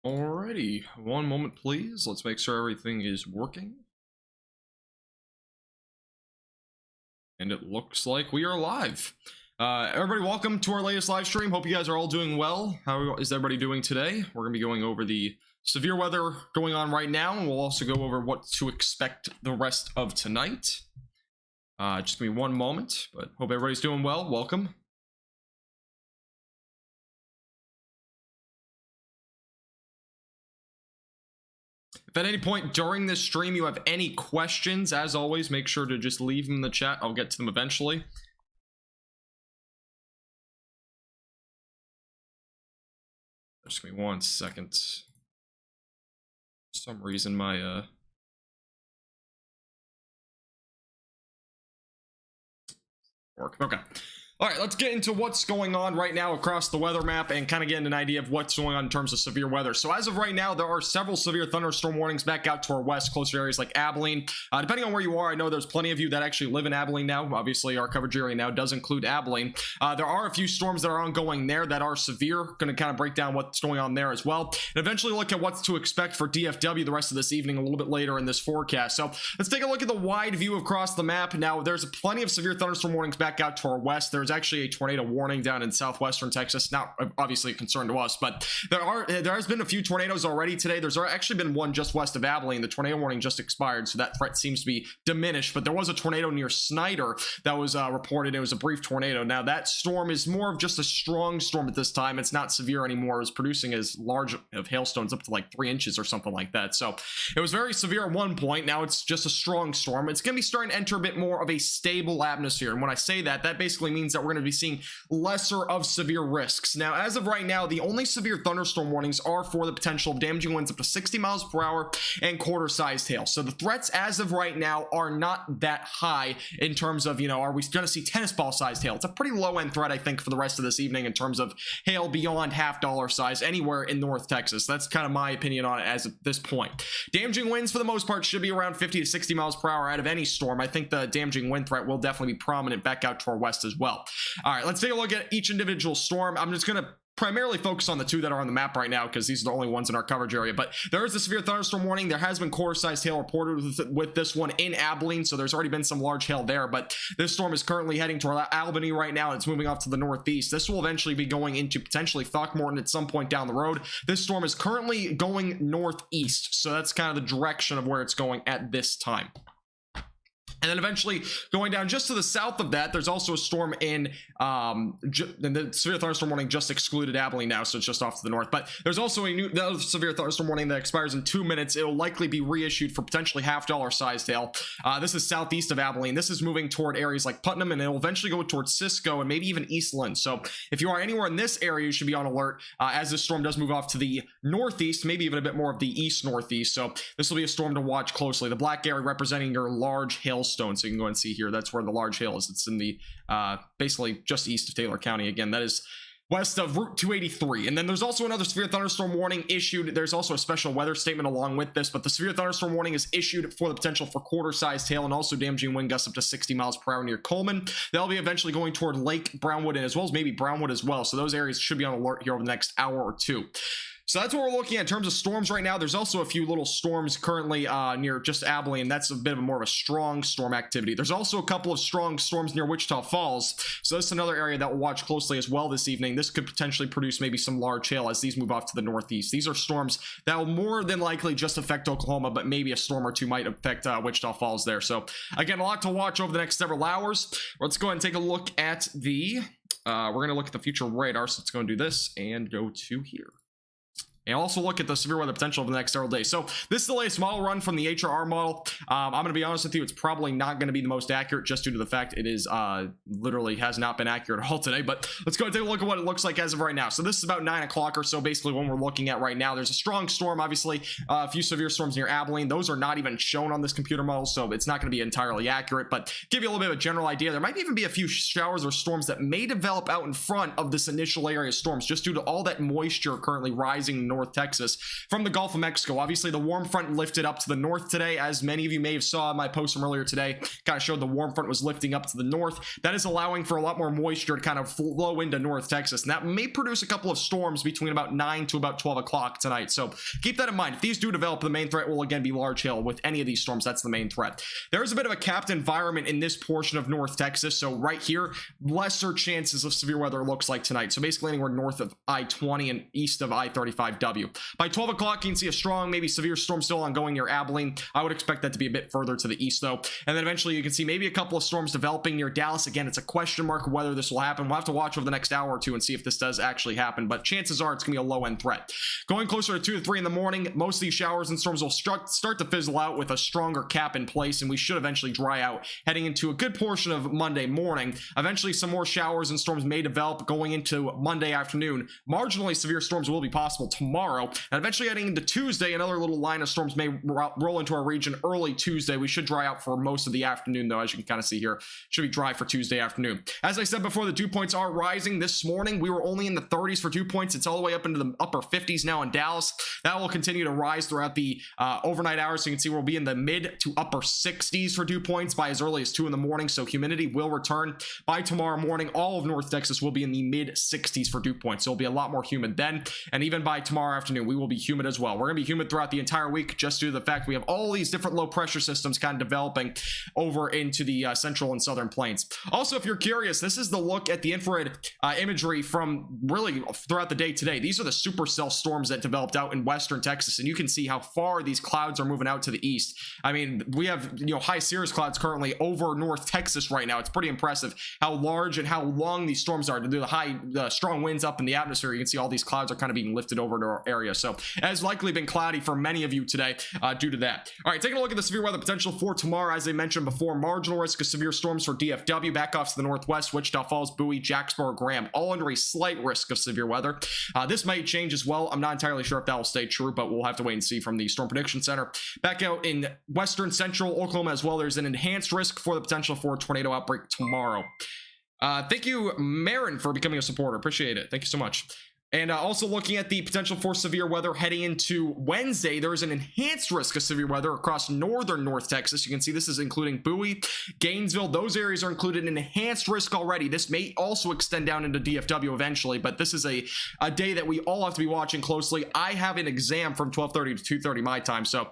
Alrighty, one moment please. Let's make sure everything is working. And it looks like we are live. Everybody, welcome to our latest live stream. Hope you guys are all doing well. How is everybody doing today? We're going to be going over the severe weather going on right now, and we'll also go over what to expect the rest of tonight. Just give me one moment, but hope everybody's doing well. Welcome. If at any point during this stream you have any questions, as always, make sure to just leave them in the chat. I'll get to them eventually. Just give me 1 second. For some reason my work. Okay. All right, let's get into what's going on right now across the weather map and kind of get an idea of what's going on in terms of severe weather. So as of right now, there are several severe thunderstorm warnings back out to our west, closer areas like Abilene. Depending on where you are, I know there's plenty of you that actually live in Abilene now. Obviously, our coverage area now does include Abilene. There are a few storms that are ongoing there that are severe. Going to kind of break down what's going on there as well, and eventually look at what's to expect for DFW the rest of this evening a little bit later in this forecast. So let's take a look at the wide view across the map. Now, there's plenty of severe thunderstorm warnings back out to our west. There's actually a tornado warning down in southwestern Texas, not obviously a concern to us, but there has been a few tornadoes already today. There's actually been one just west of Abilene. The tornado warning just expired, so that threat seems to be diminished, but there was a tornado near Snyder that was reported. It was a brief tornado. Now that storm is more of just a strong storm at this time. It's not severe anymore. It's producing as large of hailstones up to like 3 inches or something like that. So it was very severe at one point. Now it's just a strong storm. It's going to be starting to enter a bit more of a stable atmosphere, and when I say that, that basically means that we're going to be seeing lesser of severe risks. Now, as of right now, the only severe thunderstorm warnings are for the potential of damaging winds up to 60 miles per hour and quarter-sized hail. So the threats as of right now are not that high in terms of, are we going to see tennis ball sized hail? It's a pretty low-end threat, I think, for the rest of this evening in terms of hail beyond $half size anywhere in North Texas. That's kind of my opinion on it as of this point. Damaging winds, for the most part, should be around 50 to 60 miles per hour out of any storm. I think the damaging wind threat will definitely be prominent back out to our west as well. All right, let's take a look at each individual storm. I'm just going to primarily focus on the two that are on the map right now because these are the only ones in our coverage area, but there is a severe thunderstorm warning. There has been quarter-sized hail reported with this one in Abilene, so there's already been some large hail there, but this storm is currently heading toward Albany right now. It's moving off to the northeast. This will eventually be going into potentially Throckmorton at some point down the road. This storm is currently going northeast, so that's kind of the direction of where it's going at this time. And then eventually going down just to the south of that, there's also a storm in, and the severe thunderstorm warning just excluded Abilene now, so it's just off to the north. But there's also a new severe thunderstorm warning that expires in 2 minutes. It'll likely be reissued for potentially $half sized hail. This is southeast of Abilene. This is moving toward areas like Putnam, and it'll eventually go towards Cisco and maybe even Eastland. So if you are anywhere in this area, you should be on alert as this storm does move off to the northeast, maybe even a bit more of the east-northeast. So this will be a storm to watch closely. The black area representing your large hailstone. So you can go and see here, that's where the large hail is. It's in the basically just east of Taylor County. Again, that is west of Route 283. And then there's also another severe thunderstorm warning issued. There's also a special weather statement along with this, but the severe thunderstorm warning is issued for the potential for quarter-sized hail and also damaging wind gusts up to 60 miles per hour near Coleman. They'll be eventually going toward Lake Brownwood and as well as maybe Brownwood as well. So those areas should be on alert here over the next hour or two. So that's what we're looking at in terms of storms right now. There's also a few little storms currently near just Abilene. That's a bit of more of a strong storm activity. There's also a couple of strong storms near Wichita Falls. So this is another area that we'll watch closely as well this evening. This could potentially produce maybe some large hail as these move off to the northeast. These are storms that will more than likely just affect Oklahoma, but maybe a storm or two might affect Wichita Falls there. So again, a lot to watch over the next several hours. Let's go ahead and take a look at the, we're going to look at the future radar. So let's go and do this and go to here. And also look at the severe weather potential over the next several days. So this is the latest model run from the HRR model. I'm going to be honest with you, it's probably not going to be the most accurate just due to the fact it is literally has not been accurate at all today. But let's go and take a look at what it looks like as of right now. So this is about 9 o'clock or so, basically when we're looking at right now. There's a strong storm, obviously, a few severe storms near Abilene. Those are not even shown on this computer model, so it's not going to be entirely accurate, but give you a little bit of a general idea. There might even be a few showers or storms that may develop out in front of this initial area of storms just due to all that moisture currently rising North Texas from the Gulf of Mexico. Obviously, the warm front lifted up to the north today, as many of you may have saw in my post from earlier today. Kind of showed the warm front was lifting up to the north. That is allowing for a lot more moisture to kind of flow into North Texas, and that may produce a couple of storms between about 9 to about 12 o'clock tonight. So keep that in mind. If these do develop, the main threat will again be large hail. With any of these storms, that's the main threat. There's a bit of a capped environment in this portion of North Texas, so right here, lesser chances of severe weather looks like tonight. So basically anywhere north of I-20 and east of I-35W. By 12 o'clock, you can see a strong, maybe severe storm still ongoing near Abilene. I would expect that to be a bit further to the east, though. And then eventually you can see maybe a couple of storms developing near Dallas. Again, it's a question mark whether this will happen. We'll have to watch over the next hour or two and see if this does actually happen, but chances are it's going to be a low-end threat. Going closer to 2 to 3 in the morning, most of these showers and storms will start to fizzle out with a stronger cap in place, and we should eventually dry out heading into a good portion of Monday morning. Eventually, some more showers and storms may develop going into Monday afternoon. Marginally severe storms will be possible tomorrow, and eventually heading into Tuesday, another little line of storms may roll into our region early Tuesday. We should dry out for most of the afternoon, though, as you can kind of see here. Should be dry for Tuesday afternoon. As I said before, the dew points are rising. This morning, we were only in the 30s for dew points. It's all the way up into the upper 50s now in Dallas. That will continue to rise throughout the overnight hours. So you can see we'll be in the mid to upper 60s for dew points by as early as 2 in the morning. So humidity will return. By tomorrow morning, all of North Texas will be in the mid 60s for dew points. So it'll be a lot more humid then. And even by tomorrow afternoon, we will be humid as well. We're going to be humid throughout the entire week just due to the fact we have all these different low pressure systems kind of developing over into the central and southern plains. Also, if you're curious, this is the look at the infrared imagery from really throughout the day today. These are the supercell storms that developed out in western Texas, and you can see how far these clouds are moving out to the east. I mean, we have high cirrus clouds currently over North Texas right now. It's pretty impressive how large and how long these storms are. To do the strong winds up in the atmosphere, you can see all these clouds are kind of being lifted over to our area. So it has likely been cloudy for many of you today due to that. All right, taking a look at the severe weather potential for tomorrow. As I mentioned before, marginal risk of severe storms for DFW, back off to the northwest, Wichita Falls, Bowie, Jacksboro, Graham, all under a slight risk of severe weather. This might change as well. I'm not entirely sure if that will stay true, but we'll have to wait and see from the Storm Prediction Center. Back out in western central Oklahoma as well, there's an enhanced risk for the potential for a tornado outbreak tomorrow. Thank you, Marin, for becoming a supporter. Appreciate it. Thank you so much. And also looking at the potential for severe weather heading into Wednesday, there is an enhanced risk of severe weather across northern North Texas. You can see this is including Bowie, Gainesville. Those areas are included in enhanced risk already. This may also extend down into DFW eventually, but this is a day that we all have to be watching closely. I have an exam from 12:30 to 2:30 my time, so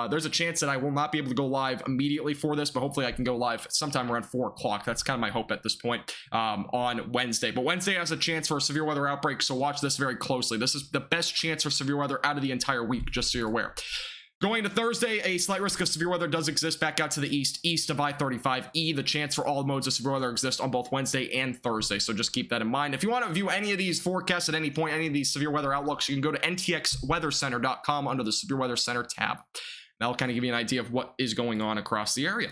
there's a chance that I will not be able to go live immediately for this, but hopefully I can go live sometime around 4 o'clock. That's kind of my hope at this point on Wednesday. But Wednesday has a chance for a severe weather outbreak, so watch this very closely. This is the best chance for severe weather out of the entire week, just so you're aware. Going to Thursday, a slight risk of severe weather does exist back out to the east of I-35E. The chance for all modes of severe weather exists on both Wednesday and Thursday, so just keep that in mind. If you want to view any of these forecasts at any point, any of these severe weather outlooks, you can go to NTXWeatherCenter.com under the Severe Weather Center tab. That'll kind of give you an idea of what is going on across the area.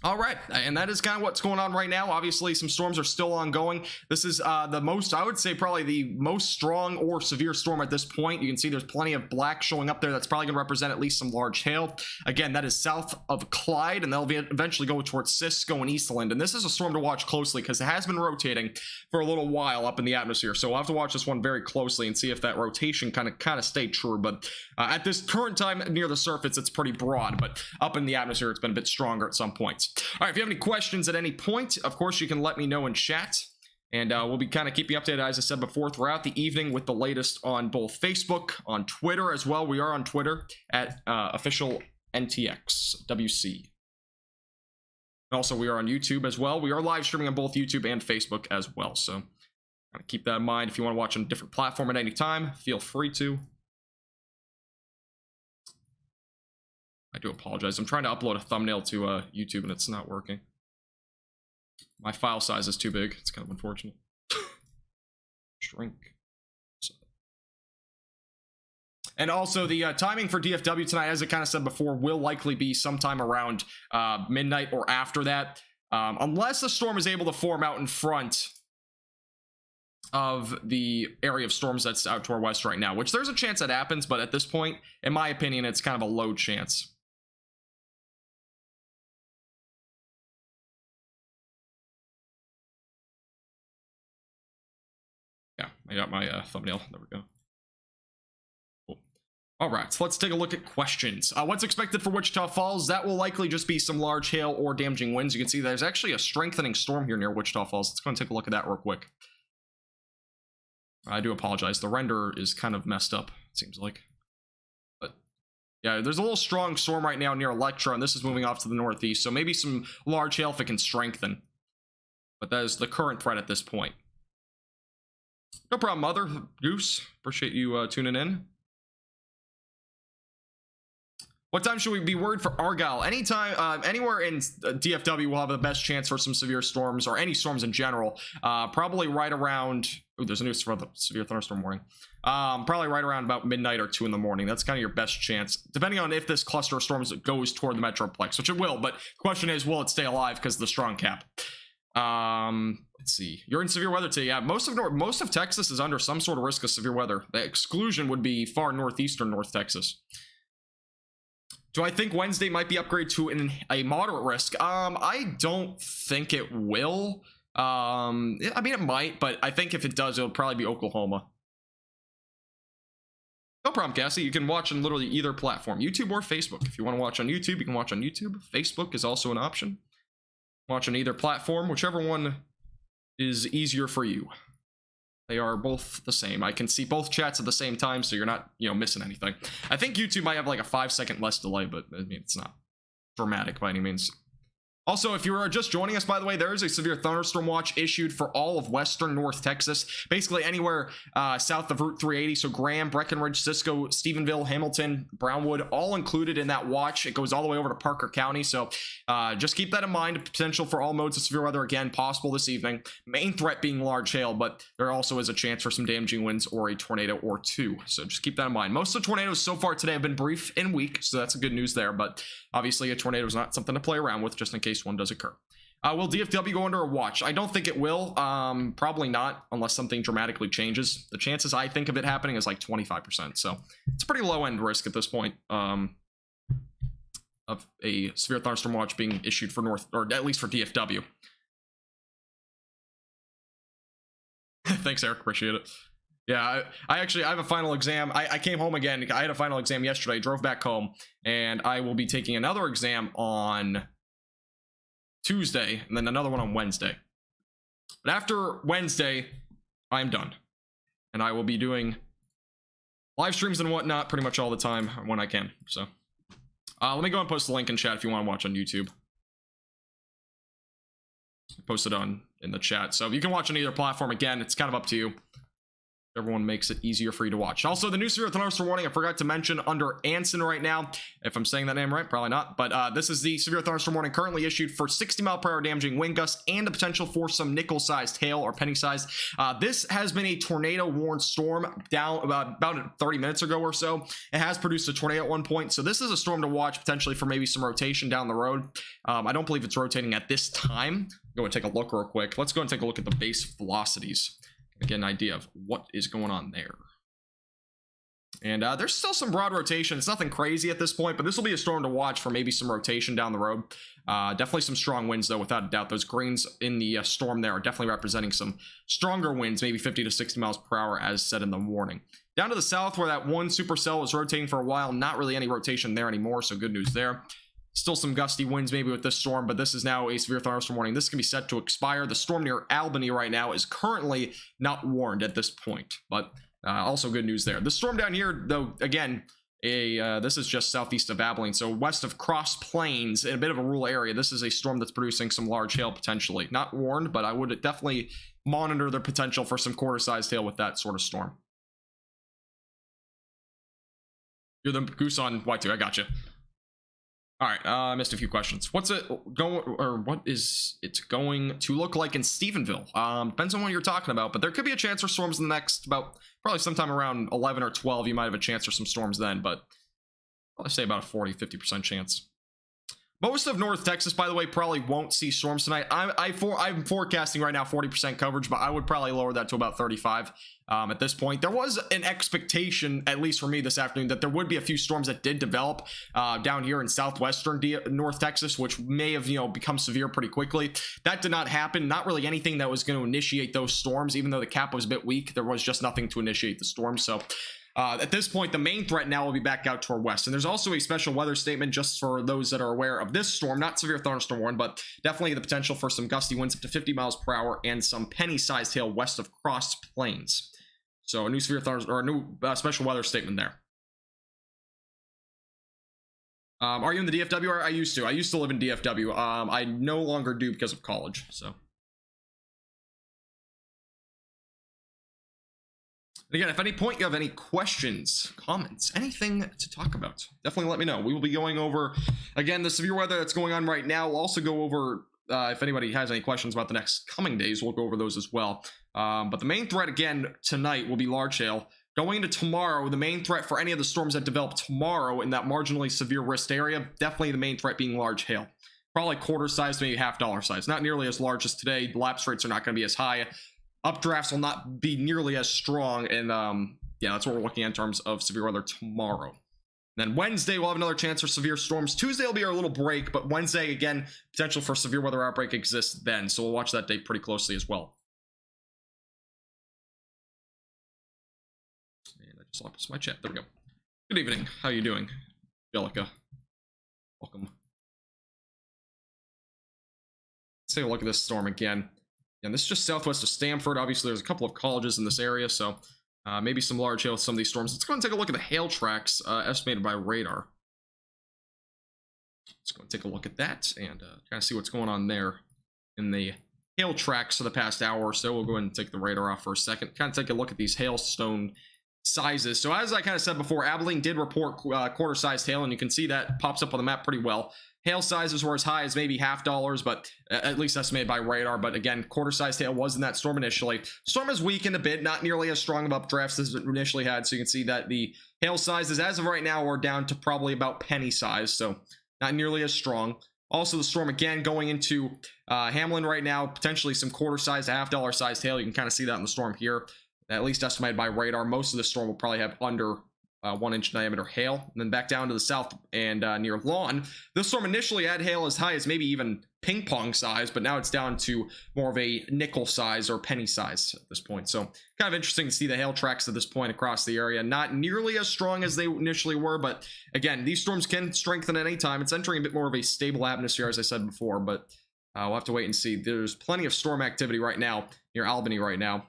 All right, and that is kind of what's going on right now. Obviously, some storms are still ongoing. This is the most, I would say, probably the most strong or severe storm at this point. You can see there's plenty of black showing up there. That's probably going to represent at least some large hail. Again, that is south of Clyde, and they'll eventually go towards Cisco and Eastland. And this is a storm to watch closely because it has been rotating for a little while up in the atmosphere. So we'll have to watch this one very closely and see if that rotation kind of stayed true. But at this current time near the surface, it's pretty broad. But up in the atmosphere, it's been a bit stronger at some points. All right, if you have any questions at any point, of course, you can let me know in chat. And we'll be kind of keeping you updated, as I said before, throughout the evening with the latest on both Facebook, on Twitter as well. We are on Twitter at official NTXWC. Also, we are on YouTube as well. We are live streaming on both YouTube and Facebook as well. So keep that in mind. If you want to watch on a different platform at any time, feel free to. I do apologize. I'm trying to upload a thumbnail to YouTube and it's not working. My file size is too big. It's kind of unfortunate. Shrink. And also the timing for DFW tonight, as I kind of said before, will likely be sometime around midnight or after that. Unless the storm is able to form out in front of the area of storms that's out to our west right now, which there's a chance that happens, but at this point, in my opinion, it's kind of a low chance. Yeah, I got my thumbnail. There we go. All right, so let's take a look at questions. What's expected for Wichita Falls? That will likely just be some large hail or damaging winds. You can see there's actually a strengthening storm here near Wichita Falls. Let's go and take a look at that real quick. I do apologize. The render is kind of messed up, it seems like. But yeah, there's a little strong storm right now near Electra, and this is moving off to the northeast. So maybe some large hail if it can strengthen. But that is the current threat at this point. No problem, Mother Goose. Appreciate you tuning in. What time should we be worried for Argyle? Anytime, anywhere in DFW will have the best chance for some severe storms, or any storms in general. Probably right around, oh, there's a new severe thunderstorm warning. Probably right around about midnight or 2 in the morning. That's kind of your best chance, depending on if this cluster of storms goes toward the Metroplex, which it will, but the question is, will it stay alive because of the strong cap? Let's see. You're in severe weather today. Yeah, most of Texas is under some sort of risk of severe weather. The exclusion would be far northeastern North Texas. Do I think Wednesday might be upgraded to a moderate risk? I don't think it will. I mean, it might, but I think if it does, it'll probably be Oklahoma. No problem, Cassie. You can watch on literally either platform, YouTube or Facebook. If you want to watch on YouTube, you can watch on YouTube. Facebook is also an option. Watch on either platform, whichever one is easier for you. They are both the same. I can see both chats at the same time, so you're not, missing anything. I think YouTube might have like a 5-second less delay, but I mean, it's not dramatic by any means. Also, if you are just joining us, by the way, there is a severe thunderstorm watch issued for all of western North Texas, basically anywhere south of Route 380. So Graham, Breckenridge, Cisco, Stephenville, Hamilton, Brownwood, all included in that watch. It goes all the way over to Parker County. So just keep that in mind. Potential for all modes of severe weather again possible this evening. Main threat being large hail, but there also is a chance for some damaging winds or a tornado or two. So just keep that in mind. Most of the tornadoes so far today have been brief and weak, so that's a good news there. But obviously, a tornado is not something to play around with, just in case one does occur. Will DFW go under a watch? I don't think it will. Probably not, unless something dramatically changes. The chances I think of it happening is like 25%. So it's a pretty low end risk at this point of a severe thunderstorm watch being issued for North, or at least for DFW. Thanks, Eric. Appreciate it. Yeah, I have a final exam. I came home again. I had a final exam yesterday, drove back home, and I will be taking another exam on Tuesday, and then another one on Wednesday. But after Wednesday, I'm done. And I will be doing live streams and whatnot pretty much all the time when I can. So let me go and post the link in chat if you want to watch on YouTube. Post it in the chat. So you can watch on either platform. Again, it's kind of up to you. Everyone makes it easier for you to watch. Also, the new severe thunderstorm warning I forgot to mention under Anson right now. If I'm saying that name right, probably not. But this is the severe thunderstorm warning currently issued for 60-mile-per-hour damaging wind gusts and the potential for some nickel-sized hail or penny-sized. This has been a tornado-warned storm down about 30 minutes ago or so. It has produced a tornado at one point. So this is a storm to watch potentially for maybe some rotation down the road. I don't believe it's rotating at this time. Go and take a look real quick. Let's go and take a look at the base velocities. Get an idea of what is going on there. And there's still some broad rotation. It's nothing crazy at this point, but this will be a storm to watch for maybe some rotation down the road. Definitely some strong winds, though, without a doubt. Those greens in the storm there are definitely representing some stronger winds, maybe 50 to 60 miles per hour, as said in the warning. Down to the south, where that one supercell was rotating for a while, not really any rotation there anymore, so good news there. Still some gusty winds maybe with this storm, but this is now a severe thunderstorm warning. This can be set to expire. The storm near Albany right now is currently not warned at this point, but also good news there. The storm down here, though, again, this is just southeast of Abilene, so west of Cross Plains, in a bit of a rural area. This is a storm that's producing some large hail potentially. Not warned, but I would definitely monitor the potential for some quarter-sized hail with that sort of storm. You're the goose on Y2. I got you. All right, I missed a few questions. What's it going, or what is it going to look like in Stephenville? Depends on what you're talking about, but there could be a chance for storms in the next probably sometime around 11 or 12. You might have a chance for some storms then, but I'll say about a 40-50% chance. Most of North Texas, by the way, probably won't see storms tonight. I'm forecasting right now 40% coverage, but I would probably lower that to about 35 at this point. There was an expectation, at least for me this afternoon, that there would be a few storms that did develop down here in southwestern North Texas, which may have become severe pretty quickly. That did not happen. Not really anything that was going to initiate those storms, even though the cap was a bit weak. There was just nothing to initiate the storm. So At this point, the main threat now will be back out to our west. And there's also a special weather statement just for those that are aware of this storm. Not severe thunderstorm warning, but definitely the potential for some gusty winds up to 50 miles per hour and some penny-sized hail west of Cross Plains. So a new severe thunderstorm, or a new special weather statement there. Are you in the DFW? I used to live in DFW. I no longer do because of college, so. Again, if at any point you have any questions, comments, anything to talk about, definitely let me know. We will be going over, again, the severe weather that's going on right now. We'll also go over, if anybody has any questions about the next coming days, we'll go over those as well. But the main threat, again, tonight will be large hail. Going into tomorrow, the main threat for any of the storms that develop tomorrow in that marginally severe risk area, definitely the main threat being large hail. Probably quarter size, maybe $half size. Not nearly as large as today. The lapse rates are not going to be as high. Updrafts will not be nearly as strong. And yeah, that's what we're looking at in terms of severe weather tomorrow. And then Wednesday, we'll have another chance for severe storms. Tuesday will be our little break, but Wednesday, again, potential for severe weather outbreak exists then. So we'll watch that day pretty closely as well. Just lost my chat. There we go. Good evening. How you doing, Angelica? Welcome. Let's take a look at this storm again. And this is just southwest of Stamford. Obviously, there's a couple of colleges in this area, so maybe some large hail with some of these storms. Let's go and take a look at the hail tracks estimated by radar. Let's go and take a look at that and kind of see what's going on there in the hail tracks for the past hour or so. We'll go ahead and take the radar off for a second. Kind of take a look at these hailstone sizes. So as I kind of said before, Abilene did report quarter-sized hail, and you can see that pops up on the map pretty well. Hail sizes were as high as maybe $half, but at least estimated by radar. But again, quarter-sized hail was in that storm initially. Storm has weakened a bit, not nearly as strong of updrafts as it initially had. So you can see that the hail sizes, as of right now, are down to probably about penny size. So not nearly as strong. Also, the storm again going into Hamlin right now, potentially some quarter-sized, $half sized hail. You can kind of see that in the storm here. At least estimated by radar. Most of the storm will probably have under 1 inch diameter hail. And then back down to the south and near Lawn, this storm initially had hail as high as maybe even ping pong size, but now it's down to more of a nickel size or penny size at this point. So kind of interesting to see the hail tracks at this point across the area. Not nearly as strong as they initially were, but again, these storms can strengthen at any time. It's entering a bit more of a stable atmosphere, as I said before, but we'll have to wait and see. There's plenty of storm activity right now near Albany right now.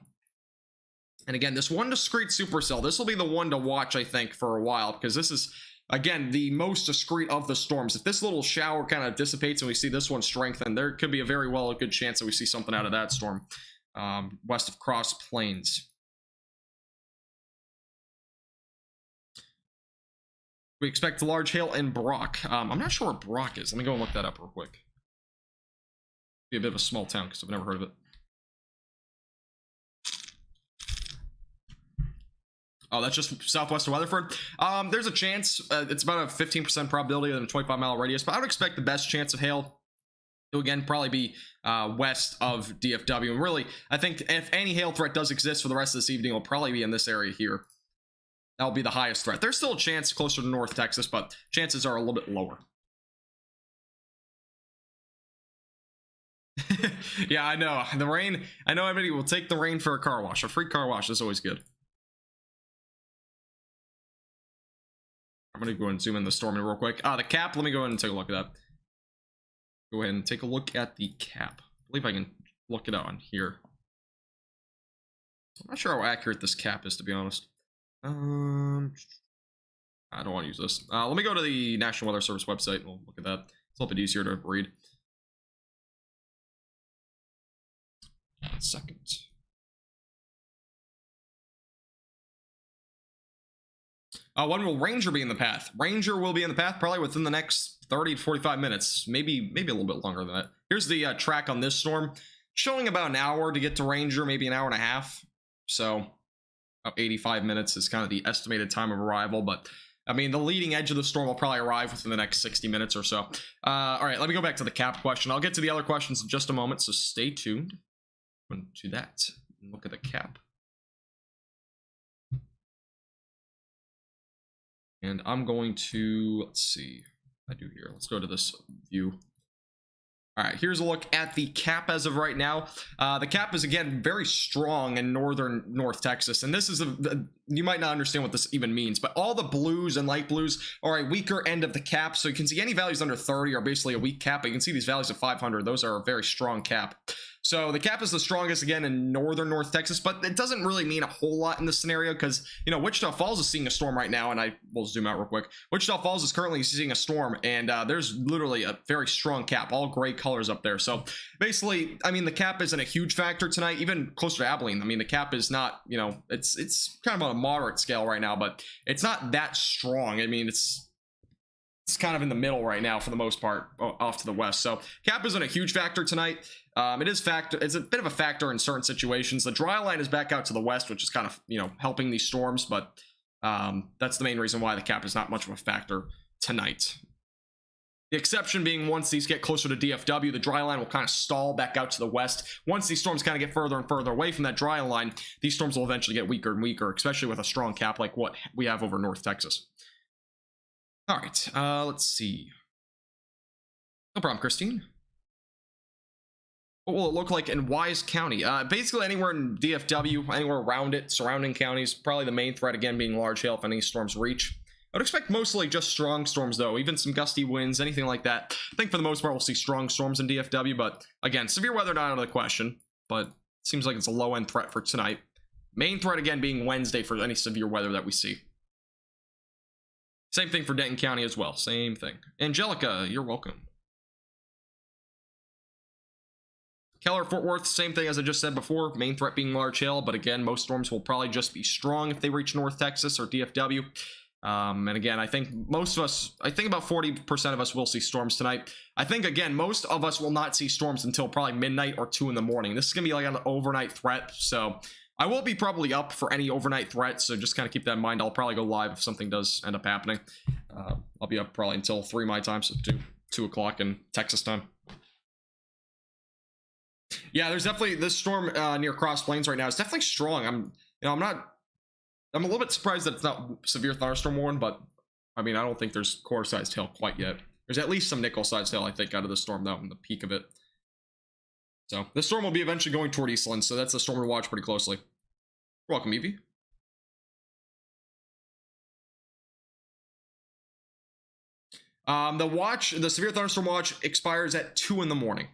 And again, this one discrete supercell, this will be the one to watch, I think, for a while, because this is, again, the most discrete of the storms. If this little shower kind of dissipates and we see this one strengthen, there could be a very well a good chance that we see something out of that storm west of Cross Plains. We expect large hail in Brock. I'm not sure where Brock is. Let me go and look that up real quick. Be a bit of a small town because I've never heard of it. Oh, that's just southwest of Weatherford. There's a chance. It's about a 15% probability in a 25-mile radius, but I would expect the best chance of hail to, again, probably be west of DFW. And really, I think if any hail threat does exist for the rest of this evening, it'll probably be in this area here. That'll be the highest threat. There's still a chance closer to North Texas, but chances are a little bit lower. Yeah, I know. The rain, I know everybody will take the rain for a car wash. A free car wash is always good. I'm going to go ahead and zoom in the storm real quick. The cap, let me go ahead and take a look at that. Go ahead and take a look at the cap. I believe I can look it out on here. I'm not sure how accurate this cap is, to be honest. I don't want to use this. Let me go to the National Weather Service website and we'll look at that. It's a little bit easier to read. 1 second. When will Ranger be in the path? Ranger will be in the path probably within the next 30 to 45 minutes. Maybe a little bit longer than that. Here's the track on this storm. Showing about an hour to get to Ranger, maybe an hour and a half. So about 85 minutes is kind of the estimated time of arrival. But I mean, the leading edge of the storm will probably arrive within the next 60 minutes or so. All right, let me go back to the cap question. I'll get to the other questions in just a moment, so stay tuned. To that, look at the cap. And I'm going to, let's see, I do here. Let's go to this view. All right, here's a look at the cap as of right now. The cap is, again, very strong in northern North Texas. And this is, you might not understand what this even means, but all the blues and light blues are a weaker end of the cap. So you can see any values under 30 are basically a weak cap, but you can see these values of 500. Those are a very strong cap. So the cap is the strongest, again, in northern North Texas, but it doesn't really mean a whole lot in this scenario because, you know, Wichita Falls is seeing a storm right now, and I will zoom out real quick. Wichita Falls is currently seeing a storm, and there's literally a very strong cap, all gray colors up there. So basically, I mean, the cap isn't a huge factor tonight, even closer to Abilene. I mean, the cap is not, you know, it's kind of on a moderate scale right now, but it's not that strong. I mean, it's kind of in the middle right now for the most part, off to the west. So cap isn't a huge factor tonight. It's a bit of a factor in certain situations. The dry line is back out to the west, which is kind of, you know, helping these storms, but that's the main reason why the cap is not much of a factor tonight. The exception being once these get closer to DFW, the dry line will kind of stall back out to the west. Once these storms kind of get further and further away from that dry line, these storms will eventually get weaker and weaker, especially with a strong cap like what we have over North Texas. All right, let's see. No problem, Christine. What will it look like in Wise County? Basically anywhere in DFW, anywhere around it, surrounding counties. Probably the main threat, again, being large hail if any storms reach. I would expect mostly just strong storms, though. Even some gusty winds, anything like that. I think for the most part, we'll see strong storms in DFW. But again, severe weather not out of the question. But it seems like it's a low-end threat for tonight. Main threat, again, being Wednesday for any severe weather that we see. Same thing for Denton County as well. Same thing. Angelica, you're welcome. Keller, Fort Worth, same thing as I just said before. Main threat being large hail, but again, most storms will probably just be strong if they reach North Texas or DFW. And again, I think most of us, I think about 40% of us will see storms tonight. I think, again, most of us will not see storms until probably midnight or 2 in the morning. This is going to be like an overnight threat, so I will be probably up for any overnight threats, so just kind of keep that in mind. I'll probably go live if something does end up happening. I'll be up probably until 3 my time, so 2 o'clock in Texas time. Yeah, there's definitely this storm near Cross Plains right now. It's definitely strong. I'm a little bit surprised that it's not severe thunderstorm warned, but I mean, I don't think there's core-sized hail quite yet. There's at least some nickel-sized hail, I think, out of the storm, though, in the peak of it. So this storm will be eventually going toward Eastland, so that's the storm to watch pretty closely. You're welcome, Evie. The severe thunderstorm watch expires at 2 in the morning.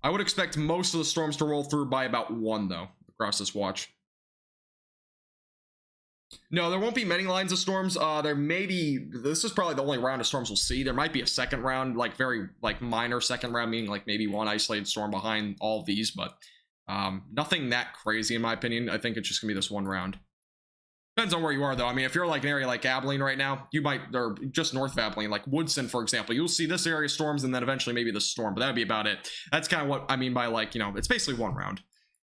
I would expect most of the storms to roll through by about 1, though, across this watch. No, there won't be many lines of storms. There may be, this is probably the only round of storms we'll see. There might be a second round, like very minor second round, meaning like maybe one isolated storm behind all of these, but nothing that crazy in my opinion. I think it's just gonna be this one round. Depends on where you are, though. I mean, if you're like an area like Abilene right now, you might, or just north of Abilene, like Woodson, for example, you'll see this area storms and then eventually maybe the storm, but that'd be about it. That's kind of what I mean by, like, you know, it's basically one round.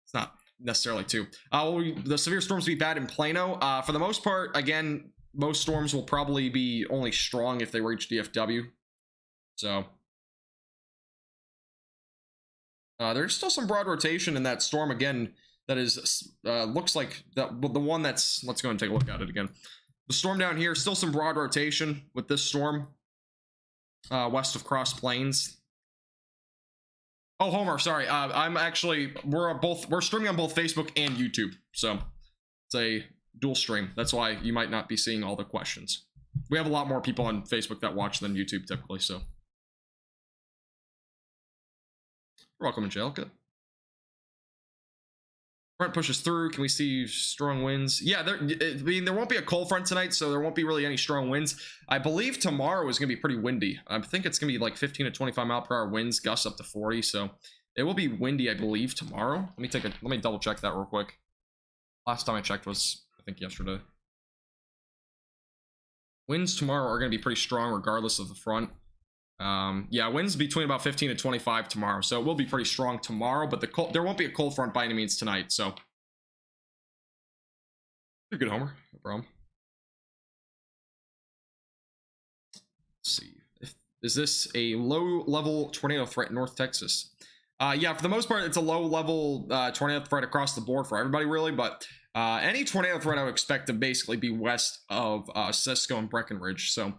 It's not necessarily 2. The severe storms will be bad in Plano. For the most part, again, most storms will probably be only strong if they reach DFW. So there's still some broad rotation in that storm again. That is, looks like the one that's, let's go and take a look at it again. The storm down here, still some broad rotation with this storm west of Cross Plains. Oh, Homer, sorry. I'm actually, we're streaming on both Facebook and YouTube. So it's a dual stream. That's why you might not be seeing all the questions. We have a lot more people on Facebook that watch than YouTube typically, so. You're welcome, Angelica. Front pushes through. Can we see strong winds? Yeah, I mean, there won't be a cold front tonight, so there won't be really any strong winds. I believe tomorrow is going to be pretty windy. I think it's going to be like 15 to 25 mile per hour winds, gusts up to 40. So it will be windy, I believe, tomorrow. Let me double check that real quick. Last time I checked was, I think, yesterday. Winds tomorrow are going to be pretty strong regardless of the front. Yeah, winds between about 15 to 25 tomorrow, so it will be pretty strong tomorrow, but there won't be a cold front by any means tonight, so you're good, Homer. No problem. Let's see. Is this a low-level tornado threat in North Texas? Yeah, for the most part, it's a low-level tornado threat across the board for everybody, really, but any tornado threat I would expect to basically be west of Cisco and Breckenridge, so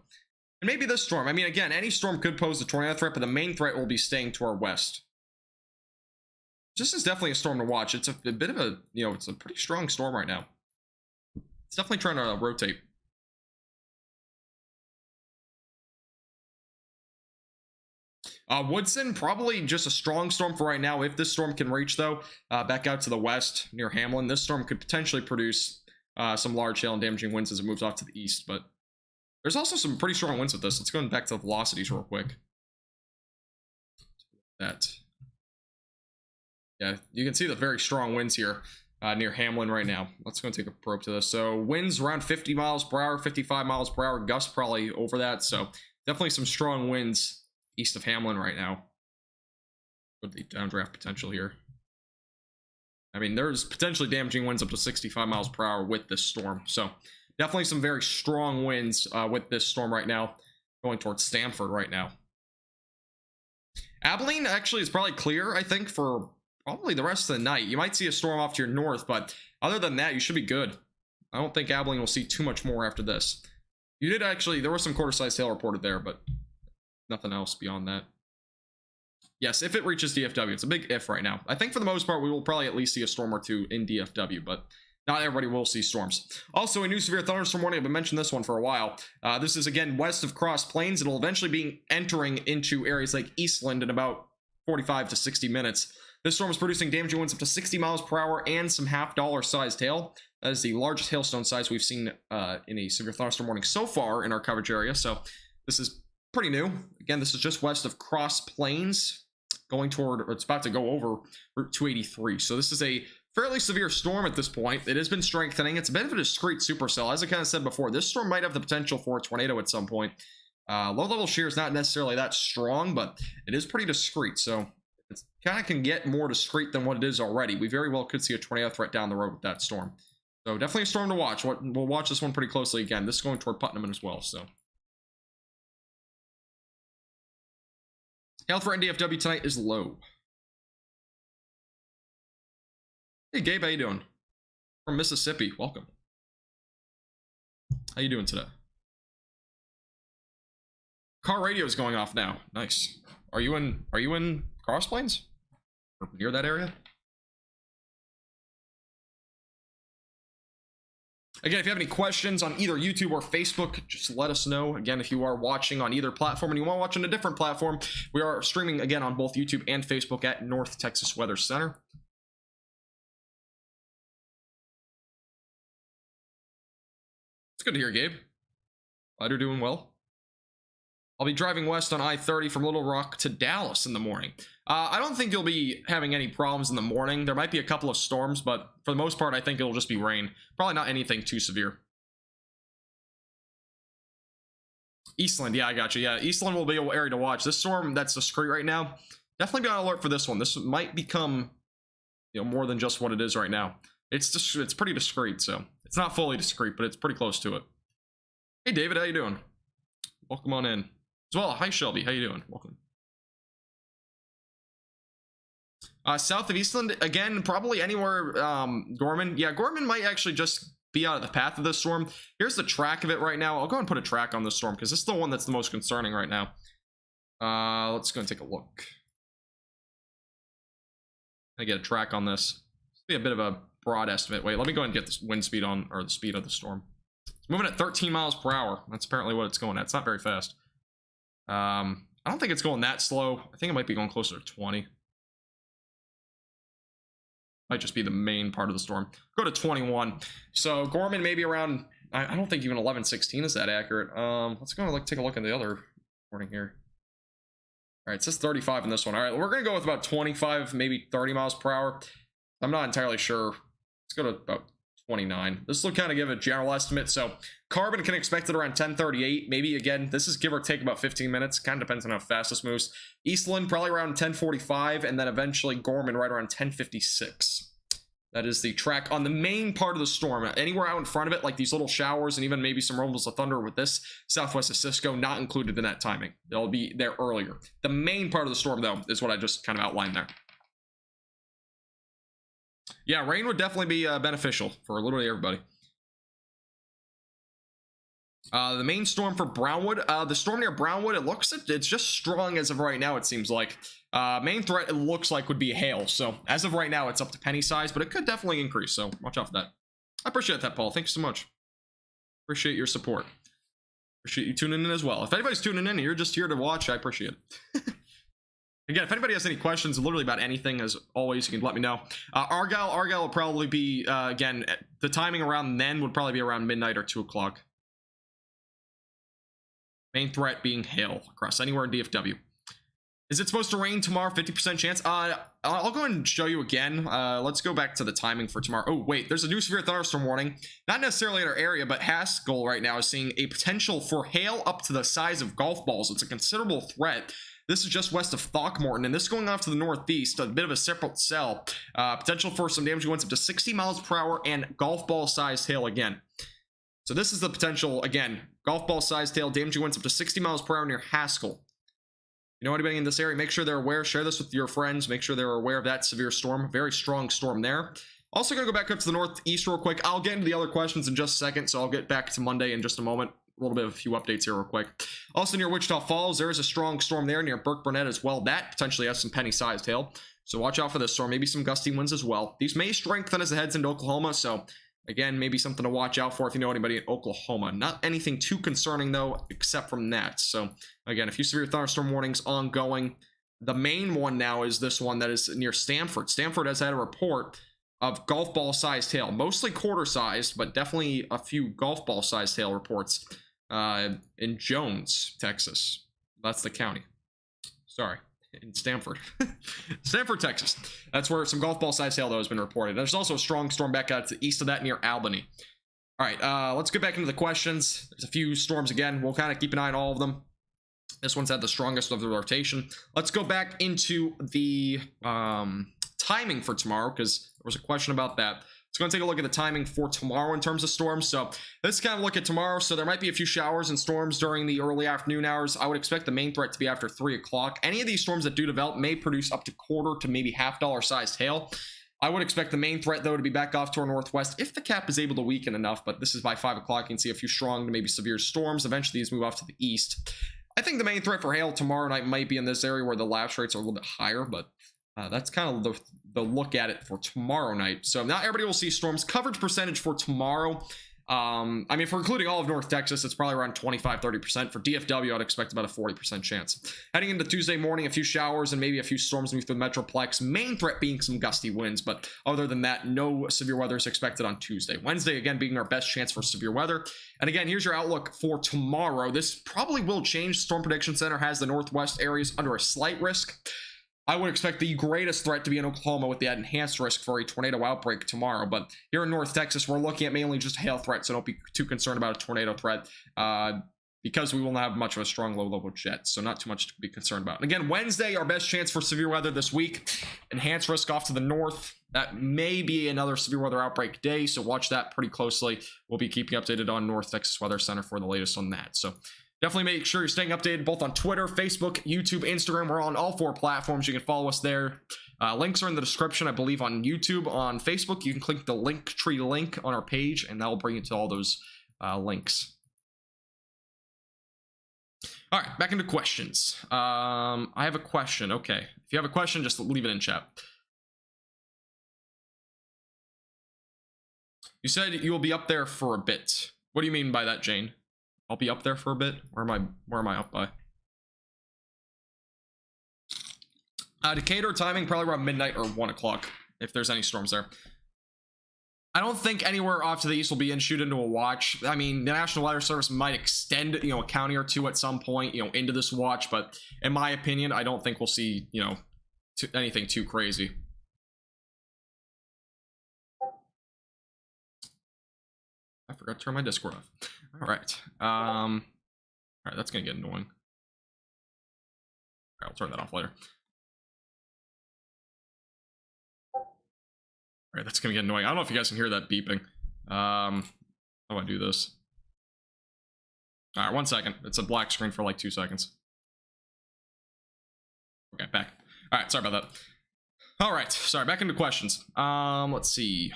And maybe this storm. I mean, again, any storm could pose a tornado threat, but the main threat will be staying to our west. This is definitely a storm to watch. It's a bit of a, it's a pretty strong storm right now. It's definitely trying to rotate. Woodson, probably just a strong storm for right now. If this storm can reach, though, back out to the west near Hamlin, this storm could potentially produce some large hail and damaging winds as it moves off to the east. But there's also some pretty strong winds with this. Let's go back to the velocities real quick. Yeah, you can see the very strong winds here near Hamlin right now. Let's go and take a probe to this. So winds around 50 miles per hour, 55 miles per hour, gusts probably over that. So definitely some strong winds east of Hamlin right now. With the downdraft potential here. I mean, there's potentially damaging winds up to 65 miles per hour with this storm. So definitely some very strong winds with this storm right now, going towards Stamford right now. Abilene actually is probably clear, I think, for probably the rest of the night. You might see a storm off to your north, but other than that, you should be good. I don't think Abilene will see too much more after this. You did actually, there was some quarter-sized hail reported there, but nothing else beyond that. Yes, if it reaches DFW, it's a big if right now. I think for the most part, we will probably at least see a storm or two in DFW, but not everybody will see storms. Also, a new severe thunderstorm warning. I've been mentioning this one for a while. This is, again, west of Cross Plains. It'll eventually be entering into areas like Eastland in about 45 to 60 minutes. This storm is producing damaging winds up to 60 miles per hour and some half-dollar sized hail. That is the largest hailstone size we've seen in a severe thunderstorm warning so far in our coverage area. So this is pretty new. Again, this is just west of Cross Plains, going toward, or it's about to go over Route 283. So this is a fairly severe storm at this point. It has been strengthening. It's a bit of a discrete supercell. As I kind of said before, this storm might have the potential for a tornado at some point. Low-level shear is not necessarily that strong, but it is pretty discrete. So it kind of can get more discrete than what it is already. We very well could see a tornado threat down the road with that storm. So definitely a storm to watch. We'll watch this one pretty closely again. This is going toward Putnam as well. So hail threat in DFW tonight is low. Hey Gabe, how you doing? From Mississippi, welcome. How you doing today? Car radio is going off now. Nice. Are you in Cross Plains? Or near that area? Again, if you have any questions on either YouTube or Facebook, just let us know. Again, if you are watching on either platform and you want to watch on a different platform, we are streaming again on both YouTube and Facebook at North Texas Weather Center. It's good to hear, Gabe. Glad you're doing well. I'll be driving west on I-30 from Little Rock to Dallas in the morning. I don't think you'll be having any problems in the morning. There might be a couple of storms, but for the most part, I think it'll just be rain. Probably not anything too severe. Eastland, yeah, I got you. Yeah, Eastland will be an area to watch. This storm that's discrete right now, definitely be on alert for this one. This might become, more than just what it is right now. It's pretty discrete, so it's not fully discrete, but it's pretty close to it. Hey, David, how you doing? Welcome on in. As well, hi Shelby, how you doing? Welcome. South of Eastland, again, probably anywhere, Gorman. Yeah, Gorman might actually just be out of the path of this storm. Here's the track of it right now. I'll go and put a track on this storm because this is the one that's the most concerning right now. Let's go and take a look. I get a track on this. This will be a bit of a broad estimate. Wait, let me go and get this wind speed on, or the speed of the storm. It's moving at 13 miles per hour. That's apparently what it's going at. It's not very fast. I don't think it's going that slow. I think it might be going closer to 20. Might just be the main part of the storm. Go to 21. So Gorman maybe around, I don't think even 11-16 is that accurate. Let's go and take a look at the other warning here. All right, it says 35 in this one. All right, we're gonna go with about 25, maybe 30 miles per hour. I'm not entirely sure. Let's go to about 29. This will kind of give a general estimate. So Carbon can expect it around 10:38. Maybe, again, this is give or take about 15 minutes. Kind of depends on how fast this moves. Eastland probably around 10:45, and then eventually Gorman right around 10:56. That is the track on the main part of the storm. Anywhere out in front of it, like these little showers and even maybe some rumbles of thunder with this southwest of Cisco, not included in that timing. They'll be there earlier. The main part of the storm, though, is what I just kind of outlined there. Yeah, rain would definitely be beneficial for literally everybody. The main storm for Brownwood, the storm near Brownwood, it's just strong as of right now, it seems like. Main threat, it looks like, would be hail. So as of right now, it's up to penny size, but it could definitely increase. So watch out for that. I appreciate that, Paul. Thank you so much. Appreciate your support. Appreciate you tuning in as well. If anybody's tuning in and you're just here to watch, I appreciate it. Again, if anybody has any questions literally about anything, as always, you can let me know. Argyle will probably be, again, the timing around then would probably be around midnight or 2 o'clock. Main threat being hail across anywhere in DFW. Is it supposed to rain tomorrow? 50% chance? I'll go ahead and show you again. Let's go back to the timing for tomorrow. Oh, wait, there's a new severe thunderstorm warning. Not necessarily in our area, but Haskell right now is seeing a potential for hail up to the size of golf balls. It's a considerable threat. This is just west of Throckmorton, and this going off to the northeast, a bit of a separate cell. Potential for some damaging winds up to 60 miles per hour and golf ball sized hail again. So this is the potential, again, golf ball sized hail, damaging winds up to 60 miles per hour near Haskell. You know anybody in this area, make sure they're aware. Share this with your friends. Make sure they're aware of that severe storm. Very strong storm there. Also going to go back up to the northeast real quick. I'll get into the other questions in just a second, so I'll get back to Monday in just a moment. A little bit of a few updates here real quick. Also near Wichita Falls, there is a strong storm there near Burke Burnett as well. That potentially has some penny-sized hail. So watch out for this storm. Maybe some gusty winds as well. These may strengthen as it heads into Oklahoma, so again, maybe something to watch out for if you know anybody in Oklahoma. Not anything too concerning, though, except from that. So, again, a few severe thunderstorm warnings ongoing. The main one now is this one that is near Stamford. Stamford has had a report of golf ball-sized hail. Mostly quarter-sized, but definitely a few golf ball-sized hail reports in Jones, Texas. That's the county. Sorry. In Stamford. Stamford, Texas. That's where some golf ball size hail, though, has been reported. There's also a strong storm back out to the east of that near Albany. All right, let's get back into the questions. There's a few storms again. We'll kind of keep an eye on all of them. This one's had the strongest of the rotation. Let's go back into the timing for tomorrow, because there was a question about that. Let's go and take a look at the timing for tomorrow in terms of storms. So let's kind of look at tomorrow. So there might be a few showers and storms during the early afternoon hours. I would expect the main threat to be after 3 o'clock. Any of these storms that do develop may produce up to quarter to maybe $half sized hail. I would expect the main threat, though, to be back off to our northwest if the cap is able to weaken enough. But this is by 5 o'clock. You can see a few strong to maybe severe storms. Eventually, these move off to the east. I think the main threat for hail tomorrow night might be in this area where the lapse rates are a little bit higher, but that's kind of the look at it for tomorrow night. So not everybody will see storms. Coverage percentage for tomorrow. I mean, for including all of North Texas, it's probably around 25-30%. For DFW, I'd expect about a 40% chance. Heading into Tuesday morning, a few showers and maybe a few storms moving through the Metroplex. Main threat being some gusty winds, but other than that, no severe weather is expected on Tuesday. Wednesday, again, being our best chance for severe weather. And again, here's your outlook for tomorrow. This probably will change. Storm Prediction Center has the northwest areas under a slight risk. I would expect the greatest threat to be in Oklahoma with the enhanced risk for a tornado outbreak tomorrow. But here in North Texas, we're looking at mainly just hail threat, so don't be too concerned about a tornado threat because we will not have much of a strong low-level jet, so not too much to be concerned about. And again, Wednesday, our best chance for severe weather this week. Enhanced risk off to the north. That may be another severe weather outbreak day, so watch that pretty closely. We'll be keeping updated on North Texas Weather Center for the latest on that. So definitely make sure you're staying updated both on Twitter, Facebook, YouTube, Instagram. We're on all 4 platforms. You can follow us there. Links are in the description, I believe, on YouTube. On Facebook, you can click the Linktree link on our page, and that will bring you to all those links. All right, back into questions. I have a question. Okay, if you have a question, just leave it in chat. You said you will be up there for a bit. What do you mean by that, Jane? I'll be up there for a bit. Where am I up by? Decatur timing probably around midnight or 1 o'clock if there's any storms there. I don't think anywhere off to the east will be issued into a watch. I mean, the National Weather Service might extend, a county or two at some point, into this watch. But in my opinion, I don't think we'll see, anything too crazy. I forgot to turn my Discord off. All right. All right, that's gonna get annoying. All right, I'll turn that off later. All right, that's gonna get annoying. I don't know if you guys can hear that beeping. How do I do this? All right, 1 second. It's a black screen for like 2 seconds. Okay, back. All right, sorry about that. All right, sorry, back into questions. Let's see.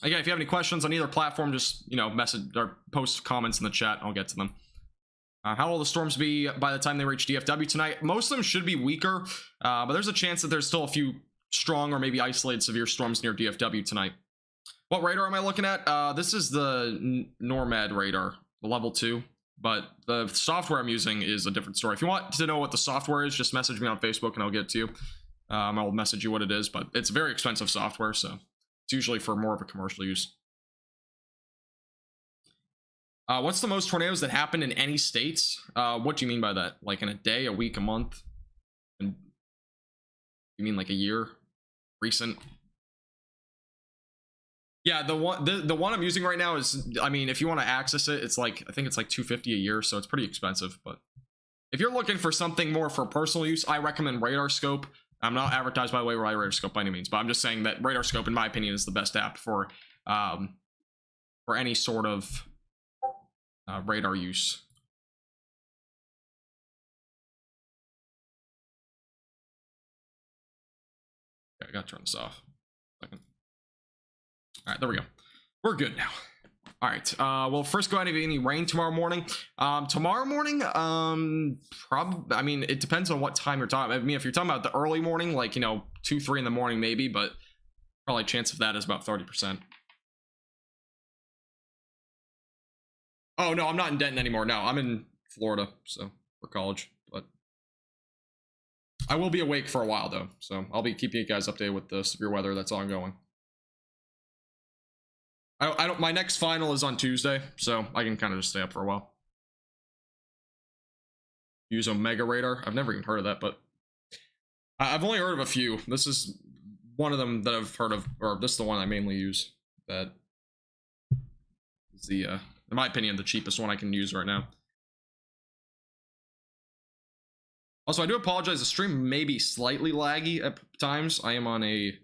Again, if you have any questions on either platform, just, you know, message or post comments in the chat. I'll get to them. How will the storms be by the time they reach DFW tonight? Most of them should be weaker, but there's a chance that there's still a few strong or maybe isolated severe storms near DFW tonight. What radar am I looking at? This is the NORMAD radar, the level 2, but the software I'm using is a different story. If you want to know what the software is, just message me on Facebook and I'll get it to you. I'll message you what it is, but it's very expensive software, so it's usually for more of a commercial use. What's the most tornadoes that happen in any states? What do you mean by that? Like in a day, a week, a month? And you mean like a year? Recent? Yeah, the one I'm using right now is, I mean, if you want to access it, it's like, I think it's like $250 a year, so it's pretty expensive. But if you're looking for something more for personal use, I recommend RadarScope. I'm not advertised, by the way, by RadarScope by any means, but I'm just saying that RadarScope, in my opinion, is the best app for any sort of radar use. Okay, I gotta turn this off. Second. All right, there we go. We're good now. All right. Well, first, go ahead and have any rain tomorrow morning. Tomorrow morning, probably. I mean, it depends on what time you're talking. I mean, if you're talking about the early morning, like, you know, 2, 3 in the morning, maybe, but probably chance of that is about 30%. Oh no, I'm not in Denton anymore. No, I'm in Florida, so for college. But I will be awake for a while though, so I'll be keeping you guys updated with the severe weather that's ongoing. I don't. My next final is on Tuesday, so I can kind of just stay up for a while. Use Omega Radar. I've never even heard of that, but I've only heard of a few. This is one of them that I've heard of, or this is the one I mainly use. That is the, in my opinion, the cheapest one I can use right now. Also, I do apologize. The stream may be slightly laggy at times. I am on a...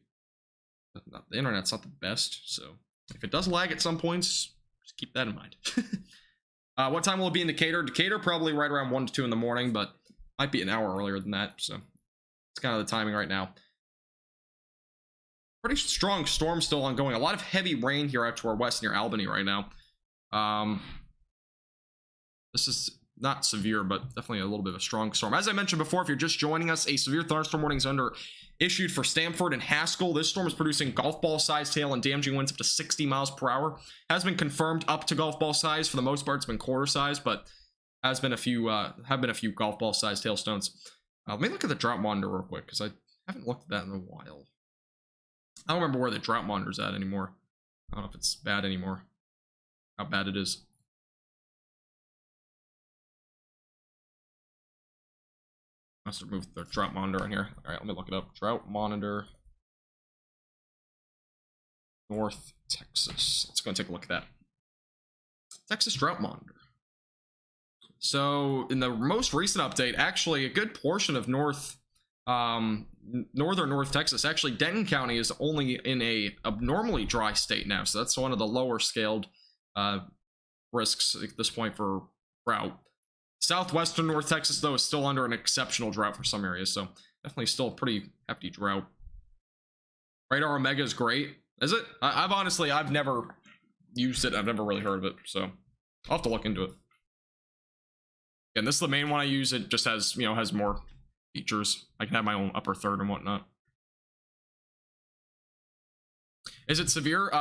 The internet's not the best, so if it does lag at some points, just keep that in mind. What time will it be in Decatur? Decatur probably right around 1 to 2 in the morning, but might be an hour earlier than that, so it's kind of the timing right now. Pretty strong storm still ongoing. A lot of heavy rain here out to our west near Albany right now. This is not severe, but definitely a little bit of a strong storm. As I mentioned before, if you're just joining us, a severe thunderstorm warning is issued for Stamford and Haskell. This storm is producing golf ball size hail and damaging winds up to 60 miles per hour. Has been confirmed up to golf ball size. For the most part, it's been quarter size, but has been a few golf ball sized hailstones. Let me look at the Drought Monitor real quick, because I haven't looked at that in a while. I don't remember where the Drought Monitor's at anymore. I don't know if it's bad anymore. How bad it is. Must have moved the Drought Monitor in here. All right, let me look it up. Drought Monitor, North Texas. Let's go and take a look at that. Texas Drought Monitor. So in the most recent update, actually a good portion of northern North Texas, actually Denton County is only in a abnormally dry state now. So that's one of the lower scaled risks at this point for drought. Southwestern North Texas, though, is still under an exceptional drought for some areas, so definitely still a pretty hefty drought. Radar Omega is great. Is it? I've never used it. I've never really heard of it, so I'll have to look into it. And this is the main one I use. It just has, you know, has more features. I can have my own upper third and whatnot. Is it severe?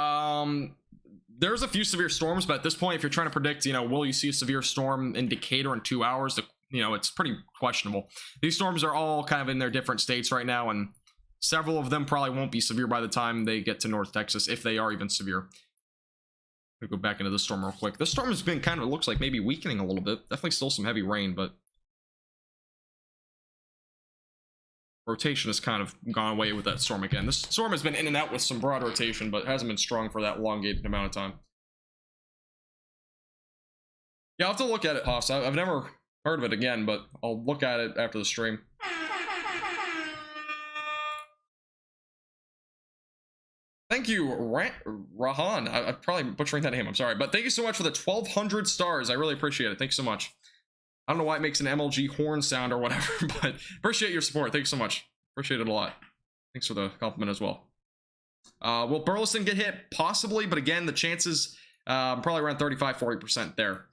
There's a few severe storms, but at this point, if you're trying to predict, you know, will you see a severe storm in Decatur in 2 hours? You know, it's pretty questionable. These storms are all kind of in their different states right now, and several of them probably won't be severe by the time they get to North Texas, if they are even severe. I'll go back into this storm real quick. This storm has been kind of, looks like maybe weakening a little bit. Definitely still some heavy rain, but rotation has kind of gone away with that storm again. This storm has been in and out with some broad rotation, but hasn't been strong for that elongated amount of time. Yeah, I'll have to look at it, Haas. I've never heard of it again, but I'll look at it after the stream. Thank you, Rahan. I'm probably butchering that name, I'm sorry. But thank you so much for the 1,200 stars. I really appreciate it. Thank you so much. I don't know why it makes an MLG horn sound or whatever, but appreciate your support. Thanks so much. Appreciate it a lot. Thanks for the compliment as well. Will Burleson get hit? Possibly, but again, the chances probably around 35-40% there.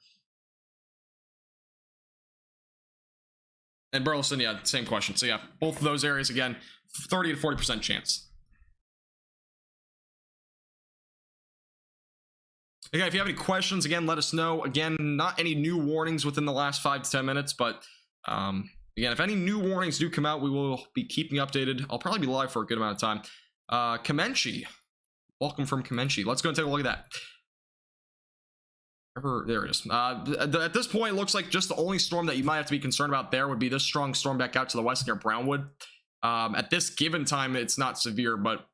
And Burleson, yeah, same question. So yeah, both of those areas, again, 30 to 40% chance. Again, if you have any questions, again, let us know. Again, not any new warnings within the last 5 to 10 minutes, but again, if any new warnings do come out, we will be keeping updated. I'll probably be live for a good amount of time. Kamenchi. Welcome from Kamenchi. Let's go and take a look at that. There it is. At this point, it looks like just the only storm that you might have to be concerned about there would be this strong storm back out to the west near Brownwood. At this given time, it's not severe, but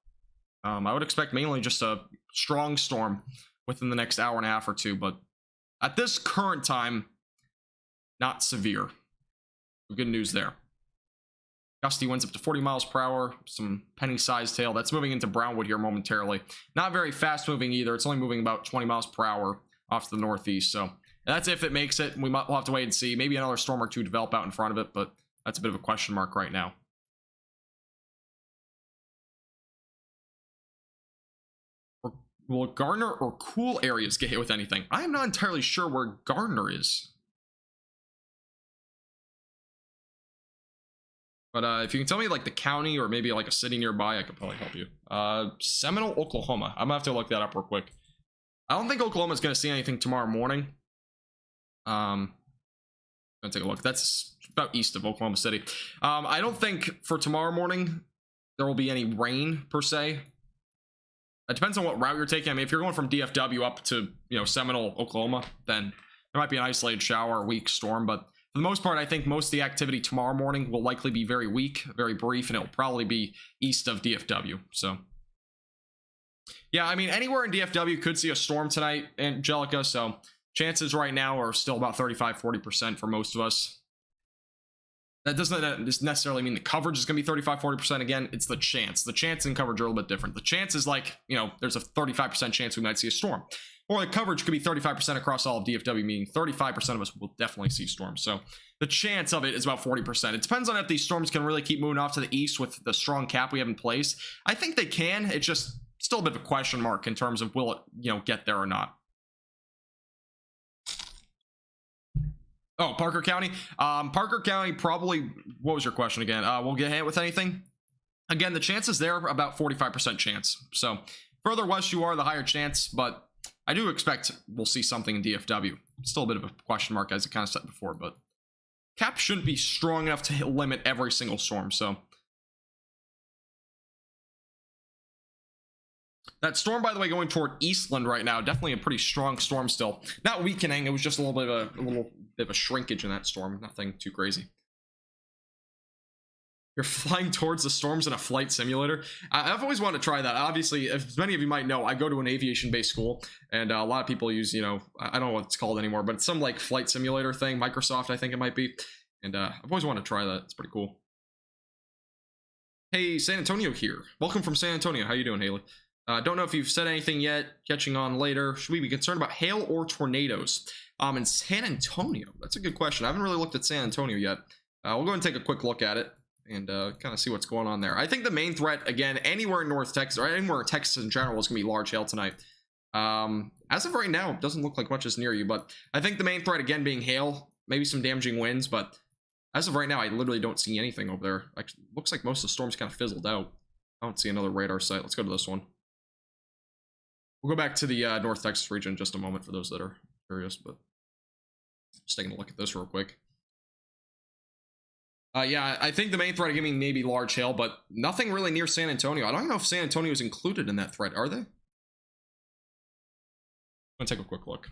I would expect mainly just a strong storm within the next hour and a half or two. But at this current time, not severe. Good news there. Gusty winds up to 40 miles per hour, some penny-sized tail. That's moving into Brownwood here momentarily. Not very fast moving either. It's only moving about 20 miles per hour off to the northeast. So that's if it makes it. We'll have to wait and see. Maybe another storm or two develop out in front of it, but that's a bit of a question mark right now. Will Gardner or cool areas get hit with anything? I am not entirely sure where Gardner is. But if you can tell me like the county or maybe like a city nearby, I could probably help you. Seminole, Oklahoma. I'm gonna have to look that up real quick. I don't think Oklahoma's gonna see anything tomorrow morning. Gonna take a look. That's about east of Oklahoma City. I don't think for tomorrow morning there will be any rain per se. It depends on what route you're taking. I mean, if you're going from DFW up to, you know, Seminole, Oklahoma, then there might be an isolated shower or weak storm. But for the most part, I think most of the activity tomorrow morning will likely be very weak, very brief, and it'll probably be east of DFW. So, yeah, I mean, anywhere in DFW could see a storm tonight, Angelica. So chances right now are still about 35-40% for most of us. That doesn't necessarily mean the coverage is going to be 35-40% again. It's the chance. The chance and coverage are a little bit different. The chance is like, you know, there's a 35% chance we might see a storm. Or the coverage could be 35% across all of DFW, meaning 35% of us will definitely see storms. So the chance of it is about 40%. It depends on if these storms can really keep moving off to the east with the strong cap we have in place. I think they can. It's just still a bit of a question mark in terms of will it, you know, get there or not. Oh, Parker County. Parker County probably, what was your question again? We'll get hit with anything. Again, the chances there are about 45% chance. So further west you are, the higher chance, but I do expect we'll see something in DFW. Still a bit of a question mark, as I kind of said before, but cap shouldn't be strong enough to limit every single storm. So that storm, by the way, going toward Eastland right now, definitely a pretty strong storm still. Not weakening, it was just a little bit of a shrinkage in that storm. Nothing too crazy. You're flying towards the storms in a flight simulator. I've always wanted to try that. Obviously, as many of you might know, I go to an aviation-based school, and a lot of people use, you know, I don't know what it's called anymore, but it's some like flight simulator thing. Microsoft, I think it might be. And I've always wanted to try that. It's pretty cool. Hey, San Antonio here. Welcome from San Antonio. How you doing, Haley? Don't know if you've said anything yet. Catching on later. Should we be concerned about hail or tornadoes? In San Antonio, that's a good question. I haven't really looked at San Antonio yet. We'll go and take a quick look at it and kind of see what's going on there. I think the main threat, again, anywhere in North Texas or anywhere in Texas in general, is going to be large hail tonight. As of right now, it doesn't look like much is near you, but I think the main threat, again, being hail, maybe some damaging winds, but as of right now, I literally don't see anything over there. Actually, looks like most of the storms kind of fizzled out. I don't see another radar site. Let's go to this one. We'll go back to the North Texas region in just a moment for those that are curious, but just taking a look at this real quick. Yeah, I think the main threat giving maybe large hail, but nothing really near San Antonio. I don't know if San Antonio is included in that threat. Are they? I'm gonna take a quick look.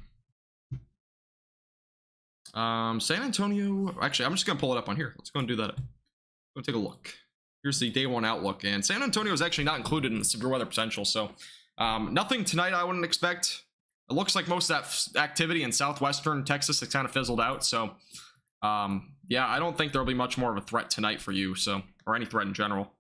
San Antonio. Actually, I'm just gonna pull it up on here. Let's go and do that. Go take a look. Here's the day one outlook, and San Antonio is actually not included in the severe weather potential. So nothing tonight. I wouldn't expect. It looks like most of that activity in southwestern Texas has kind of fizzled out. So yeah, I don't think there'll be much more of a threat tonight for you, so, or any threat in general.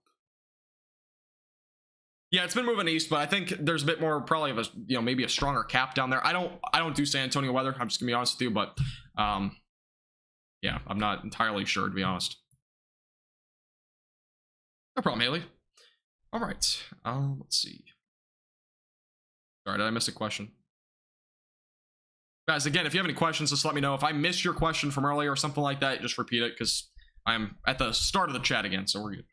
Yeah, it's been moving east, but I think there's a bit more probably of a, you know, maybe a stronger cap down there. I don't do San Antonio weather. I'm just gonna be honest with you, but yeah, I'm not entirely sure, to be honest. No problem, Haley. All right. Let's see. Sorry, did I miss a question? Guys, again, if you have any questions, just let me know. If I missed your question from earlier or something like that, just repeat it because I'm at the start of the chat again, so we're good.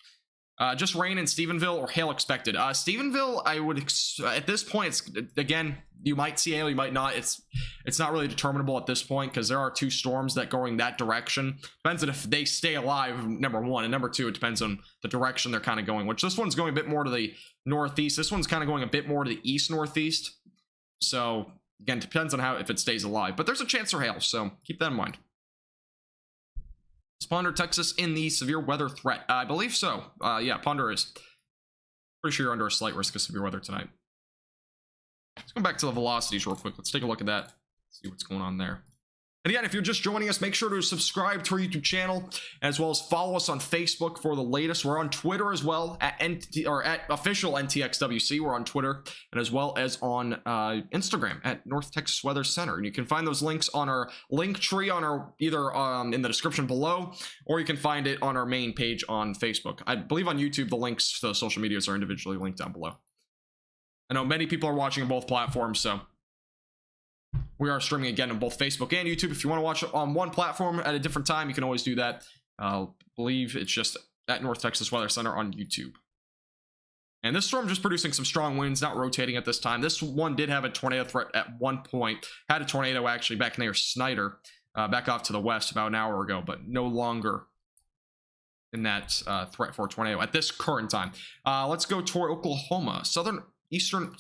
Just rain in Stephenville or hail expected? Stephenville, I would at this point, it's again, you might see hail, you might not. It's not really determinable at this point because there are two storms that going that direction. Depends on if they stay alive, number one, and number two, it depends on the direction they're kind of going. Which this one's going a bit more to the northeast. This one's kind of going a bit more to the east northeast. So again, depends on how if it stays alive. But there's a chance for hail, so keep that in mind. Is Ponder, Texas in the severe weather threat? I believe so. Yeah, Ponder is. Pretty sure you're under a slight risk of severe weather tonight. Let's go back to the velocities real quick. Let's take a look at that. See what's going on there. And again, if you're just joining us, make sure to subscribe to our YouTube channel, as well as follow us on Facebook for the latest. We're on Twitter as well, at official NTXWC. We're on Twitter, and as well as on Instagram at North Texas Weather Center. And you can find those links on our link tree on our either in the description below, or you can find it on our main page on Facebook. I believe on YouTube, the links to the social medias are individually linked down below. I know many people are watching on both platforms, so we are streaming again on both Facebook and YouTube. If you want to watch it on one platform at a different time, you can always do that. I believe it's just at North Texas Weather Center on YouTube. And this storm just producing some strong winds, not rotating at this time. This one did have a tornado threat at one point. Had a tornado actually back near Snyder, back off to the west about an hour ago, but no longer in that threat for a tornado at this current time. Let's go toward Oklahoma, southern eastern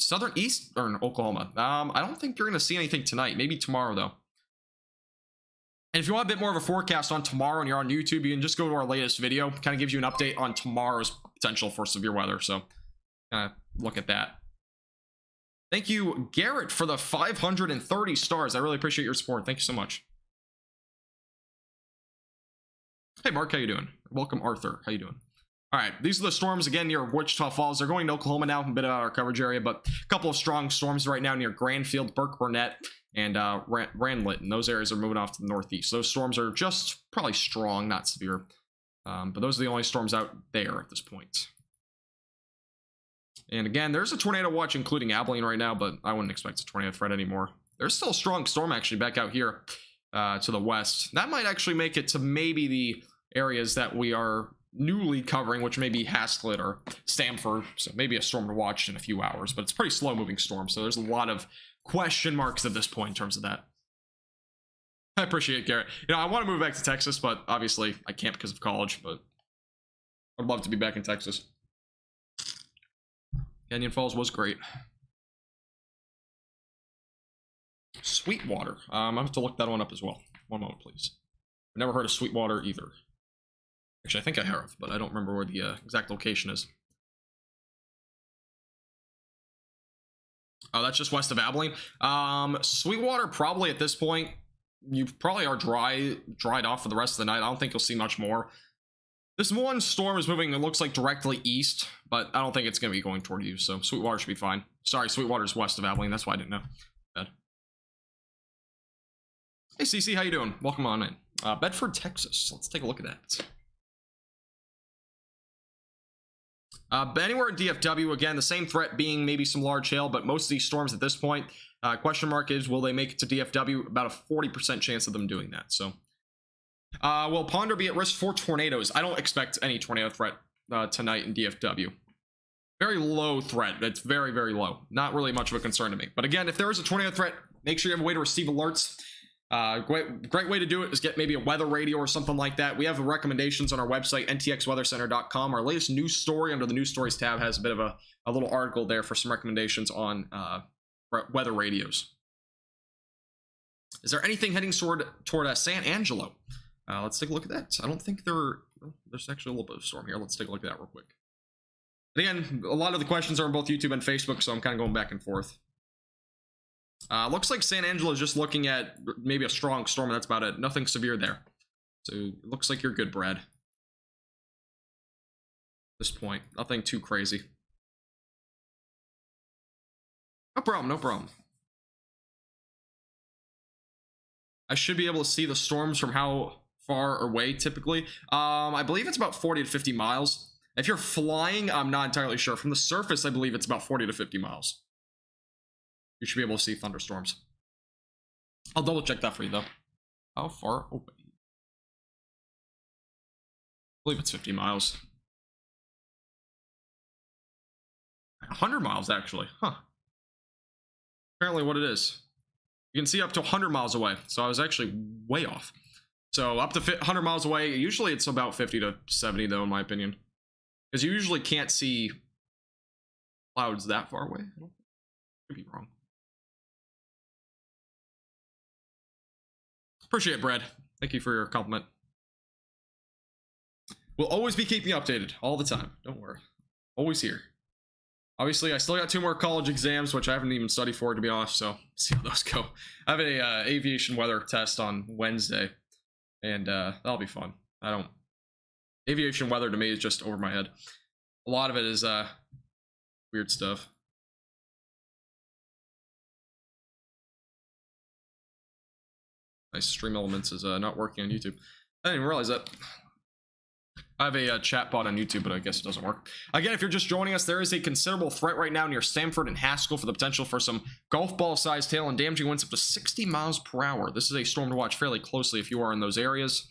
Oklahoma. I don't think you're going to see anything tonight. Maybe tomorrow, though. And if you want a bit more of a forecast on tomorrow and you're on YouTube, you can just go to our latest video. Kind of gives you an update on tomorrow's potential for severe weather. So look at that. Thank you, Garrett, for the 530 stars. I really appreciate your support. Thank you so much. Hey, Mark, how you doing? Welcome, Arthur. How you doing? All right, these are the storms again near Wichita Falls. They're going to Oklahoma now, a bit out of our coverage area, but a couple of strong storms right now near Granfield, Burke Burnett, and Ranlit, and those areas are moving off to the northeast. Those storms are just probably strong, not severe, but those are the only storms out there at this point. And again, there's a tornado watch including Abilene right now, but I wouldn't expect a tornado threat anymore. There's still a strong storm actually back out here to the west. That might actually make it to maybe the areas that we are newly covering, which may be Haslett or Stamford, so maybe a storm to watch in a few hours, but it's a pretty slow moving storm, so there's a lot of question marks at this point in terms of that. I appreciate it, Garrett. You know, I want to move back to Texas, but obviously I can't because of college, but I'd love to be back in Texas. Canyon Falls was great. Sweetwater. I have to look that one up as well. One moment, please. I've never heard of Sweetwater either. Actually, I think I have, but I don't remember where the exact location is. Oh, that's just west of Abilene. Sweetwater, probably at this point, you probably are dried off for the rest of the night. I don't think you'll see much more. This one storm is moving, it looks like directly east, but I don't think it's going to be going toward you, so Sweetwater should be fine. Sorry, Sweetwater's west of Abilene, that's why I didn't know. Bad. Hey, CC, how you doing? Welcome on in. Bedford, Texas. Let's take a look at that. But anywhere in DFW, again, the same threat being maybe some large hail, but most of these storms at this point, question mark is, will they make it to DFW? About a 40% chance of them doing that. So, will Ponder be at risk for tornadoes? I don't expect any tornado threat tonight in DFW. Very low threat. It's very, very low. Not really much of a concern to me. But again, if there is a tornado threat, make sure you have a way to receive alerts. Great way to do it is get maybe a weather radio or something like that. We have recommendations on our website, ntxweathercenter.com. Our latest news story under the news stories tab has a bit of a little article there for some recommendations on weather radios. Is there anything heading toward San Angelo? Let's take a look at that. I don't think there's actually a little bit of storm here. Let's take a look at that real quick. And again, a lot of the questions are on both YouTube and Facebook, so I'm kind of going back and forth. Looks like San Angelo is just looking at maybe a strong storm, and that's about it. Nothing severe there. So it looks like you're good, Brad. At this point, nothing too crazy. No problem, no problem. I should be able to see the storms from how far away typically. I believe it's about 40 to 50 miles. If you're flying, I'm not entirely sure. From the surface, I believe it's about 40 to 50 miles. You should be able to see thunderstorms. I'll double check that for you, though. How far away? I believe it's 50 miles. 100 miles, actually. Huh. Apparently what it is. You can see up to 100 miles away. So I was actually way off. So up to 100 miles away, usually it's about 50 to 70, though, in my opinion. Because you usually can't see clouds that far away. I could be wrong. Appreciate it, Brad. Thank you for your compliment. We'll always be keeping you updated all the time. Don't worry. Always here. Obviously, I still got 2 more college exams, which I haven't even studied for, to be honest, so see how those go. I have a aviation weather test on Wednesday, and that'll be fun. Aviation weather to me is just over my head. A lot of it is weird stuff. My Stream Elements is not working on YouTube. I didn't even realize that. I have a chat bot on YouTube, but I guess it doesn't work. Again, if you're just joining us, there is a considerable threat right now near Stamford and Haskell for the potential for some golf ball-sized hail and damaging winds up to 60 miles per hour. This is a storm to watch fairly closely if you are in those areas.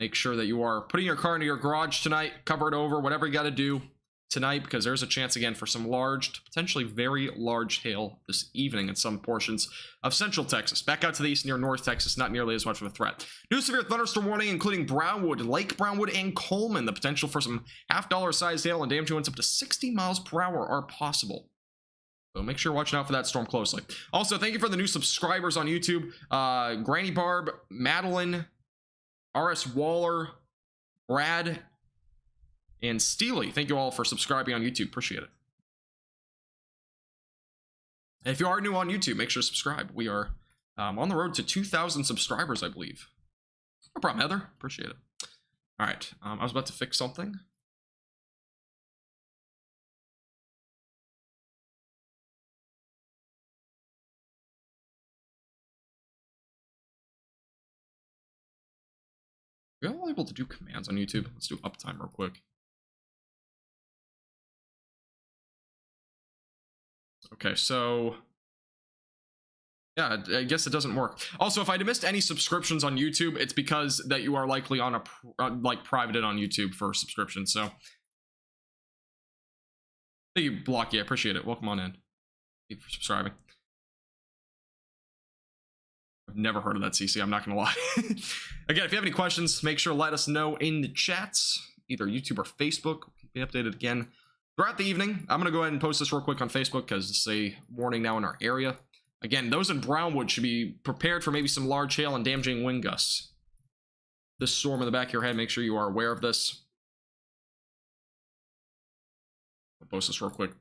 Make sure that you are putting your car into your garage tonight, cover it over, whatever you got to do tonight, because there's a chance again for some large to potentially very large hail this evening in some portions of central Texas. Back out to the east near North Texas, not nearly as much of a threat. New severe thunderstorm warning including Brownwood, Lake Brownwood, and Coleman. The potential for some $half sized hail and damaging winds up to 60 miles per hour are possible. So make sure you're watching out for that storm closely. Also, thank you for the new subscribers on YouTube. Granny Barb, Madeline, R.S. Waller, Brad, and Steely. Thank you all for subscribing on YouTube. Appreciate it. And if you are new on YouTube, make sure to subscribe. We are on the road to 2,000 subscribers, I believe. No problem, Heather. Appreciate it. All right. I was about to fix something. Are you all able to do commands on YouTube? Let's do uptime real quick. Okay, so yeah, I guess it doesn't work. Also, if I missed any subscriptions on YouTube, it's because that you are likely on a like privated on YouTube for subscriptions. So thank you, Blocky. I appreciate it. Welcome on in. Thank you for subscribing. I've never heard of that, CC. I'm not gonna lie. Again, if you have any questions, make sure to let us know in the chats, either YouTube or Facebook. We'll keep you updated again throughout the evening. I'm gonna go ahead and post this real quick on Facebook because it's a warning now in our area. Again, those in Brownwood should be prepared for maybe some large hail and damaging wind gusts. This storm in the back of your head, make sure you are aware of this. I'll post this real quick.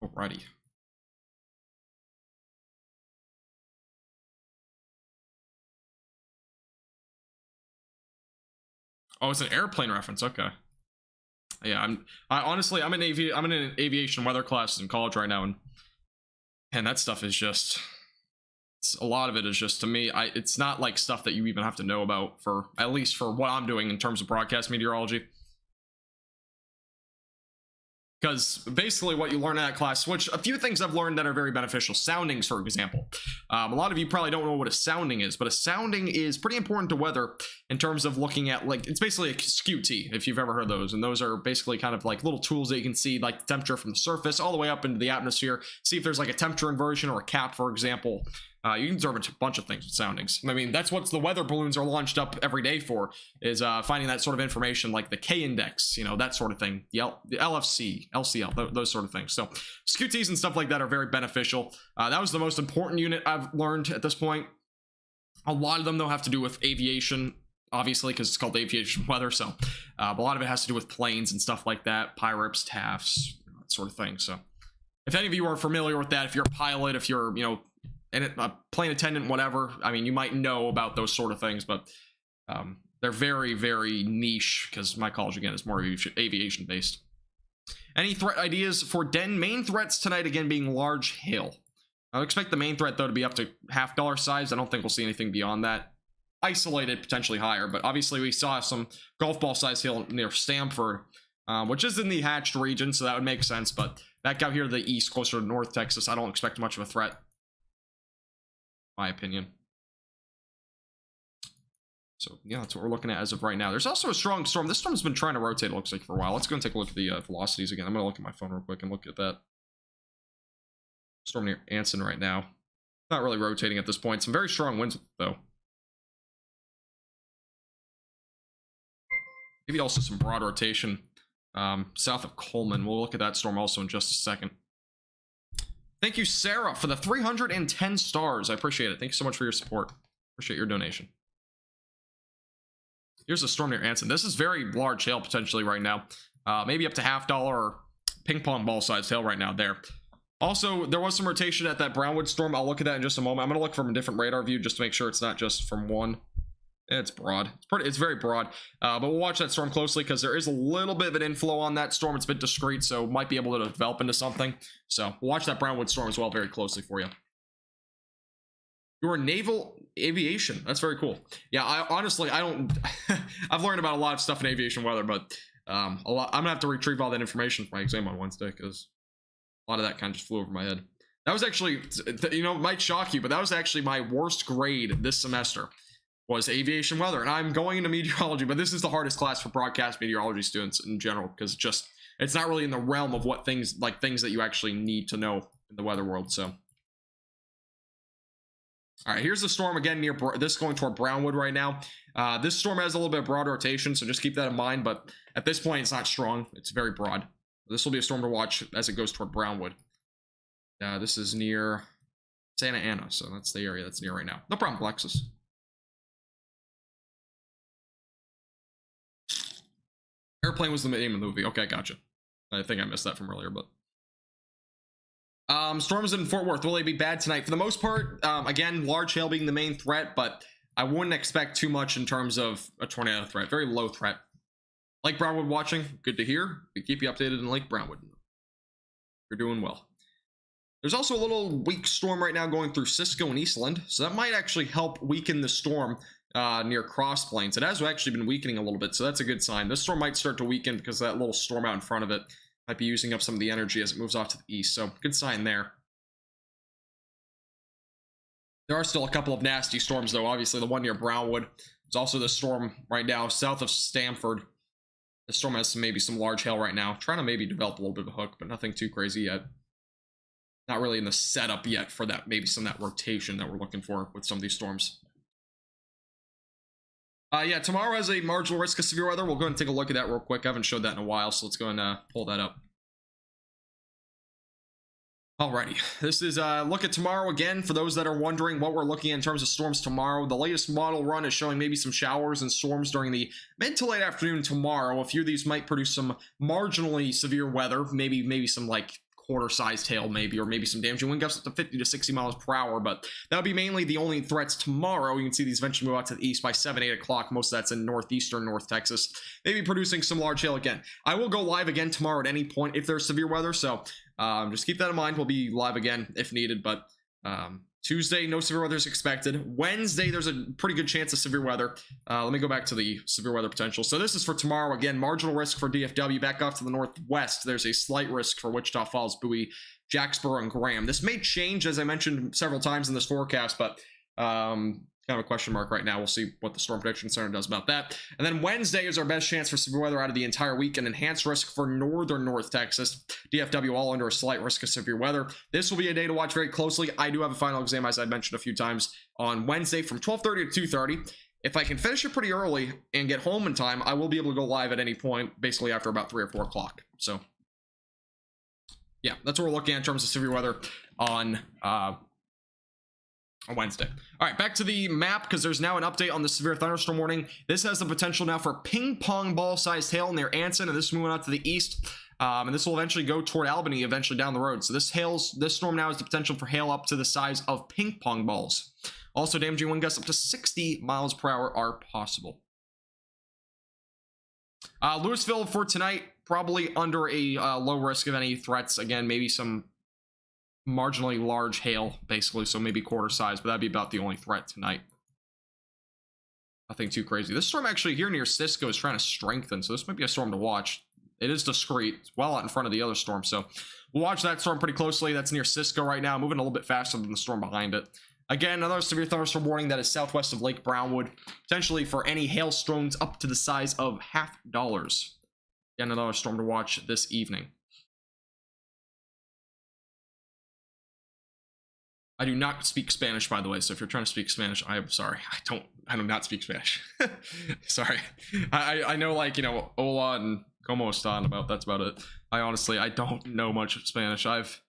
Alrighty. Oh, it's an airplane reference. Okay. Yeah, I'm in an aviation weather class in college right now, and that stuff is just, a lot of it is just, to me, it's not like stuff that you even have to know about for, at least for what I'm doing in terms of broadcast meteorology. Because basically what you learn in that class, which a few things I've learned that are very beneficial, soundings, for example. A lot of you probably don't know what a sounding is, but a sounding is pretty important to weather in terms of looking at, like, it's basically a SCUT, if you've ever heard those. And those are basically kind of like little tools that you can see, like the temperature from the surface all the way up into the atmosphere. See if there's like a temperature inversion or a cap, for example. You can observe a bunch of things with soundings. I mean, that's what the weather balloons are launched up every day for, is finding that sort of information, like the K index, you know, that sort of thing, the LFC, LCL, those sort of things. So SCUTs and stuff like that are very beneficial. That was the most important unit I've learned at this point. A lot of them, though, have to do with aviation, obviously, because it's called aviation weather. So a lot of it has to do with planes and stuff like that, PIREPs, TAFs, that sort of thing. So if any of you are familiar with that, if you're a pilot, if you're, you know, and a plane attendant, whatever, I mean, you might know about those sort of things, but they're very, very niche because my college, again, is more aviation based. Any threat ideas for Den? Main threats tonight, again, being large hail. I would expect the main threat, though, to be up to $half size. I don't think we'll see anything beyond that. Isolated, potentially higher, but obviously we saw some golf ball size hail near Stamford, which is in the hatched region, so that would make sense. But back out here to the east, closer to North Texas, I don't expect much of a threat, my opinion. So yeah, that's what we're looking at as of right now. There's also a strong storm. This storm's been trying to rotate, it looks like, for a while. Let's go and take a look at the velocities again. I'm going to look at my phone real quick and look at that. Storm near Anson right now. Not really rotating at this point. Some very strong winds, though. Maybe also some broad rotation south of Coleman. We'll look at that storm also in just a second. Thank you, Sarah, for the 310 stars. I appreciate it. Thank you so much for your support. Appreciate your donation. Here's a storm near Anson. This is very large hail potentially right now. Maybe up to $half ping pong ball size hail right now there. Also, there was some rotation at that Brownwood storm. I'll look at that in just a moment. I'm going to look from a different radar view just to make sure it's not just from one. It's broad. It's very broad. But we'll watch that storm closely because there is a little bit of an inflow on that storm. It's a bit discreet, so might be able to develop into something. So we'll watch that Brownwood storm as well very closely for you. Your naval aviation. That's very cool. Yeah, I don't I've learned about a lot of stuff in aviation weather, but I'm gonna have to retrieve all that information for my exam on Wednesday because a lot of that kind of just flew over my head. That was actually, you know, it might shock you, but that was actually my worst grade this semester was aviation weather. And I'm going into meteorology, but this is the hardest class for broadcast meteorology students in general because it's not really in the realm of what things that you actually need to know in the weather world. So all right, here's the storm again near this going toward Brownwood right now. This storm has a little bit of broad rotation, so just keep that in mind. But at this point, it's not strong. It's very broad. This will be a storm to watch as it goes toward Brownwood. This is near Santa Ana, so that's the area that's near right now. No problem, Alexis. Airplane was the name of the movie. Okay, gotcha. I think I missed that from earlier, but storms in Fort Worth, will they be bad tonight? For the most part, again, large hail being the main threat, but I wouldn't expect too much in terms of a tornado threat. Very low threat. Lake Brownwood watching, good to hear. We keep you updated in Lake Brownwood. You're doing well. There's also a little weak storm right now going through Cisco and Eastland, so that might actually help weaken the storm near Cross Plains. It has actually been weakening a little bit, so that's a good sign. This storm might start to weaken because that little storm out in front of it might be using up some of the energy as it moves off to the east, so good sign there. There are still a couple of nasty storms, though. Obviously, the one near Brownwood. There's also the storm right now south of Stamford. The storm has maybe some large hail right now. Trying to maybe develop a little bit of a hook, but nothing too crazy yet. Not really in the setup yet for that, maybe some of that rotation that we're looking for with some of these storms. Yeah, tomorrow has a marginal risk of severe weather. We'll go ahead and take a look at that real quick. I haven't showed that in a while, so let's go and pull that up. Alrighty, this is a look at tomorrow again. For those that are wondering what we're looking at in terms of storms tomorrow, the latest model run is showing maybe some showers and storms during the mid to late afternoon tomorrow. A few of these might produce some marginally severe weather, maybe some like quarter-sized hail maybe, or maybe some damaging wind gusts up to 50 to 60 miles per hour, but that would be mainly the only threats tomorrow. You can see these eventually move out to the east by 8 o'clock. Most of that's in northeastern North Texas, maybe producing some large hail again. I will go live again tomorrow at any point if there's severe weather, so just keep that in mind. We'll be live again if needed, but Tuesday, no severe weather is expected. Wednesday, there's a pretty good chance of severe weather. Let me go back to the severe weather potential. So this is for tomorrow. Again, marginal risk for DFW. Back off to the northwest, there's a slight risk for Wichita Falls, Bowie, Jacksboro, and Graham. This may change, as I mentioned several times in this forecast, but kind of a question mark right now. We'll see what the Storm Prediction Center does about that. And then Wednesday is our best chance for severe weather out of the entire week. An enhanced risk for northern North Texas. DFW all under a slight risk of severe weather. This will be a day to watch very closely. I do have a final exam, as I mentioned a few times, on Wednesday from 12:30 to 2:30. If I can finish it pretty early and get home in time, I will be able to go live at any point, basically after about 3 or 4 o'clock. So yeah, that's what we're looking at in terms of severe weather on Wednesday. All right, back to the map because there's now an update on the severe thunderstorm warning. This has the potential now for ping pong ball sized hail near Anson, and this is moving out to the east. And this will eventually go toward Albany eventually down the road. So this storm now has the potential for hail up to the size of ping pong balls. Also, damaging wind gusts up to 60 miles per hour are possible. Louisville for tonight, probably under a low risk of any threats. Again, maybe some marginally large hail, basically, so maybe quarter size, but that'd be about the only threat tonight. Nothing too crazy. This storm actually here near Cisco is trying to strengthen, so this might be a storm to watch. It is discreet. It's well out in front of the other storm, so we'll watch that storm pretty closely. That's near Cisco right now, moving a little bit faster than the storm behind it. Again, another severe thunderstorm warning that is southwest of Lake Brownwood, potentially for any hailstones up to the size of $50. Again, another storm to watch this evening. I do not speak Spanish, by the way, so if you're trying to speak Spanish, I am sorry. I do not speak Spanish. Sorry. I know, like, you know, hola and como están, that's about it. I don't know much of Spanish. I've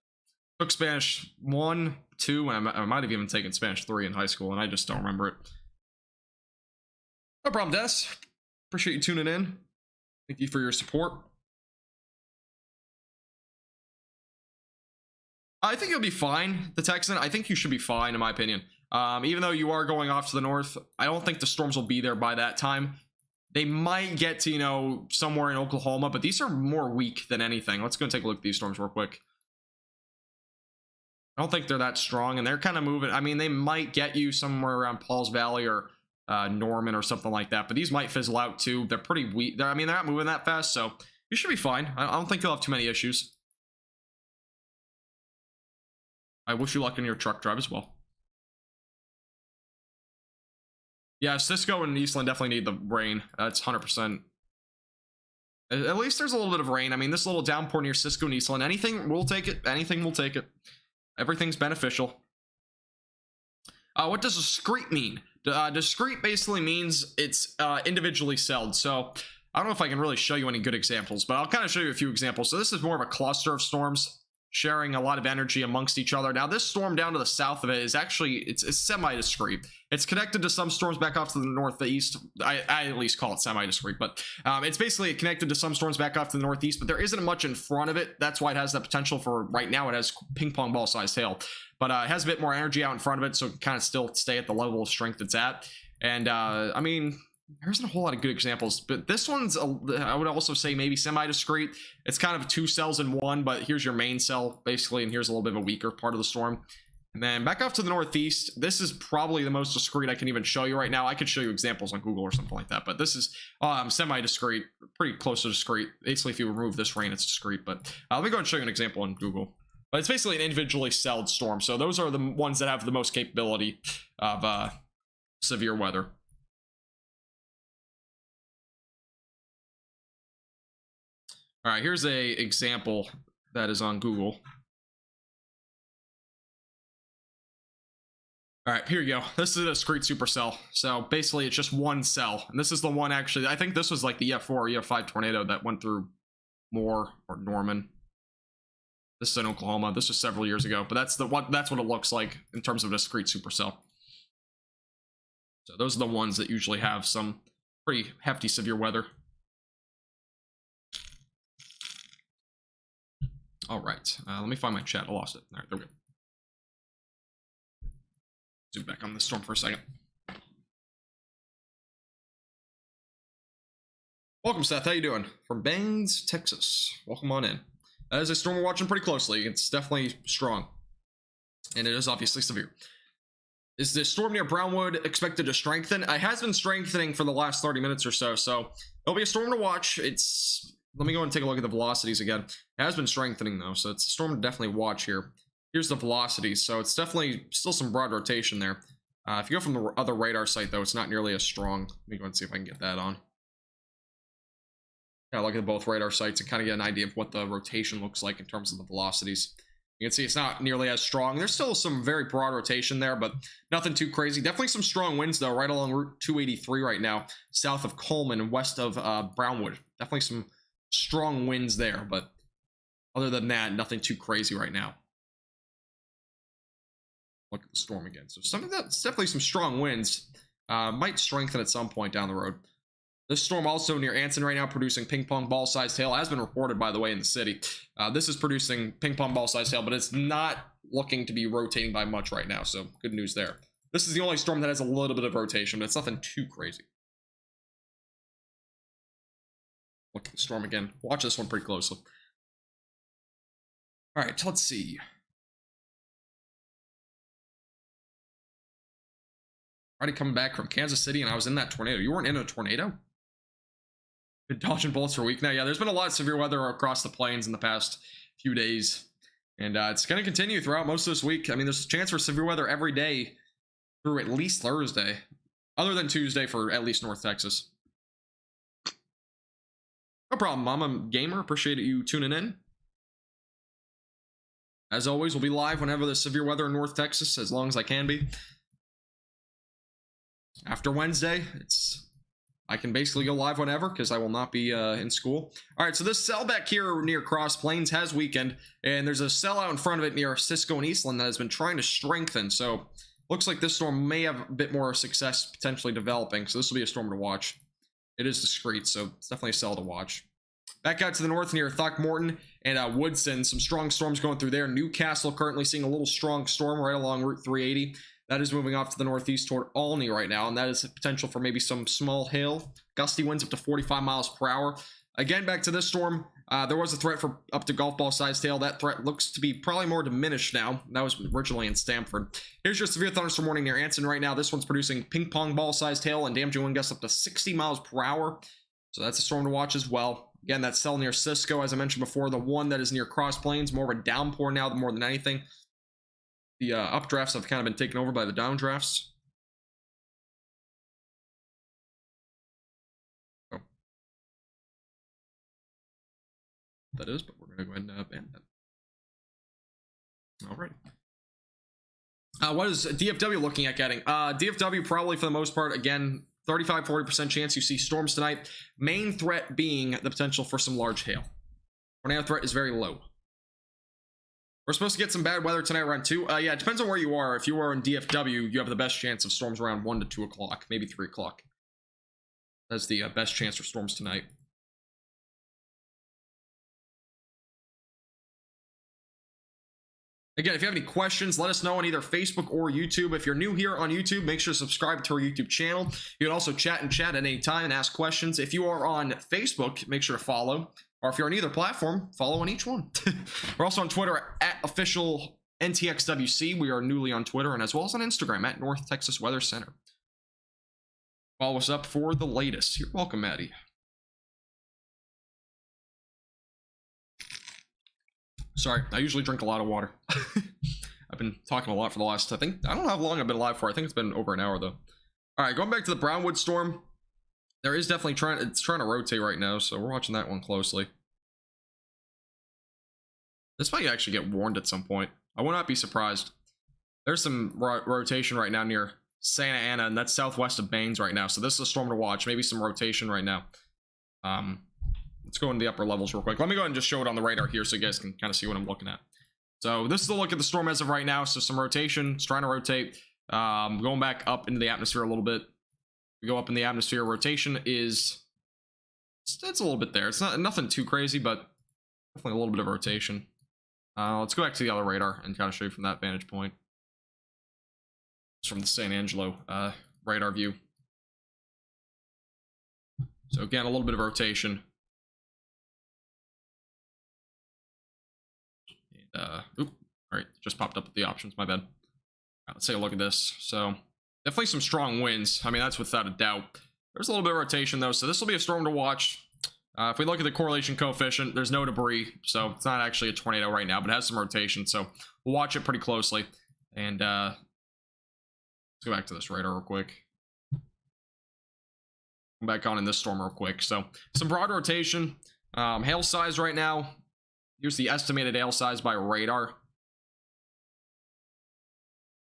took Spanish 1, 2, and I might have even taken Spanish 3 in high school, and I just don't remember it. No problem, Des. Appreciate you tuning in. Thank you for your support. I think you'll be fine, the Texan. I think you should be fine, in my opinion. Even though you are going off to the north, I don't think the storms will be there by that time. They might get to, you know, somewhere in Oklahoma, but these are more weak than anything. Let's go and take a look at these storms real quick. I don't think they're that strong, and they're kind of moving. I mean, they might get you somewhere around Pauls Valley or Norman or something like that, but these might fizzle out too. They're pretty weak. I mean, they're not moving that fast, so you should be fine. I don't think you'll have too many issues. I wish you luck in your truck drive as well. Yeah, Cisco and Eastland definitely need the rain. That's 100%. At least there's a little bit of rain. I mean, this little downpour near Cisco and Eastland, anything, we'll take it. Anything, we'll take it. Everything's beneficial. What does discrete mean? Discrete basically means it's individually celled. So I don't know if I can really show you any good examples, but I'll kind of show you a few examples. So this is more of a cluster of storms sharing a lot of energy amongst each other. Now, this storm down to the south of it is actually, it's semi-discrete. It's connected to some storms back off to the northeast. I at least call it semi-discrete, but it's basically connected to some storms back off to the northeast, but there isn't much in front of it. That's why it has the potential for, right now, it has ping pong ball sized hail, but it has a bit more energy out in front of it, so it can kind of still stay at the level of strength it's at. And I mean, there isn't a whole lot of good examples, but this one's, I would also say, maybe semi-discrete. It's kind of 2 cells in one, but here's your main cell, basically, and here's a little bit of a weaker part of the storm. And then back off to the northeast, this is probably the most discrete I can even show you right now. I could show you examples on Google or something like that, but this is semi-discrete, pretty close to discrete. Basically, if you remove this rain, it's discrete, but let me go and show you an example on Google. But it's basically an individually celled storm, so those are the ones that have the most capability of severe weather. All right, here's a example that is on Google. All right, here you go. This is a discrete supercell. So basically, it's just one cell. And this is the one, actually, I think this was like the EF4 or EF5 tornado that went through Moore or Norman. This is in Oklahoma. This was several years ago, but that's what it looks like in terms of a discrete supercell. So those are the ones that usually have some pretty hefty severe weather. All right, let me find my chat. I lost it. All right, there we go. Zoom back on the storm for a second. Welcome, Seth. How you doing? From Bangs, Texas. Welcome on in. That is a storm we're watching pretty closely. It's definitely strong, and it is obviously severe. Is the storm near Brownwood expected to strengthen? It has been strengthening for the last 30 minutes or so, so it'll be a storm to watch. Let me go and take a look at the velocities again. It has been strengthening, though, so it's a storm to definitely watch here. Here's the velocities, so it's definitely still some broad rotation there. If you go from the other radar site, though, it's not nearly as strong. Let me go and see if I can get that on. Yeah, look at both radar sites and kind of get an idea of what the rotation looks like in terms of the velocities. You can see it's not nearly as strong. There's still some very broad rotation there, but nothing too crazy. Definitely some strong winds, though, right along Route 283 right now, south of Coleman and west of Brownwood. Definitely some strong winds there, but other than that, nothing too crazy right now. Look at the storm again. So that's definitely some strong winds. Might strengthen at some point down the road. This storm also near Anson right now producing ping pong ball sized hail, has been reported, by the way, in the city. This is producing ping pong ball sized hail, but it's not looking to be rotating by much right now, so good news there. This is the only storm that has a little bit of rotation, but it's nothing too crazy. look at the storm again. Watch this one pretty closely. All right, let's see. Already coming back from Kansas City, and I was in that tornado. You weren't in a tornado? Been dodging bullets for a week now. Yeah, there's been a lot of severe weather across the plains in the past few days, and it's going to continue throughout most of this week. I mean, there's a chance for severe weather every day through at least Thursday, other than Tuesday for at least North Texas. No problem, Mama Gamer. Appreciate you tuning in. As always, we'll be live whenever there's severe weather in North Texas, as long as I can be. After Wednesday, I can basically go live whenever because I will not be in school. All right, so this cell back here near Cross Plains has weakened, and there's a cell out in front of it near Cisco and Eastland that has been trying to strengthen. So looks like this storm may have a bit more success potentially developing. So this will be a storm to watch. It is discreet, so it's definitely a cell to watch. Back out to the north near Throckmorton and Woodson, some strong storms going through there. Newcastle currently seeing a little strong storm right along Route 380. That is moving off to the northeast toward Olney right now, and that is a potential for maybe some small hail. Gusty winds up to 45 miles per hour. Again, back to this storm, there was a threat for up to golf ball sized hail. That threat looks to be probably more diminished now. That was originally in Stamford. Here's your severe thunderstorm warning near Anson right now. This one's producing ping pong ball sized hail and damaging wind gusts up to 60 miles per hour. So that's a storm to watch as well. Again, that cell near Cisco, as I mentioned before, the one that is near Cross Plains, more of a downpour now more than anything. The updrafts have kind of been taken over by the downdrafts. Oh. That is, but we're going to go ahead and ban that. All right. What is DFW looking at getting? DFW probably for the most part, again, 35-40% chance you see storms tonight. Main threat being the potential for some large hail. Tornado threat is very low. We're supposed to get some bad weather tonight around 2. Yeah, it depends on where you are. If you are in DFW, you have the best chance of storms around 1 to 2 o'clock, maybe 3 o'clock. That's the best chance for storms tonight. Again, if you have any questions, let us know on either Facebook or YouTube. If you're new here on YouTube, make sure to subscribe to our YouTube channel. You can also chat at any time and ask questions. If you are on Facebook, make sure to follow. Or if you're on either platform, follow on each one. We're also on Twitter at official NTXWC. We are newly on Twitter, and as well as on Instagram at North Texas Weather Center. Follow us up for the latest. You're welcome, Maddie. Sorry, I usually drink a lot of water. I've been talking a lot for the last, I don't know how long I've been alive for. I think it's been over an hour, though. All right, going back to the Brownwood storm. There is definitely trying to rotate right now, so we're watching that one closely. This might actually get warned at some point. I will not be surprised. There's some rotation right now near Santa Ana, and that's southwest of Baines right now, so this is a storm to watch. Maybe some rotation right now. Let's go into the upper levels real quick. Let me go ahead and just show it on the radar here so you guys can kind of see what I'm looking at. So this is the look at the storm as of right now. So some rotation. It's trying to rotate. Going back up into the atmosphere a little bit. We go up in the atmosphere. Rotation is... It's a little bit there. It's not nothing too crazy, but definitely a little bit of rotation. Let's go back to the other radar and kind of show you from that vantage point. It's from the San Angelo radar view. So again, a little bit of rotation. All right, just popped up with the options, my bad. All right, let's take a look at this. So definitely some strong winds. I mean, that's without a doubt. There's a little bit of rotation though, so this will be a storm to watch. If we look at the correlation coefficient, there's no debris, so it's not actually a tornado right now, but it has some rotation, so we'll watch it pretty closely. And let's go back to this radar real quick. Come back on in this storm real quick. So some broad rotation. Hail size right now. Here's the estimated hail size by radar.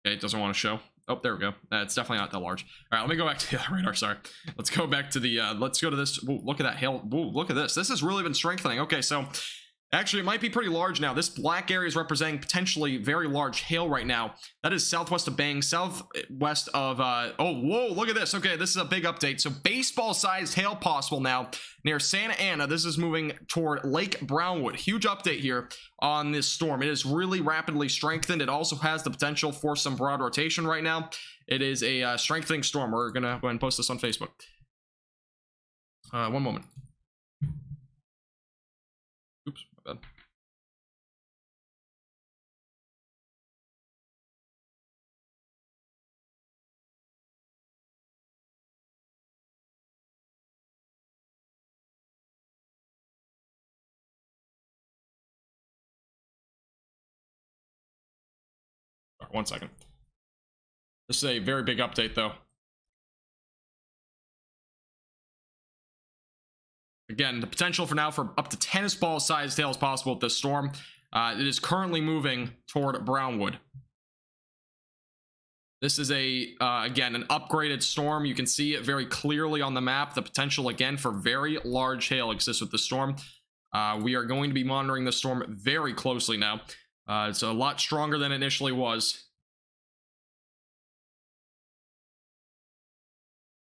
Okay, it doesn't want to show. Oh, there we go. It's definitely not that large. All right, let me go back to the other radar. Sorry. Let's go back to the, let's go to this. Whoa, look at that hail. Whoa, look at this. This has really been strengthening. Okay, so actually it might be pretty large now. This black area is representing potentially very large hail right now. That is southwest of Bang, southwest of, oh, whoa, look at this. Okay, this is a big update. So baseball-sized hail possible now near Santa Ana. This is moving toward Lake Brownwood. Huge update here on this storm. It is really rapidly strengthened. It also has the potential for some broad rotation right now. It is a strengthening storm. We're going to go ahead and post this on Facebook. One moment. 1 second. This is a very big update, though. Again, the potential for now for up to tennis ball sized hail is possible with this storm. It is currently moving toward Brownwood. This is again, an upgraded storm. You can see it very clearly on the map. The potential, again, for very large hail exists with the storm. We are going to be monitoring the storm very closely now. It's a lot stronger than it initially was.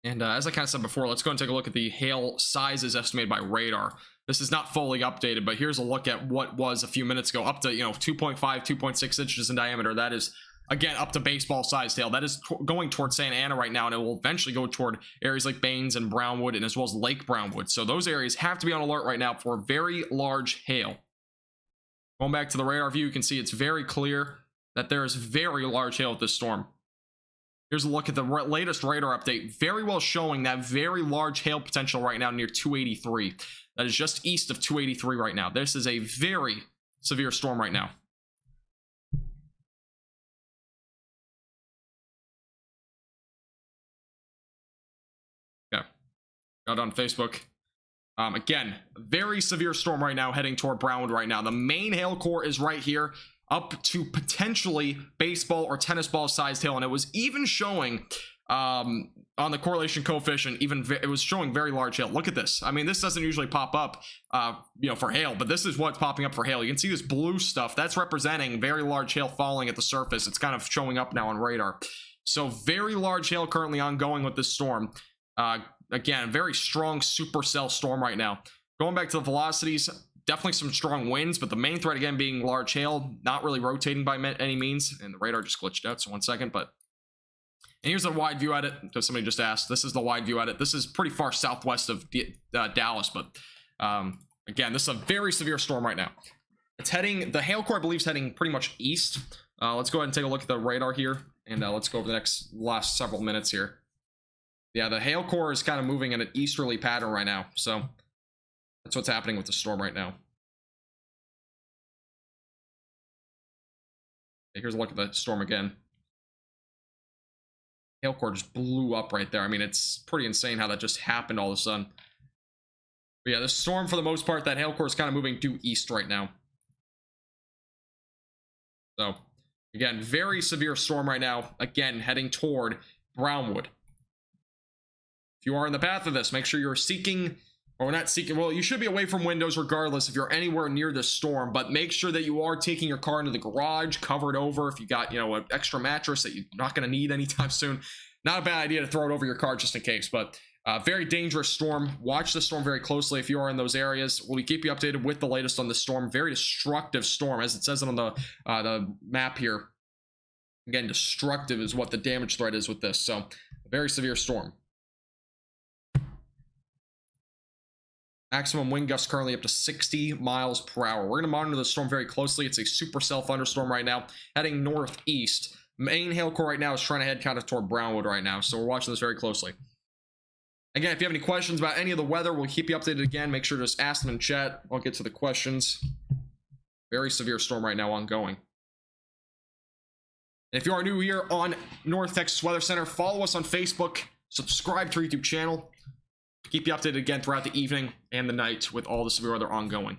And as I kind of said before, let's go and take a look at the hail sizes estimated by radar. This is not fully updated, but here's a look at what was a few minutes ago, up to 2.5, 2.6 inches in diameter. That is, again, up to baseball sized hail. That is going toward Santa Ana right now, and it will eventually go toward areas like Baines and Brownwood, and as well as Lake Brownwood. So those areas have to be on alert right now for very large hail. Going back to the radar view, you can see it's very clear that there is very large hail with this storm. Here's a look at the latest radar update, very well showing that very large hail potential right now near 283. That is just east of 283 right now. This is a very severe storm right now. Yeah, out on Facebook. Again, very severe storm right now heading toward Brownwood right now. The main hail core is right here, up to potentially baseball or tennis ball sized hail, and it was even showing on the correlation coefficient, it was showing very large hail. Look at this. I mean, this doesn't usually pop up for hail, but this is what's popping up for hail. You can see this blue stuff that's representing very large hail falling at the surface. It's kind of showing up now on radar. So very large hail currently ongoing with this storm. Again, very strong supercell storm right now. Going back to the velocities, definitely some strong winds, but the main threat again being large hail, not really rotating by any means. And the radar just glitched out, so 1 second. And here's a wide view at it, because somebody just asked. This is the wide view at it. This is pretty far southwest of Dallas, but again, this is a very severe storm right now. It's heading, the hail core I believe is heading pretty much east. Let's go ahead and take a look at the radar here, and let's go over the last several minutes here. Yeah, the hail core is kind of moving in an easterly pattern right now, so that's what's happening with the storm right now. Okay, here's a look at the storm again. Hail core just blew up right there. I mean, it's pretty insane how that just happened all of a sudden. But yeah, the storm, for the most part, that hail core is kind of moving due east right now. So, again, very severe storm right now. Again, heading toward Brownwood. If you are in the path of this, make sure you're seeking, or not seeking, well, you should be away from windows regardless if you're anywhere near this storm, but make sure that you are taking your car into the garage, covered over. If you got, an extra mattress that you're not going to need anytime soon, not a bad idea to throw it over your car just in case. But very dangerous storm. Watch the storm very closely if you are in those areas. We'll keep you updated with the latest on the storm. Very destructive storm, as it says it on the map here. Again, destructive is what the damage threat is with this. So, a very severe storm. Maximum wind gusts currently up to 60 miles per hour. We're going to monitor the storm very closely. It's a supercell thunderstorm right now, heading northeast. Main hail core right now is trying to head kind of toward Brownwood right now, so we're watching this very closely. Again, if you have any questions about any of the weather, we'll keep you updated again. Make sure to just ask them in chat. I'll get to the questions. Very severe storm right now ongoing. And if you are new here on North Texas Weather Center, follow us on Facebook, subscribe to our YouTube channel. Keep you updated again throughout the evening and the night with all the severe weather ongoing.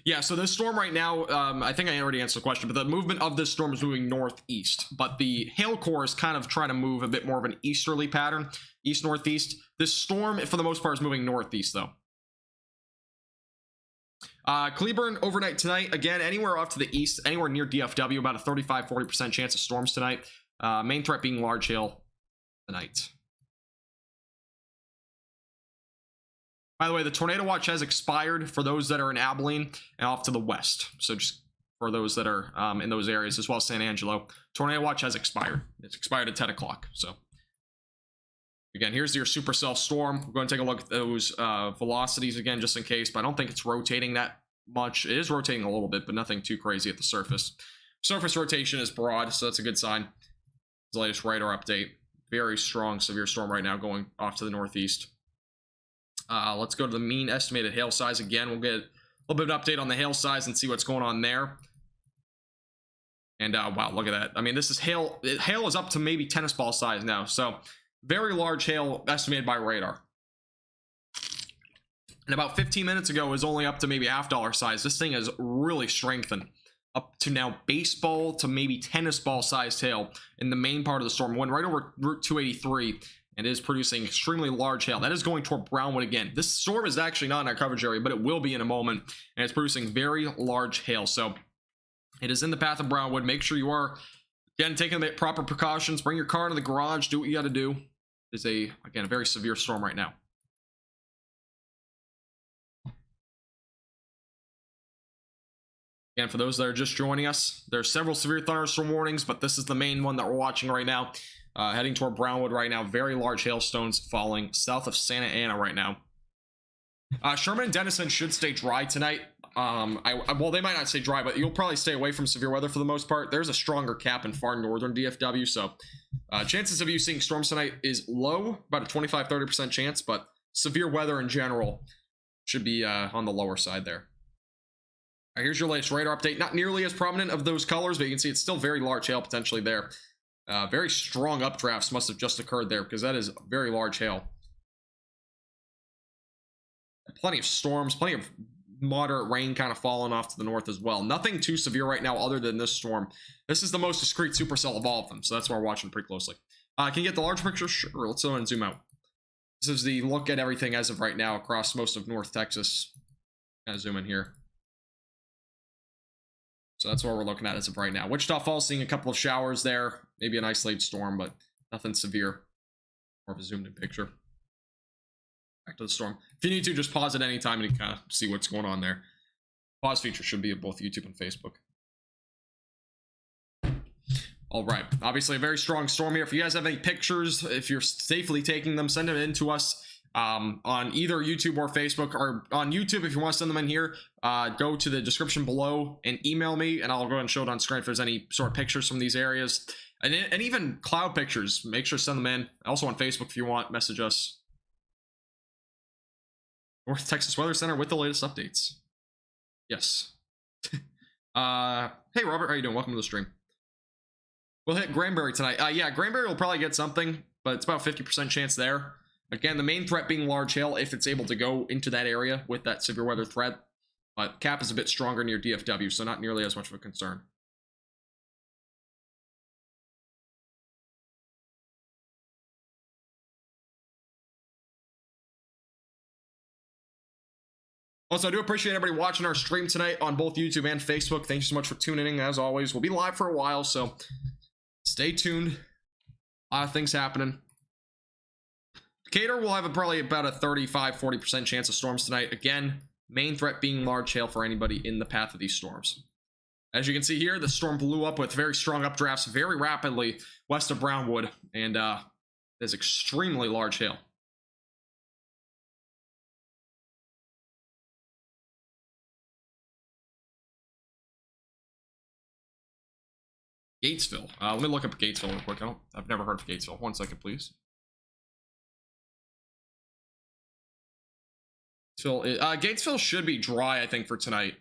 Yeah, so this storm right now, I think I already answered the question, but the movement of this storm is moving northeast, but the hail core is kind of trying to move a bit more of an easterly pattern, east-northeast. This storm, for the most part, is moving northeast, though. Cleburne overnight tonight, again, anywhere off to the east, anywhere near DFW, about a 35-40% chance of storms tonight. Main threat being large hail tonight. By the way, the tornado watch has expired for those that are in Abilene and off to the west. So just for those that are in those areas, as well as San Angelo, tornado watch has expired. It's expired at 10 o'clock. So again, here's your supercell storm. We're going to take a look at those velocities again, just in case, but I don't think it's rotating that much. It is rotating a little bit, but nothing too crazy at the surface. Surface rotation is broad, so that's a good sign. The latest radar update. Very strong, severe storm right now going off to the northeast. Let's go to the mean estimated hail size again. We'll get a little bit of an update on the hail size and see what's going on there. And wow, look at that. I mean, this is hail. Hail is up to maybe tennis ball size now. So very large hail estimated by radar. And about 15 minutes ago, it was only up to maybe $half size. This thing has really strengthened up to now baseball to maybe tennis ball sized hail in the main part of the storm. Went right over Route 283 and is producing extremely large hail. That is going toward Brownwood again. This storm is actually not in our coverage area, but it will be in a moment. And it's producing very large hail. So it is in the path of Brownwood. Make sure you are, again, taking the proper precautions. Bring your car to the garage. Do what you got to do. It's again, a very severe storm right now. Again, for those that are just joining us, there are several severe thunderstorm warnings, but this is the main one that we're watching right now. Heading toward Brownwood right now. Very large hailstones falling south of Santa Ana right now. Sherman and Denison should stay dry tonight. Well, they might not stay dry, but you'll probably stay away from severe weather for the most part. There's a stronger cap in far northern DFW, so chances of you seeing storms tonight is low, about a 25-30% chance, but severe weather in general should be on the lower side there. All right, here's your latest radar update. Not nearly as prominent of those colors, but you can see it's still very large hail potentially there. Very strong updrafts must have just occurred there because that is very large hail. Plenty of storms, plenty of moderate rain kind of falling off to the north as well. Nothing too severe right now other than this storm. This is the most discrete supercell of all of them, so that's why we're watching pretty closely. Can you get the large picture? Sure, let's go and zoom out. This is the look at everything as of right now across most of North Texas. Kind of zoom in here. So that's what we're looking at as of right now. Wichita Falls seeing a couple of showers there. Maybe an isolated storm, but nothing severe. More of a zoomed in picture. Back to the storm. If you need to, just pause at any time and you kind of see what's going on there. Pause feature should be at both YouTube and Facebook. All right. Obviously a very strong storm here. If you guys have any pictures, if you're safely taking them, send them in to us. On either YouTube or Facebook, or on YouTube if you want to send them in here, go to the description below and email me and I'll go ahead and show it on screen if there's any sort of pictures from these areas, and even cloud pictures. Make sure to send them in. Also on Facebook if you want, message us. North Texas Weather Center with the latest updates. Yes. Hey Robert, how you doing? Welcome to the stream. We'll hit Granbury tonight. Yeah, Granbury will probably get something, but it's about 50% chance there. Again, the main threat being large hail if it's able to go into that area with that severe weather threat. But cap is a bit stronger near DFW, so not nearly as much of a concern. Also, I do appreciate everybody watching our stream tonight on both YouTube and Facebook. Thank you so much for tuning in. As always, we'll be live for a while, so stay tuned. A lot of things happening. Decatur will have probably about a 35-40% chance of storms tonight. Again, main threat being large hail for anybody in the path of these storms. As you can see here, the storm blew up with very strong updrafts very rapidly west of Brownwood, and there's extremely large hail. Gatesville. Let me look up Gatesville real quick. I've never heard of Gatesville. 1 second, please. Gatesville should be dry, I think, for tonight.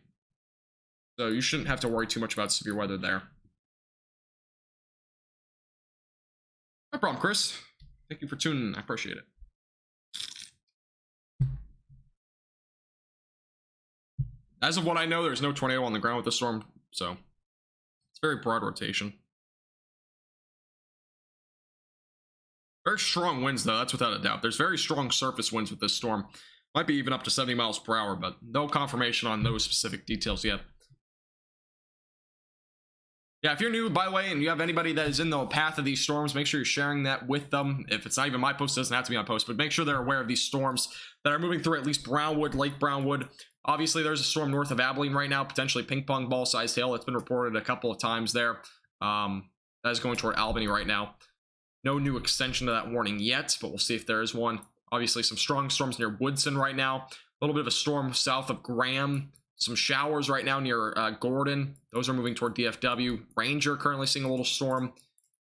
So you shouldn't have to worry too much about severe weather there. No problem, Chris. Thank you for tuning in. I appreciate it. As of what I know, there's no tornado on the ground with the storm, so it's very broad rotation. Very strong winds, though, that's without a doubt. There's very strong surface winds with this storm. Might be even up to 70 miles per hour, but no confirmation on those specific details yet. Yeah, if you're new, by the way, and you have anybody that is in the path of these storms, make sure you're sharing that with them. If it's not even my post, it doesn't have to be on post, but make sure they're aware of these storms that are moving through at least Brownwood, Lake Brownwood. Obviously, there's a storm north of Abilene right now, potentially ping pong ball-sized hail. It's been reported a couple of times there. That is going toward Albany right now. No new extension to that warning yet, but we'll see if there is one. Obviously, some strong storms near Woodson right now. A little bit of a storm south of Graham. Some showers right now near Gordon. Those are moving toward DFW. Ranger currently seeing a little storm.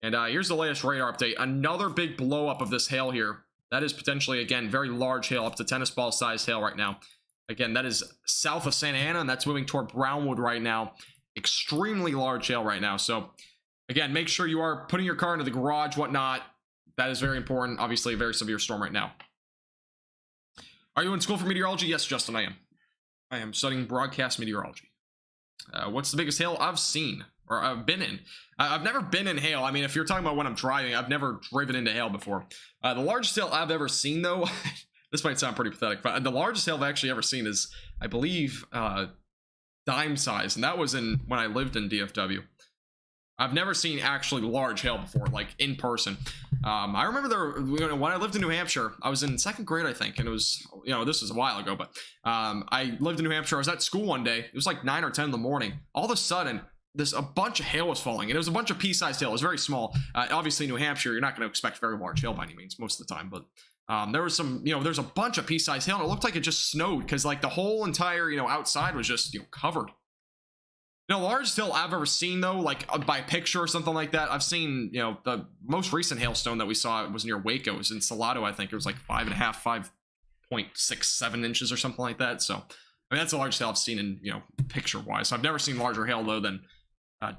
And here's the latest radar update. Another big blow up of this hail here. That is potentially, again, very large hail, up to tennis ball sized hail right now. Again, that is south of Santa Ana, and that's moving toward Brownwood right now. extremely large hail right now. So again, make sure you are putting your car into the garage, whatnot. That is very important. Obviously, a very severe storm right now. Are you in school for meteorology? Yes, Justin, I am. I am studying broadcast meteorology. What's the biggest hail I've seen or I've been in? I've never been in hail. I mean, if you're talking about when I'm driving, I've never driven into hail before. The largest hail I've ever seen, though, this might sound pretty pathetic, but the largest hail I've actually ever seen is, I believe, dime size, and that was when I lived in DFW. I've never seen actually large hail before, like in person. I remember when I lived in New Hampshire, I was in 2nd grade, I think, and it was, this was a while ago, but I lived in New Hampshire. I was at school one day. It was like 9 or 10 in the morning. All of a sudden, a bunch of hail was falling, and it was a bunch of pea-sized hail. It was very small. Obviously, New Hampshire, you're not going to expect very large hail by any means most of the time, but there was some, there's a bunch of pea-sized hail, and it looked like it just snowed because like the whole entire, outside was just, covered. Largest hail I've ever seen, though, like by picture or something like that, I've seen, the most recent hailstone that we saw was near Waco. It was in Salado, I think. It was like 5.67 inches or something like that. So, I mean, that's the largest hail I've seen in, picture-wise. So I've never seen larger hail, though, than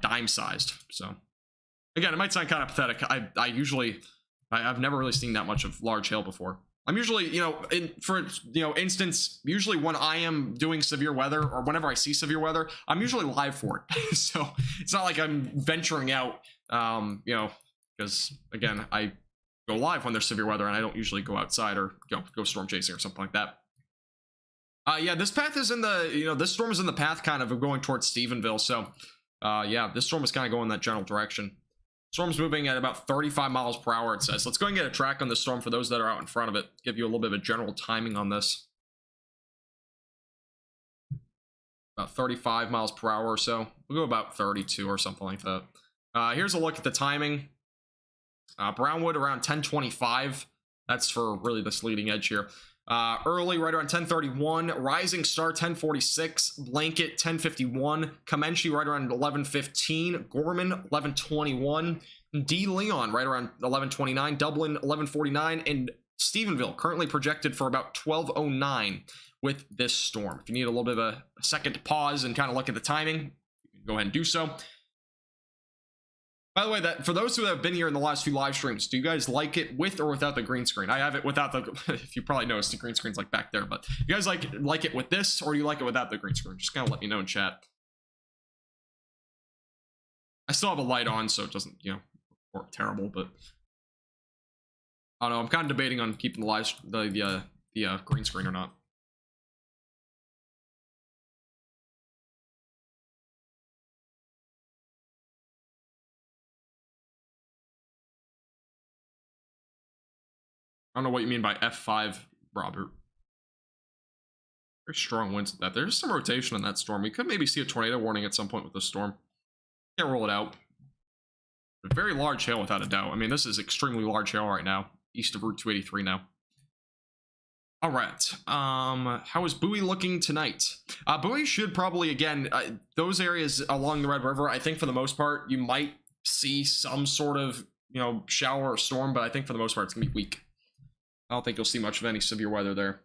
dime-sized. So, again, it might sound kind of pathetic. I've never really seen that much of large hail before. I'm usually, instance, usually when I am doing severe weather or whenever I see severe weather, I'm usually live for it. So it's not like I'm venturing out, because again, I go live when there's severe weather and I don't usually go outside or go storm chasing or something like that. Yeah, this path is in the, this storm is in the path kind of going towards Stephenville. So, yeah, this storm is kind of going that general direction. Storm's moving at about 35 miles per hour, it says. Let's go and get a track on the storm for those that are out in front of it. Give you a little bit of a general timing on this. About 35 miles per hour or so. We'll go about 32 or something like that. Here's a look at the timing. Brownwood around 10:25. That's for really this leading edge here. Early, right around 10:31. Rising Star, 10:46. Blanket, 10:51. Comanche, right around 11:15. Gorman, 11:21. D. Leon, right around 11:29. Dublin, 11:49. And Stephenville, currently projected for about 12:09 with this storm. If you need a little bit of a second to pause and kind of look at the timing, you can go ahead and do so. By the way, that for those who have been here in the last few live streams, do you guys like it with or without the green screen? I have it without the, if you probably noticed, the green screen's like back there, but you guys like it with this or you like it without the green screen? Just kind of let me know in chat. I still have a light on, so it doesn't, work terrible, but I don't know. I'm kind of debating on keeping the green screen or not. I don't know what you mean by F5, Robert. Very strong winds at that. There's some rotation in that storm. We could maybe see a tornado warning at some point with this storm. Can't rule it out. But very large hail without a doubt. I mean, this is extremely large hail right now. East of Route 283 now. All right. How is Bowie looking tonight? Bowie should probably, again, those areas along the Red River, I think for the most part, you might see some sort of, shower or storm, but I think for the most part, it's going to be weak. I don't think you'll see much of any severe weather there.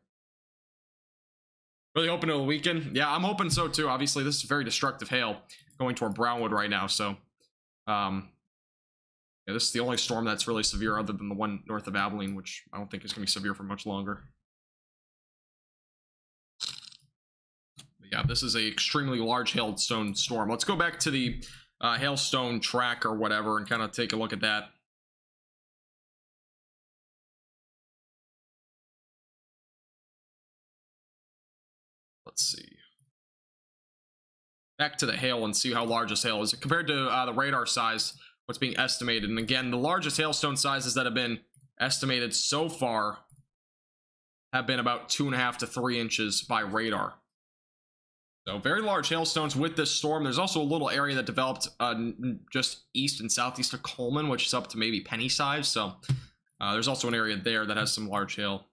Really hoping to the weekend. Yeah, I'm hoping so too. Obviously, this is very destructive hail going toward Brownwood right now. So, yeah, this is the only storm that's really severe other than the one north of Abilene, which I don't think is going to be severe for much longer. But yeah, this is a extremely large hailstone storm. Let's go back to the hailstone track or whatever and kind of take a look at that. Let's see. Back to the hail and see how large this hail is compared to the radar size, what's being estimated. And again, the largest hailstone sizes that have been estimated so far have been about 2.5 to 3 inches by radar. So very large hailstones with this storm. There's also a little area that developed just east and southeast of Coleman, which is up to maybe penny size. So there's also an area there that has some large hail.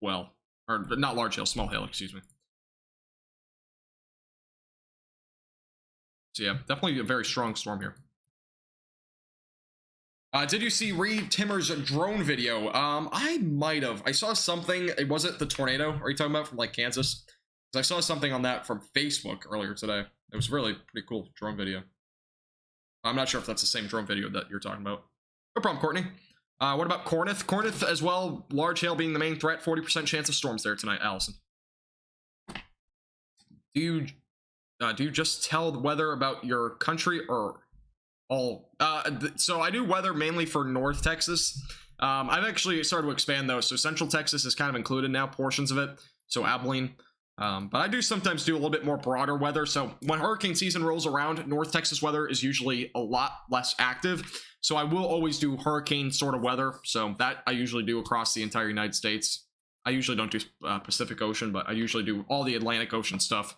Well, or not large hail, small hail, excuse me. So yeah, definitely a very strong storm here. Did you see Reed Timmer's drone video? I might have. I saw something. It wasn't the tornado. Are you talking about from like Kansas? Because I saw something on that from Facebook earlier today. It was really pretty cool drone video. I'm not sure if that's the same drone video that you're talking about. No problem, Courtney. What about Corinth? Corinth as well, large hail being the main threat, 40% chance of storms there tonight, Allison. Do you just tell the weather about your country or all? So I do weather mainly for North Texas. I've actually started to expand those, so Central Texas is kind of included now, portions of it, so Abilene. But I do sometimes do a little bit more broader weather. So when hurricane season rolls around, North Texas weather is usually a lot less active. So I will always do hurricane sort of weather. So that I usually do across the entire United States. I usually don't do Pacific Ocean, but I usually do all the Atlantic Ocean stuff.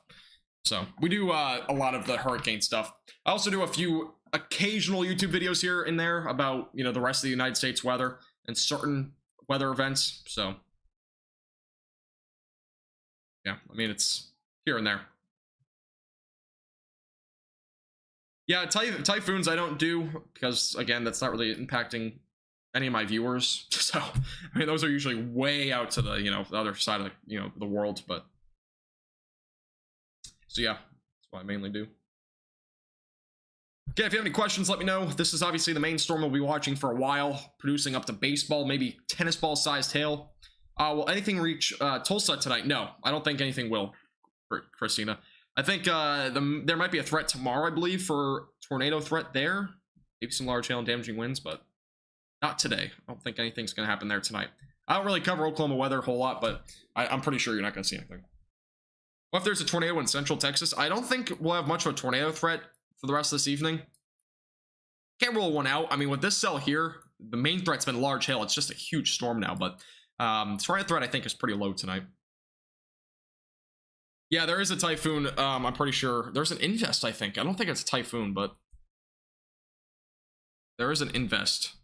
So we do a lot of the hurricane stuff. I also do a few occasional YouTube videos here and there about, you know, the rest of the United States weather and certain weather events. So yeah, I mean, it's here and there. Yeah, typhoons I don't do because, again, that's not really impacting any of my viewers. So, I mean, those are usually way out to the, you know, the other side of the, you know, the world. But so yeah, that's what I mainly do. Okay, if you have any questions, let me know. This is obviously the main storm we'll be watching for a while, producing up to baseball, maybe tennis ball sized hail. Will anything reach Tulsa tonight? No, I don't think anything will, Christina. I think there might be a threat tomorrow, I believe, for tornado threat there. Maybe some large hail and damaging winds, but not today. I don't think anything's going to happen there tonight. I don't really cover Oklahoma weather a whole lot, but I'm pretty sure you're not going to see anything. Well, if there's a tornado in Central Texas, I don't think we'll have much of a tornado threat for the rest of this evening. Can't rule one out. I mean, with this cell here, the main threat's been large hail. It's just a huge storm now, but tornado threat I think is pretty low tonight. Yeah, there is a typhoon. I'm pretty sure there's an invest. I think I don't think it's a typhoon, but there is an invest.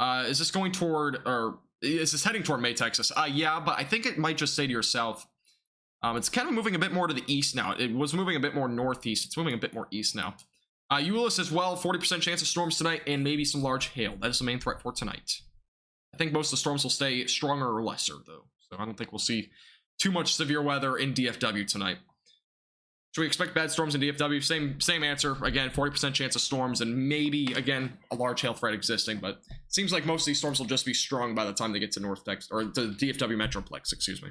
Is this going toward, or is this heading toward May, Texas? Yeah, but I think it might just stay to your south. It's kind of moving a bit more to the east now. It was moving a bit more northeast. It's moving a bit more east now. Euless as well, 40% chance of storms tonight and maybe some large hail. That is the main threat for tonight. I think most of the storms will stay stronger or lesser, though. So I don't think we'll see too much severe weather in DFW tonight. Should we expect bad storms in DFW? Same answer. Again, 40% chance of storms and maybe, again, a large hail threat existing. But it seems like most of these storms will just be strong by the time they get to North Texas, or to DFW Metroplex, excuse me.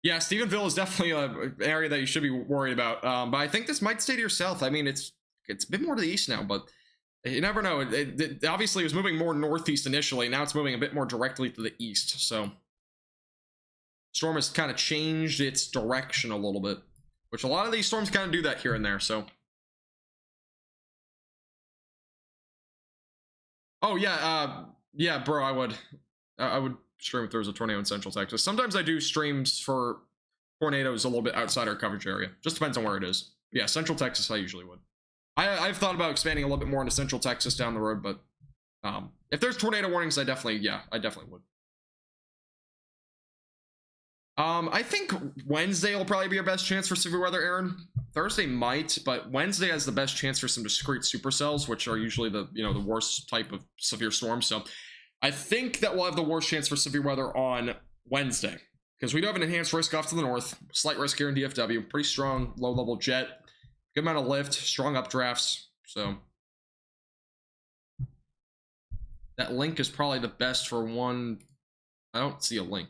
Yeah, Stephenville is definitely an area that you should be worried about. But I think this might stay to your south. I mean, it's a bit more to the east now, but you never know. It obviously was moving more northeast initially. Now it's moving a bit more directly to the east. So storm has kind of changed its direction a little bit, which a lot of these storms kind of do that here and there. So, oh yeah, yeah, bro, I would stream if there was a tornado in Central Texas. Sometimes I do streams for tornadoes a little bit outside our coverage area. Just depends on where it is. Yeah, Central Texas I usually would. I've thought about expanding a little bit more into Central Texas down the road, but if there's tornado warnings, I definitely would. I think Wednesday will probably be our best chance for severe weather, Aaron. Thursday might, but Wednesday has the best chance for some discrete supercells, which are usually the worst type of severe storm. So I think that we'll have the worst chance for severe weather on Wednesday, because we do have an enhanced risk off to the north. Slight risk here in DFW. Pretty strong low-level jet. Good amount of lift. Strong updrafts. So that link is probably the best for one. I don't see a link.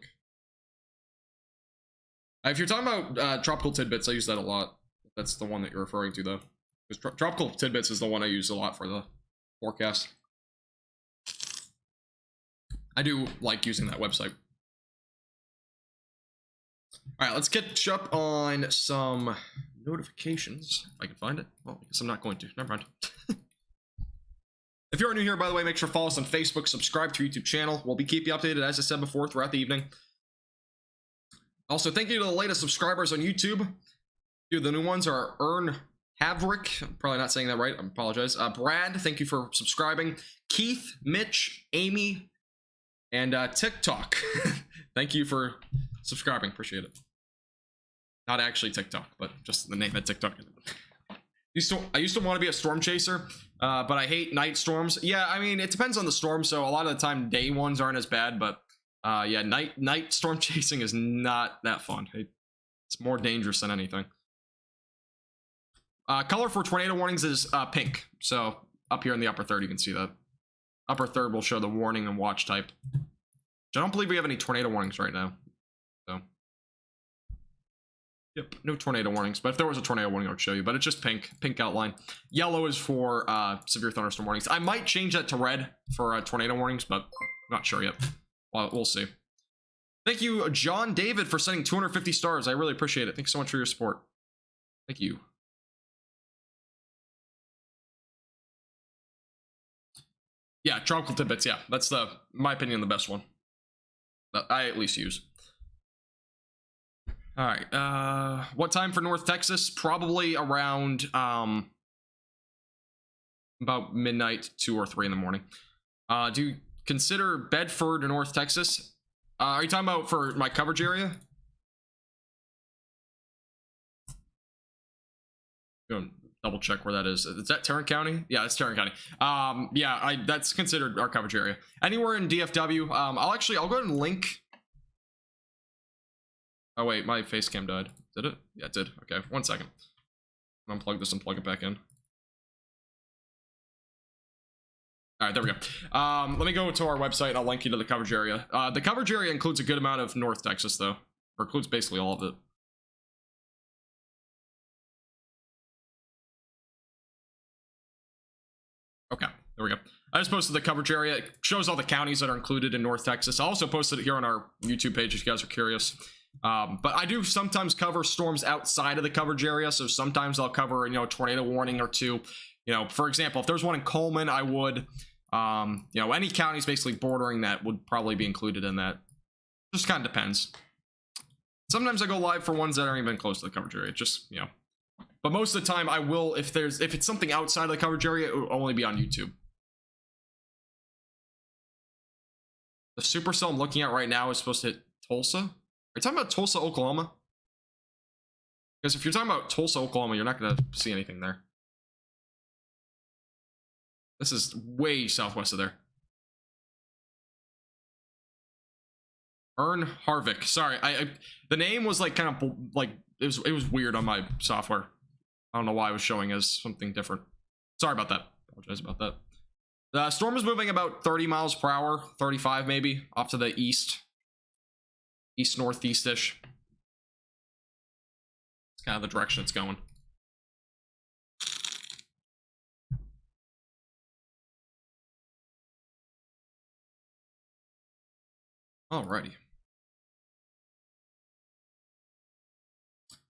If you're talking about tropical tidbits, I use that a lot. That's the one that you're referring to, though. Because tropical tidbits is the one I use a lot for the forecast. I do like using that website. All right, let's catch up on some notifications. If I can find it. Well, I guess I'm not going to. Never mind. If you're new here, by the way, make sure to follow us on Facebook, subscribe to our YouTube channel. We'll be keeping you updated, as I said before, throughout the evening. Also, thank you to the latest subscribers on YouTube. A few of the new ones are Ern Havrick. I'm probably not saying that right. I apologize. Brad, thank you for subscribing. Keith, Mitch, Amy, and TikTok. Thank you for subscribing. Appreciate it. Not actually TikTok, but just the name of TikTok. I used to want to be a storm chaser, but I hate night storms. Yeah, I mean, it depends on the storm. So a lot of the time, day ones aren't as bad, but Yeah, night storm chasing is not that fun. It's more dangerous than anything. Color for tornado warnings is pink. So up here in the upper third, you can see that. Upper third will show the warning and watch type. I don't believe we have any tornado warnings right now. So, yep, no tornado warnings. But if there was a tornado warning, I would show you. But it's just pink outline. Yellow is for severe thunderstorm warnings. I might change that to red for tornado warnings, but I'm not sure yet. Well, we'll see. Thank you, John David, for sending 250 stars. I really appreciate it. Thanks so much for your support. Thank you. Yeah, tropical tidbits. Yeah, that's my opinion, the best one that I at least use. All right. What time for North Texas? Probably around about midnight, 2 or 3 in the morning. Do you consider Bedford or North Texas? Are you talking about for my coverage area? Go double check where that is. Is that Tarrant County? Yeah, it's Tarrant County. Yeah, that's considered our coverage area. Anywhere in DFW. I'll go ahead and link. Oh wait, my face cam died. Did it? Yeah, it did. Okay, 1 second. Unplug this and plug it back in. All right, there we go. Let me go to our website and I'll link you to the coverage area. The coverage area includes a good amount of North Texas, though. Or includes basically all of it. Okay, there we go. I just posted the coverage area. It shows all the counties that are included in North Texas. I also posted it here on our YouTube page if you guys are curious. But I do sometimes cover storms outside of the coverage area. So sometimes I'll cover, a tornado warning or two. For example, if there's one in Coleman, I would, any counties basically bordering that would probably be included in that. Just kind of depends. Sometimes I go live for ones that aren't even close to the coverage area. Just, But most of the time I will, if it's something outside of the coverage area, it will only be on YouTube. The supercell I'm looking at right now is supposed to hit Tulsa. Are you talking about Tulsa, Oklahoma? Because if you're talking about Tulsa, Oklahoma, you're not going to see anything there. This is way southwest of there. Ern Harvick. Sorry, the name was like kind of like it was weird on my software. I don't know why it was showing as something different. Sorry about that. Apologize about that. The storm is moving about 30 miles per hour, 35 maybe, off to the east northeast-ish. It's kind of the direction it's going. Alrighty.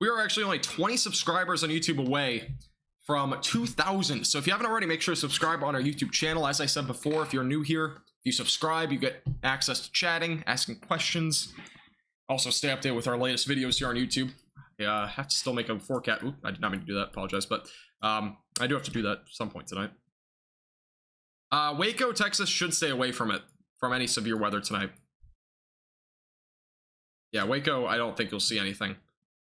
We are actually only 20 subscribers on YouTube away from 2,000. So if you haven't already, make sure to subscribe on our YouTube channel. As I said before, if you're new here, if you subscribe, you get access to chatting, asking questions. Also, stay updated with our latest videos here on YouTube. I have to still make a forecast. Oop, I did not mean to do that. Apologize, but I do have to do that at some point tonight. Waco, Texas should stay away from any severe weather tonight. Yeah, Waco, I don't think you'll see anything.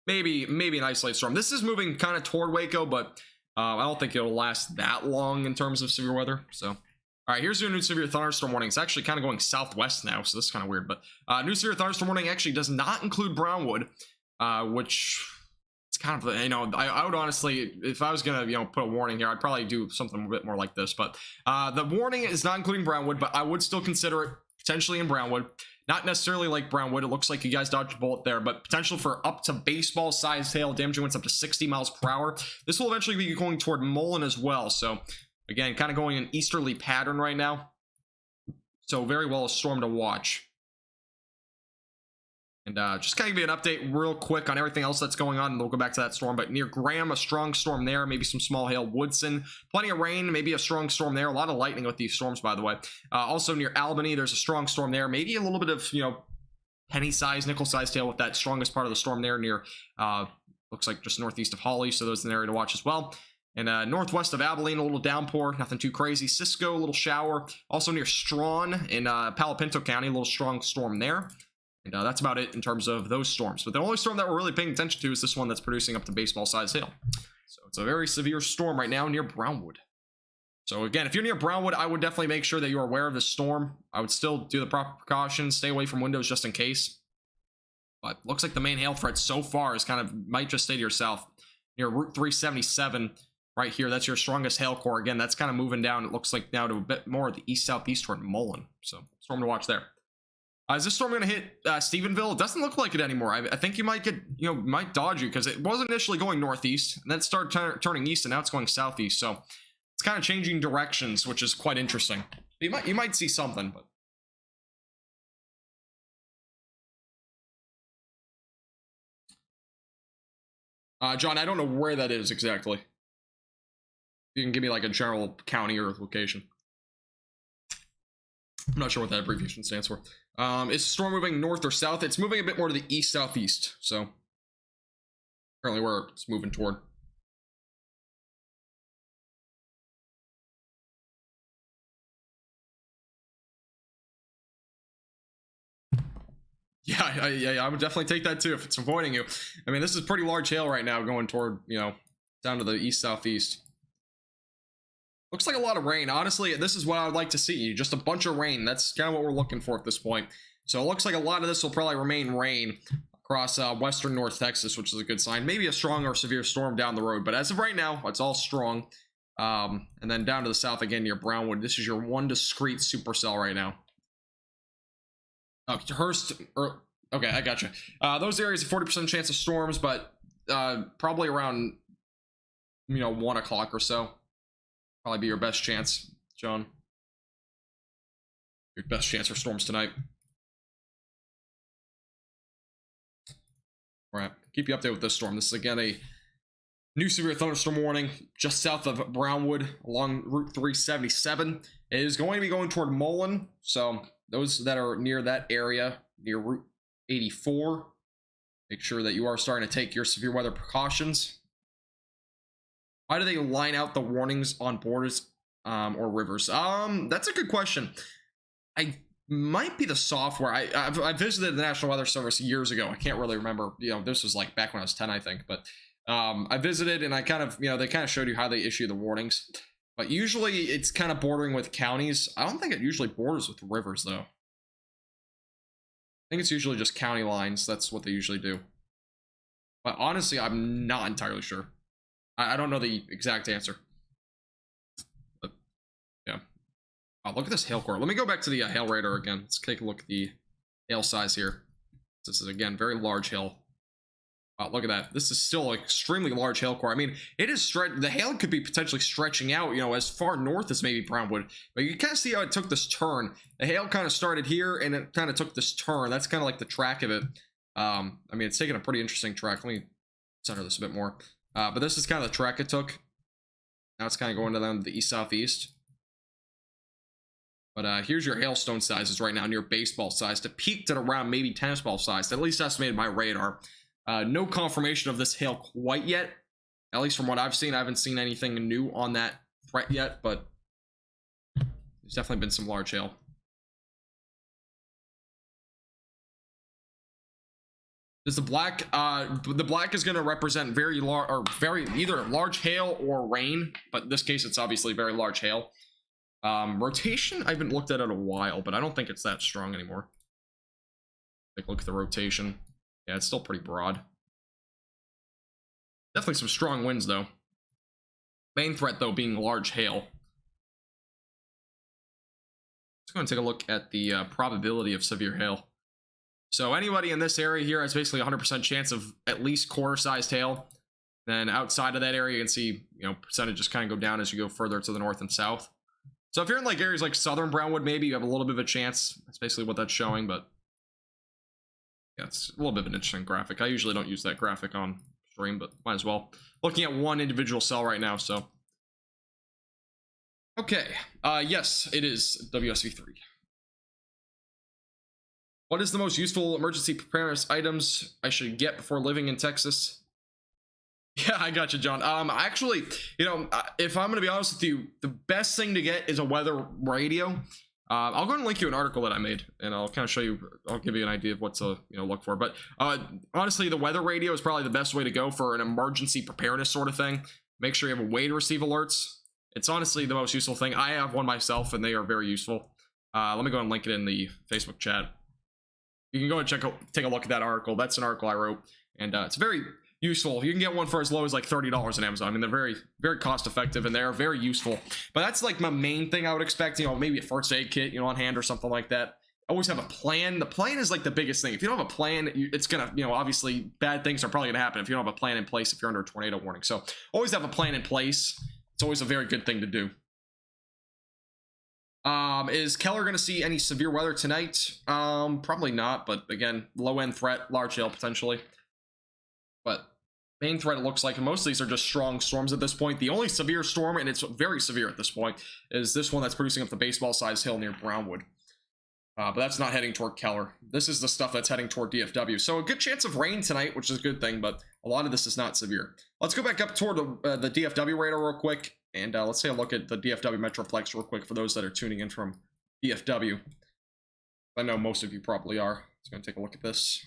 Maybe an isolated storm. This is moving kind of toward Waco, but I don't think it'll last that long in terms of severe weather. So, all right, here's your new severe thunderstorm warning. It's actually kind of going southwest now, so this is kind of weird. But new severe thunderstorm warning actually does not include Brownwood, which it's kind of, I would honestly, if I was gonna, put a warning here, I'd probably do something a bit more like this. But the warning is not including Brownwood, but I would still consider it potentially in Brownwood. Not necessarily like Brownwood. It looks like you guys dodged a bullet there, but potential for up to baseball-sized hail, damaging winds up to 60 miles per hour. This will eventually be going toward Mullen as well. So, again, kind of going an easterly pattern right now. So, very well a storm to watch. And just kind of give you an update real quick on everything else that's going on, and we'll go back to that storm. But near Graham, a strong storm there, maybe some small hail. Woodson, plenty of rain, maybe a strong storm there. A lot of lightning with these storms, by the way. Also near Albany, there's a strong storm there. Maybe a little bit of, penny-sized, nickel-sized hail with that strongest part of the storm there near, looks like just northeast of Hawley, so there's an area to watch as well. And northwest of Abilene, a little downpour, nothing too crazy. Cisco, a little shower. Also near Strawn in Palo Pinto County, a little strong storm there. And that's about it in terms of those storms. But the only storm that we're really paying attention to is this one that's producing up to baseball-sized hail. So it's a very severe storm right now near Brownwood. So again, if you're near Brownwood, I would definitely make sure that you're aware of the storm. I would still do the proper precautions, stay away from windows just in case. But looks like the main hail threat so far is kind of, might just stay to your south. Near Route 377 right here, that's your strongest hail core. Again, that's kind of moving down, it looks like now to a bit more of the east-southeast toward Mullen. So storm to watch there. Is this storm going to hit Stephenville? It doesn't look like it anymore. I think you might get, might dodge you because it was initially going northeast and then started turning east and now it's going southeast. So it's kind of changing directions, which is quite interesting. You might see something, but. John, I don't know where that is exactly. You can give me like a general county or location. I'm not sure what that abbreviation stands for. Is the storm moving north or south? It's moving a bit more to the east-southeast, so currently where it's moving toward. Yeah, I would definitely take that too if it's avoiding you. I mean, this is pretty large hail right now going toward, down to the east-southeast. Looks like a lot of rain. Honestly, this is what I would like to see. Just a bunch of rain. That's kind of what we're looking for at this point. So it looks like a lot of this will probably remain rain across western North Texas, which is a good sign. Maybe a strong or severe storm down the road. But as of right now, it's all strong. And then down to the south again near Brownwood. This is your one discrete supercell right now. Oh, Hurst. Okay, I gotcha. Those areas, 40% chance of storms, but probably around, 1 o'clock or so. Probably be your best chance, John. Your best chance for storms tonight. All right, keep you updated with this storm. This is again a new severe thunderstorm warning just south of Brownwood along Route 377. It is going to be going toward Mullen, so those that are near that area, near Route 84, make sure that you are starting to take your severe weather precautions. Why do they line out the warnings on borders or rivers? That's a good question. I might be the software. I visited the National Weather Service years ago. I can't really remember. This was like back when I was 10, I think. But I visited and I kind of, they kind of showed you how they issue the warnings. But usually it's kind of bordering with counties. I don't think it usually borders with rivers, though. I think it's usually just county lines. That's what they usually do. But honestly, I'm not entirely sure. I don't know the exact answer. But, yeah. Oh, look at this hail core. Let me go back to the hail radar again. Let's take a look at the hail size here. This is, again, very large hail. Wow, look at that. This is still an extremely large hail core. I mean, it is the hail could be potentially stretching out, as far north as maybe Brownwood. But you kind of see how it took this turn. The hail kind of started here, and it kind of took this turn. That's kind of like the track of it. I mean, it's taken a pretty interesting track. Let me center this a bit more. But this is kind of the track it took. Now it's kind of going to the east-southeast. But here's your hailstone sizes right now, near baseball size. It peaked at around maybe tennis ball size, at least estimated by radar. No confirmation of this hail quite yet. At least from what I've seen, I haven't seen anything new on that threat yet, but there's definitely been some large hail. Is the black is going to represent very large, or either large hail or rain, but in this case it's obviously very large hail. Rotation I haven't looked at it in a while, but I don't think it's that strong anymore. Take a look at the rotation. Yeah, it's still pretty broad. Definitely some strong winds though. Main threat though being large hail. Just going to take a look at the probability of severe hail. So anybody in this area here has basically 100% chance of at least quarter-sized hail. Then outside of that area, you can see, percentages kind of go down as you go further to the north and south. So if you're in like areas like southern Brownwood, maybe you have a little bit of a chance. That's basically what that's showing, but yeah, it's a little bit of an interesting graphic. I usually don't use that graphic on stream, but might as well. Looking at one individual cell right now, so. Okay, yes, it is WSV3. What is the most useful emergency preparedness items I should get before living in Texas? Yeah, I got you, John. Actually, if I'm going to be honest with you, the best thing to get is a weather radio. I'll go and link you an article that I made, and I'll kind of show you, I'll give you an idea of what to, look for. But honestly, the weather radio is probably the best way to go for an emergency preparedness sort of thing. Make sure you have a way to receive alerts. It's honestly the most useful thing. I have one myself, and they are very useful. Let me go and link it in the Facebook chat. You can go and take a look at that article. That's an article I wrote, and it's very useful. You can get one for as low as like $30 on Amazon. I mean, they're very, very cost effective, and they're very useful. But that's like my main thing I would expect. You know, maybe a first aid kit, you know, on hand or something like that. Always have a plan. The plan is like the biggest thing. If you don't have a plan, it's gonna, you know, obviously bad things are probably gonna happen if you don't have a plan in place if you're under a tornado warning. So always have a plan in place. It's always a very good thing to do. Is Keller going to see any severe weather tonight? Probably not, but again, low-end threat, large hail potentially. But main threat, it looks like, and most of these are just strong storms at this point. The only severe storm, and it's very severe at this point, is this one that's producing up the baseball-sized hill near Brownwood. But that's not heading toward Keller. This is the stuff that's heading toward DFW. So a good chance of rain tonight, which is a good thing, but a lot of this is not severe. Let's go back up toward the DFW radar real quick. And let's take a look at the DFW Metroplex real quick for those that are tuning in from DFW. I know most of you probably are. Let's go and take a look at this.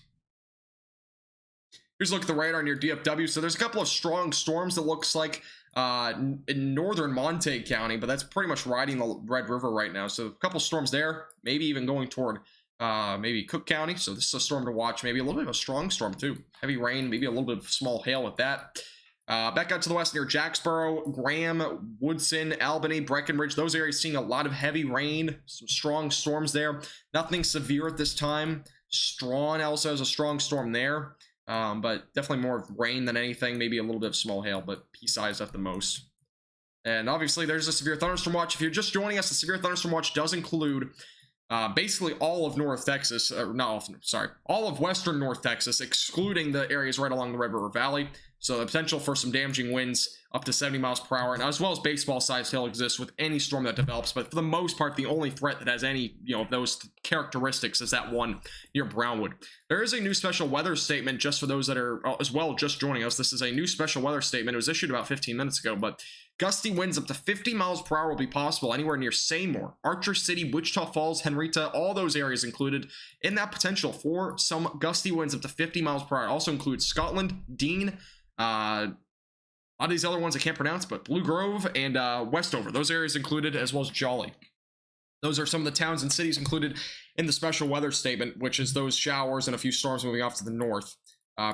Here's a look at the radar near DFW. So there's a couple of strong storms that looks like in northern Montague County, but that's pretty much riding the Red River right now. So a couple storms there, maybe even going toward maybe Cook County. So this is a storm to watch. Maybe a little bit of a strong storm too. Heavy rain, maybe a little bit of small hail with that. Back out to the west near Jacksboro, Graham, Woodson, Albany, Breckenridge. Those areas seeing a lot of heavy rain, some strong storms there. Nothing severe at this time. Strawn also has a strong storm there, but definitely more rain than anything. Maybe a little bit of small hail, but pea-sized at the most. And obviously there's a severe thunderstorm watch. If you're just joining us, the severe thunderstorm watch does include basically all of North Texas, all of western North Texas, excluding the areas right along the Red River Valley. So the potential for some damaging winds up to 70 miles per hour, and as well as baseball-sized hail exists with any storm that develops. But for the most part, the only threat that has any, you know, those characteristics is that one near Brownwood. There is a new special weather statement just for those that are as well just joining us. This is a new special weather statement. It was issued about 15 minutes ago, but gusty winds up to 50 miles per hour will be possible anywhere near Seymour, Archer City, Wichita Falls, Henrietta, all those areas included in that potential for some gusty winds up to 50 miles per hour. It also includes Scotland, Dean, a lot of these other ones I can't pronounce, but Blue Grove and Westover, those areas included, as well as Jolly. Those are some of the towns and cities included in the special weather statement, which is those showers and a few storms moving off to the north,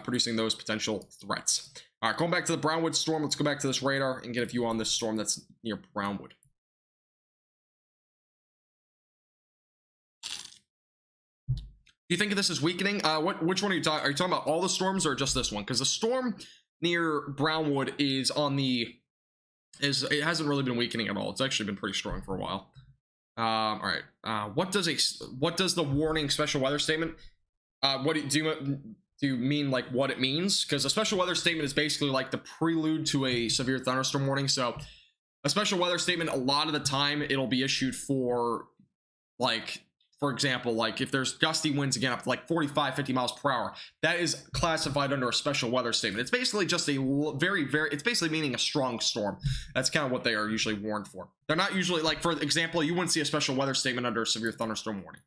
producing those potential threats. All right, going back to the Brownwood storm, let's go back to this radar and get a view on this storm that's near Brownwood. Do you think of this as weakening? Which one are you talking? Are you talking about all the storms or just this one? Because the storm near Brownwood is on the it hasn't really been weakening at all. It's actually been pretty strong for a while. All right. What does the warning special weather statement? Do you mean like what it means? Because a special weather statement is basically like the prelude to a severe thunderstorm warning. So a special weather statement, a lot of the time it'll be issued for, like, for example, like if there's gusty winds again up to like 45, 50 miles per hour, that is classified under a special weather statement. It's basically just a it's basically meaning a strong storm. That's kind of what they are usually warned for. They're not usually, like, for example, you wouldn't see a special weather statement under a severe thunderstorm warning.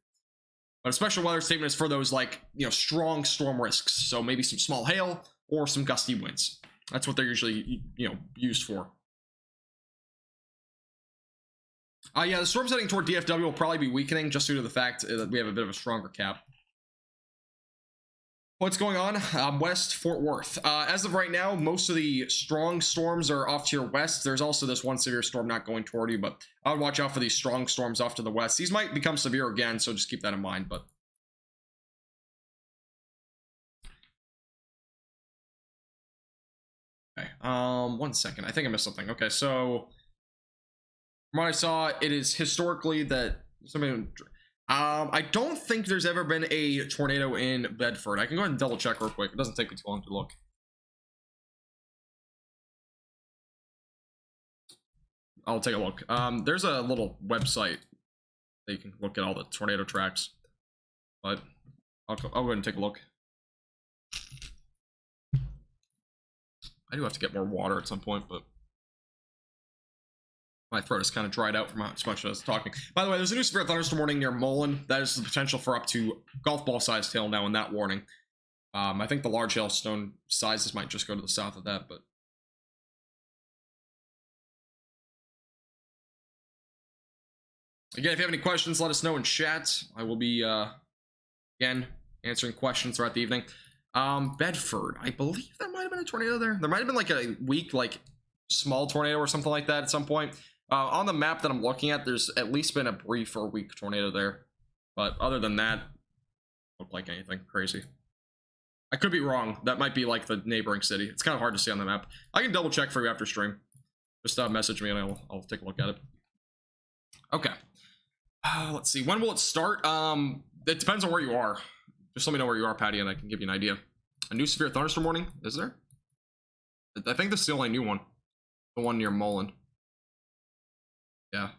But a special weather statement is for those, like, you know, strong storm risks. So maybe some small hail or some gusty winds. That's what they're usually, you know, used for. Yeah, the storms heading toward DFW will probably be weakening just due to the fact that we have a bit of a stronger cap. What's going on? West Fort Worth. As of right now, most of the strong storms are off to your west. There's also this one severe storm not going toward you, but I would watch out for these strong storms off to the west. These might become severe again, so just keep that in mind. But okay, 1 second. I think I missed something. Okay, so from what I saw, it is historically that somebody. I don't think there's ever been a tornado in Bedford. I can go ahead and double check real quick. It doesn't take me too long to look. I'll take a look. There's a little website that you can look at all the tornado tracks, but I'll go ahead and take a look. I do have to get more water at some point, but my throat is kind of dried out from how much I was talking. By the way, there's a new severe thunderstorm warning near Mullen. That is the potential for up to golf ball sized hail now in that warning. I think the large hailstone sizes might just go to the south of that, but Again, if you have any questions, let us know in chat. I will be, again, answering questions throughout the evening. Bedford, I believe there might have been a tornado there. There might have been like a weak, like, small tornado or something like that at some point. On the map that I'm looking at, there's at least been a brief or weak tornado there. But other than that, look like anything crazy. I could be wrong. That might be like the neighboring city. It's kind of hard to see on the map. I can double check for you after stream. Just message me and I'll take a look at it. Okay. Let's see. When will it start? It depends on where you are. Just let me know where you are, Patty, and I can give you an idea. A new severe thunderstorm warning? Is there? I think this is the only new one. The one near Mullen. Yeah.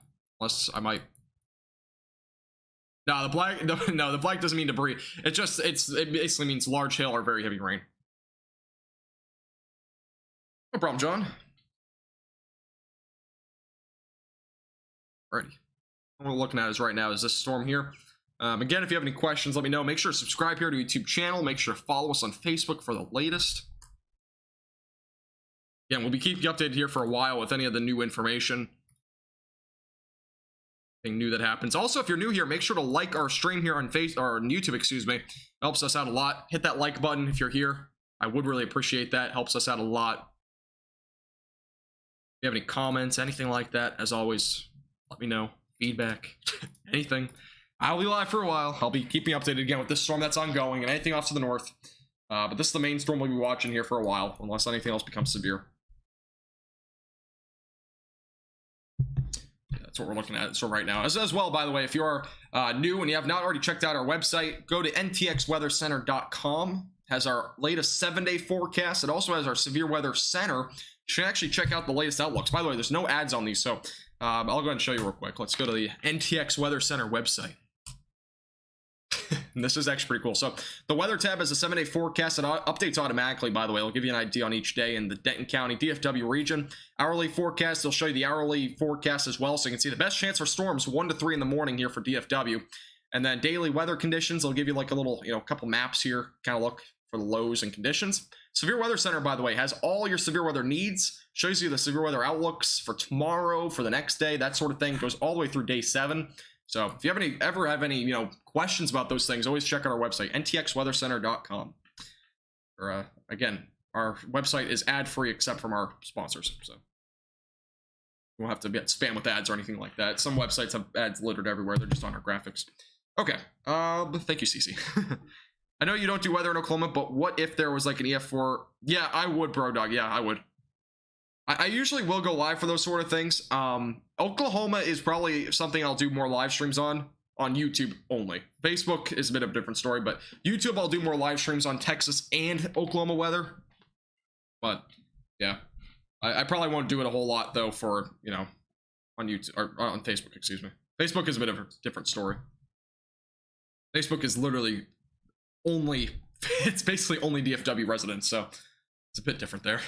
Unless I might... No, the black... No, the black doesn't mean debris. It basically means large hail or very heavy rain. No problem, John. Alrighty. What we're looking at is right now is this storm here. Again, if you have any questions, let me know. Make sure to subscribe here to the YouTube channel. Make sure to follow us on Facebook for the latest. Again, we'll be keeping you updated here for a while with any of the new information. Anything new that happens. Also, if you're new here, make sure to like our stream here on YouTube, excuse me. It helps us out a lot. Hit that like button if you're here. I would really appreciate that. It helps us out a lot. If you have any comments, anything like that, as always, let me know. Feedback, anything. I'll be live for a while. I'll be keeping you updated again with this storm that's ongoing and anything off to the north. But this is the main storm we'll be watching here for a while, unless anything else becomes severe. Yeah, that's what we're looking at. So right now, as well, by the way, if you are new and you have not already checked out our website, go to NTXWeatherCenter.com. Has our latest 7-day forecast. It also has our severe weather center. You should actually check out the latest outlooks. By the way, there's no ads on these, so I'll go ahead and show you real quick. Let's go to the NTX Weather Center website. And this is actually pretty cool. So the weather tab has a 7-day forecast. It updates automatically, by the way. It'll give you an idea on each day in the Denton County, DFW region. Hourly forecast, they'll show you the hourly forecast as well. So you can see the best chance for storms 1 to 3 in the morning here for DFW. And then daily weather conditions, they'll give you like a little, couple maps here, kind of look for the lows and conditions. Severe Weather Center, by the way, has all your severe weather needs, shows you the severe weather outlooks for tomorrow, for the next day, that sort of thing. Goes all the way through day 7. So if you ever have any questions about those things, always check out our website, ntxweathercenter.com. Or again, our website is ad-free except from our sponsors, so you won't have to get spam with ads or anything like that. Some websites have ads littered everywhere. They're just on our graphics. Okay. Thank you, Cece. I know you don't do weather in Oklahoma, but what if there was like an EF4? Yeah, I would, bro dog. Yeah, I would. I usually will go live for those sort of things. Oklahoma is probably something I'll do more live streams on YouTube only. Facebook is a bit of a different story, but YouTube I'll do more live streams on Texas and Oklahoma weather. But yeah, I probably won't do it a whole lot though for, on YouTube or on Facebook, excuse me. Facebook is a bit of a different story. Facebook is literally it's basically only DFW residents, so it's a bit different there.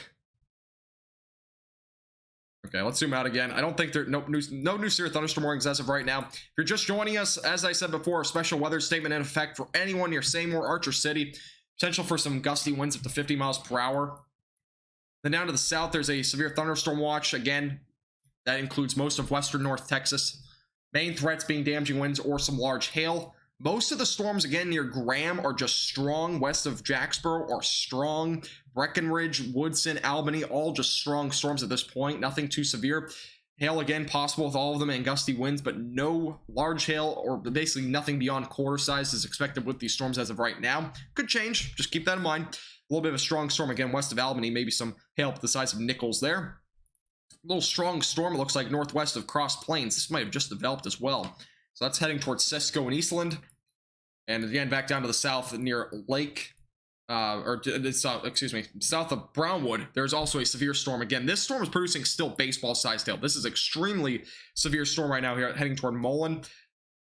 Okay, let's zoom out again. I don't think there no new severe thunderstorm warnings as of right now. If you're just joining us, as I said before, a special weather statement in effect for anyone near Seymour, Archer City. Potential for some gusty winds up to 50 miles per hour. Then down to the south, there's a severe thunderstorm watch. Again, that includes most of western North Texas. Main threats being damaging winds or some large hail. Most of the storms, again, near Graham are just strong. West of Jacksboro are strong. Breckenridge, Woodson, Albany, all just strong storms at this point. Nothing too severe. Hail, again, possible with all of them and gusty winds, but no large hail or basically nothing beyond quarter size is expected with these storms as of right now. Could change. Just keep that in mind. A little bit of a strong storm, again, west of Albany. Maybe some hail up the size of Nichols there. A little strong storm, it looks like northwest of Cross Plains. This might have just developed as well. So that's heading towards Cisco and Eastland. And again, back down to the south near Lake, south of Brownwood, there's also a severe storm. Again, this storm is producing still baseball-sized hail. This is extremely severe storm right now here, heading toward Mullen.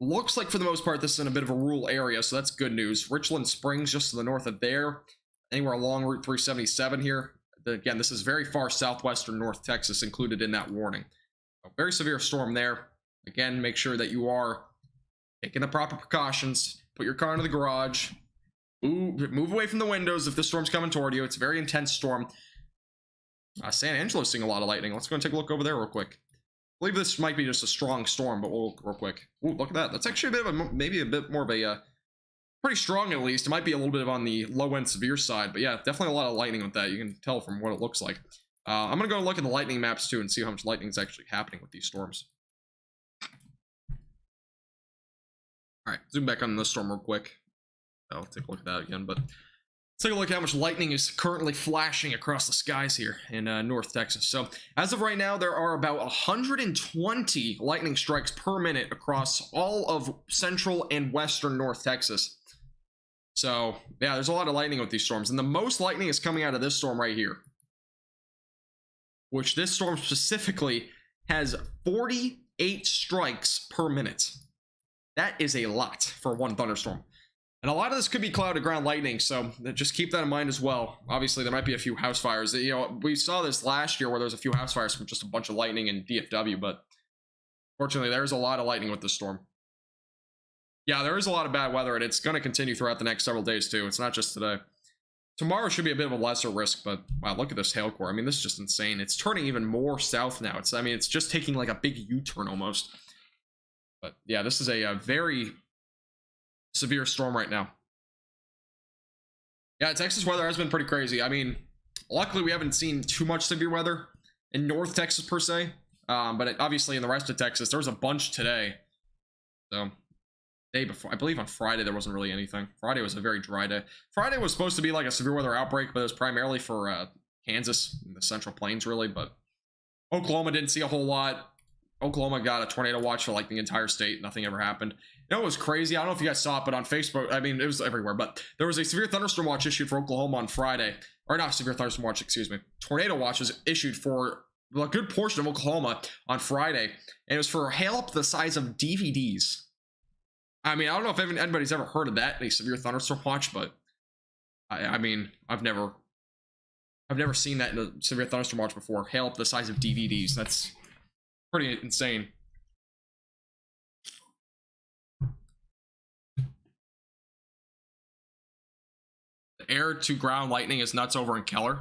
Looks like for the most part, this is in a bit of a rural area, so that's good news. Richland Springs, just to the north of there, anywhere along Route 377 here. Again, this is very far southwestern North Texas included in that warning. A very severe storm there. Again, make sure that you are taking the proper precautions. Put your car into the garage. Move away from the windows if the storm's coming toward you. It's a very intense storm. San Angelo's seeing a lot of lightning. Let's go and take a look over there real quick. believe this might be just a strong storm, but we'll look real quick. Ooh, look at that. That's actually a bit of a, maybe a bit more of a, pretty strong at least. It might be a little bit on the low end severe side, but yeah, definitely a lot of lightning with that. You can tell from what it looks like. I'm going to go look at the lightning maps too and see how much lightning is actually happening with these storms. All right, zoom back on this storm real quick. I'll take a look at that again, but let's take a look at how much lightning is currently flashing across the skies here in North Texas. So as of right now, there are about 120 lightning strikes per minute across all of central and western North Texas. So yeah, there's a lot of lightning with these storms, and the most lightning is coming out of this storm right here, which this storm specifically has 48 strikes per minute. That is a lot for one thunderstorm. And a lot of this could be cloud to ground lightning, so just keep that in mind as well. Obviously, there might be a few house fires. You know, we saw this last year where there was a few house fires from just a bunch of lightning in DFW, but fortunately, there's a lot of lightning with this storm. Yeah, there is a lot of bad weather, and it's going to continue throughout the next several days, too. It's not just today. Tomorrow should be a bit of a lesser risk, but wow, look at this hail core. I mean, this is just insane. It's turning even more south now. I mean, it's just taking like a big U-turn almost. But yeah, this is a very severe storm right now. Yeah, Texas weather has been pretty crazy. I mean, luckily we haven't seen too much severe weather in North Texas per se, but obviously in the rest of Texas there was a bunch today. So day before, I believe on Friday there wasn't really anything. Friday was a very dry day. Friday was supposed to be like a severe weather outbreak, but it was primarily for Kansas and the Central Plains really. But Oklahoma didn't see a whole lot. Oklahoma got a tornado watch for like the entire state. Nothing ever happened. You know, it was crazy. I don't know if you guys saw it, but on Facebook, I mean, it was everywhere, but there was a severe thunderstorm watch issued for Oklahoma on Friday. Or not severe thunderstorm watch, excuse me. Tornado watch was issued for a good portion of Oklahoma on Friday. And it was for hail up the size of DVDs. I mean, I don't know if anybody's ever heard of that, a severe thunderstorm watch, but I mean, I've never seen that in a severe thunderstorm watch before. Hail up the size of DVDs. That's pretty insane. The air to ground lightning is nuts over in Keller.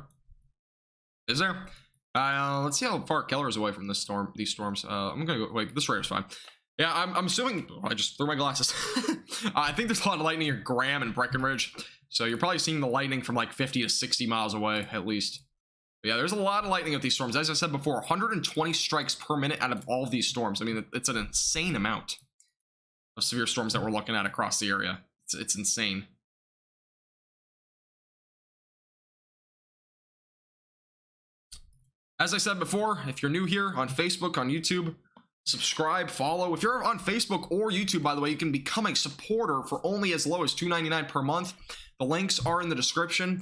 Is there? Let's see how far Keller is away from this storm. These storms. I'm gonna go. Wait, this radar's fine. Yeah, I'm assuming. I just threw my glasses. I think there's a lot of lightning near Graham and Breckenridge, so you're probably seeing the lightning from like 50 to 60 miles away at least. But yeah, there's a lot of lightning with these storms. As I said before, 120 strikes per minute out of all of these storms. I mean, it's an insane amount of severe storms that we're looking at across the area. It's insane. As I said before, if you're new here on Facebook, on YouTube, subscribe, follow. If you're on Facebook or YouTube, by the way, you can become a supporter for only as low as $2.99 per month. The links are in the description.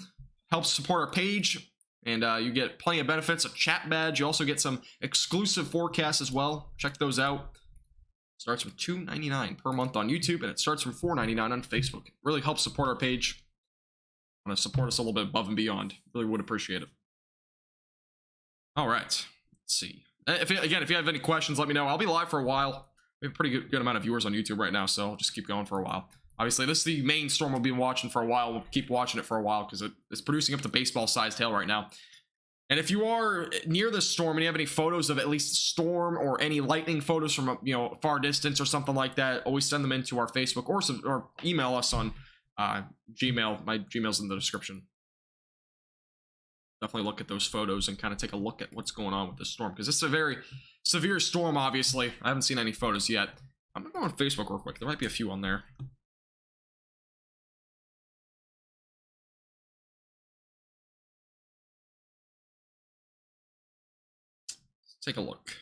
Helps support our page. And you get plenty of benefits, a chat badge. You also get some exclusive forecasts as well. Check those out. Starts from $2.99 per month on YouTube, and it starts from $4.99 on Facebook. It really helps support our page. Want to support us a little bit above and beyond. Really would appreciate it. All right. Let's see. If you have any questions, let me know. I'll be live for a while. We have a pretty good amount of viewers on YouTube right now, so I'll just keep going for a while. Obviously, this is the main storm we'll be watching for a while. We'll keep watching it for a while because it's producing up to baseball-sized hail right now. And if you are near this storm and you have any photos of at least the storm or any lightning photos from a far distance or something like that, always send them into our Facebook or email us on Gmail. My Gmail's in the description. Definitely look at those photos and kind of take a look at what's going on with this storm because it's a very severe storm. Obviously, I haven't seen any photos yet. I'm gonna go on Facebook real quick. There might be a few on there. Take a look.